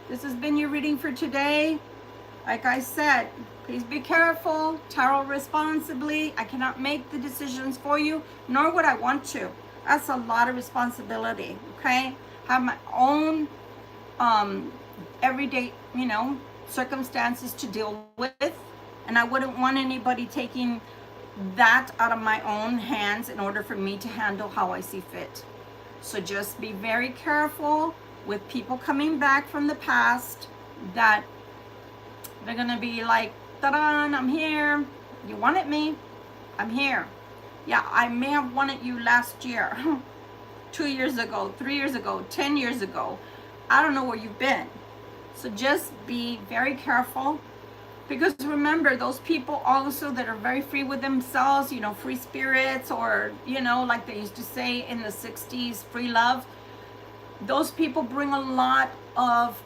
A: this has been your reading for today. Like I said, please be careful, tarot responsibly. I cannot make the decisions for you, nor would I want to. That's a lot of responsibility, okay? I have my own everyday, circumstances to deal with, and I wouldn't want anybody taking that out of my own hands in order for me to handle how I see fit. So just be very careful with people coming back from the past that they're gonna be like, ta-da, I'm here. You wanted me? I'm here. Yeah, I may have wanted you last year, 2 years ago, 3 years ago, 10 years ago. I don't know where you've been. So just be very careful, because remember, those people also that are very free with themselves, free spirits, or, like they used to say in the 60s, free love. Those people bring a lot of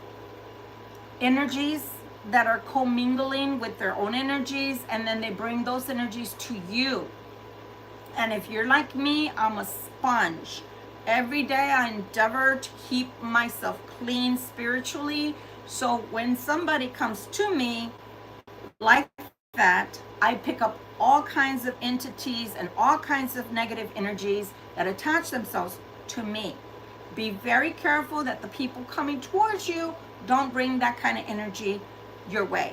A: energies that are commingling with their own energies, and then they bring those energies to you. And if you're like me, I'm a sponge. Every day I endeavor to keep myself clean spiritually. So when somebody comes to me like that, I pick up all kinds of entities and all kinds of negative energies that attach themselves to me, be very careful that the people coming towards you don't bring that kind of energy your way.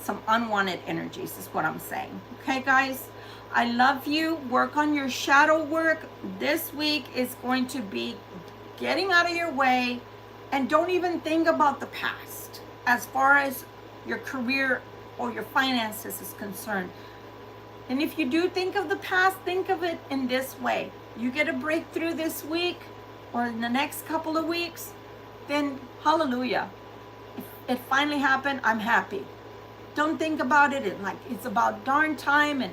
A: Some unwanted energies is what I'm saying. Okay, guys? I love you. Work on your shadow work. This week is going to be getting out of your way, and don't even think about the past as far as your career or your finances is concerned. And if you do think of the past, think of it in this way. You get a breakthrough this week or in the next couple of weeks, then hallelujah. If it finally happened, I'm happy. Don't think about it like it's about darn time, and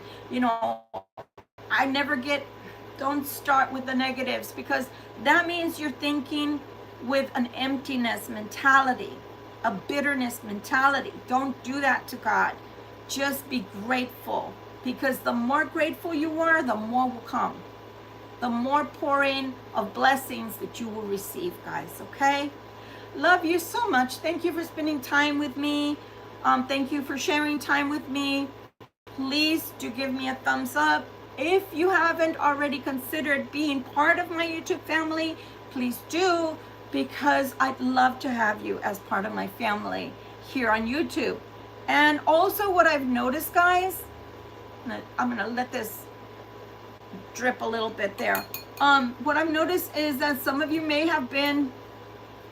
A: don't start with the negatives, because that means you're thinking with an emptiness mentality, a bitterness mentality. Don't do that to God. Just be grateful, because the more grateful you are, the more will come. The more pouring of blessings that you will receive, guys, okay? Love you so much. Thank you for spending time with me. Thank you for sharing time with me. Please do give me a thumbs up. If you haven't already considered being part of my YouTube family, please do, because I'd love to have you as part of my family here on YouTube. And also what I've noticed, guys, I'm gonna let this drip a little bit there. What I've noticed is that some of you may have been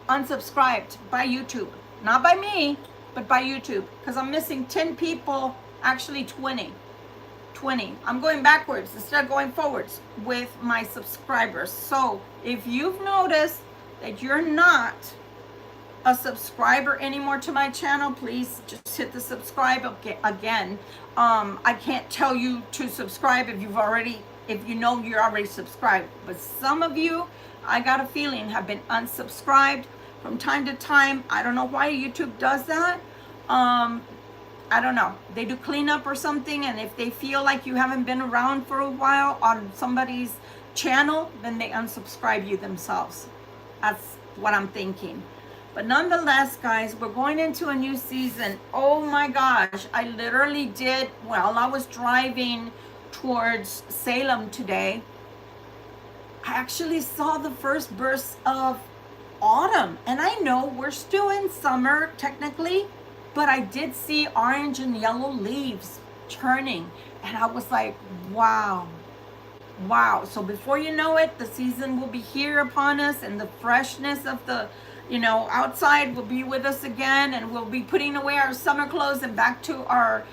A: unsubscribed by YouTube. Not by me, but by YouTube, because I'm missing 10 people, actually 20. I'm going backwards instead of going forwards with my subscribers. So if you've noticed that you're not a subscriber anymore to my channel, please just hit the subscribe again. I can't tell you to subscribe if you know you're already subscribed. But some of you, I got a feeling, have been unsubscribed from time to time. I don't know why YouTube does that. I don't know. They do cleanup or something, and if they feel like you haven't been around for a while on somebody's channel, then they unsubscribe you themselves. That's what I'm thinking. But nonetheless, guys, we're going into a new season. Oh my gosh, I literally did, while I was driving towards Salem today, I actually saw the first burst of autumn. And I know we're still in summer technically, but I did see orange and yellow leaves turning, and I was like, wow. So before you know it, the season will be here upon us, and the freshness of the outside will be with us again, and we'll be putting away our summer clothes and back to our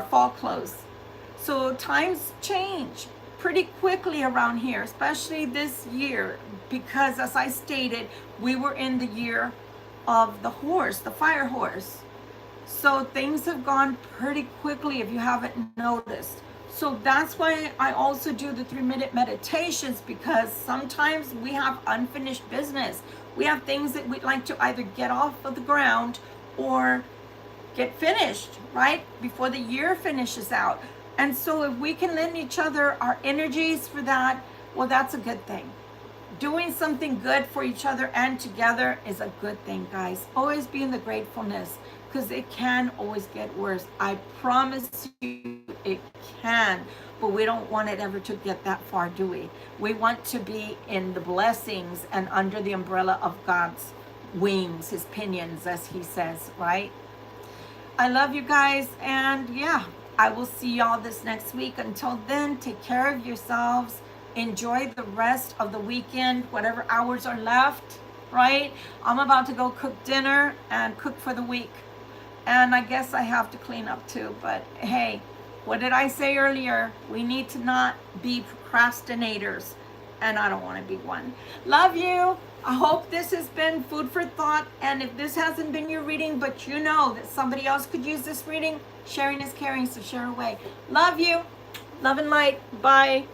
A: fall clothes. So times change pretty quickly around here, especially this year, because as I stated, we were in the year of the horse, the fire horse. So things have gone pretty quickly if you haven't noticed. So that's why I also do the 3-minute meditations, because sometimes we have unfinished business. We have things that we'd like to either get off of the ground or get finished, right? Before the year finishes out. And so if we can lend each other our energies for that, well, that's a good thing. Doing something good for each other and together is a good thing, guys. Always be in the gratefulness, because it can always get worse. I promise you it can, but we don't want it ever to get that far, do we? We want to be in the blessings and under the umbrella of God's wings, his pinions, as he says, right? I love you guys, and yeah, I will see y'all this next week. Until then, take care of yourselves. Enjoy the rest of the weekend, whatever hours are left, right? I'm about to go cook dinner and cook for the week. And I guess I have to clean up too. But hey, what did I say earlier? We need to not be procrastinators. And I don't want to be one. Love you. I hope this has been food for thought. And if this hasn't been your reading, but you know that somebody else could use this reading, sharing is caring, so share away. Love you. Love and light. Bye.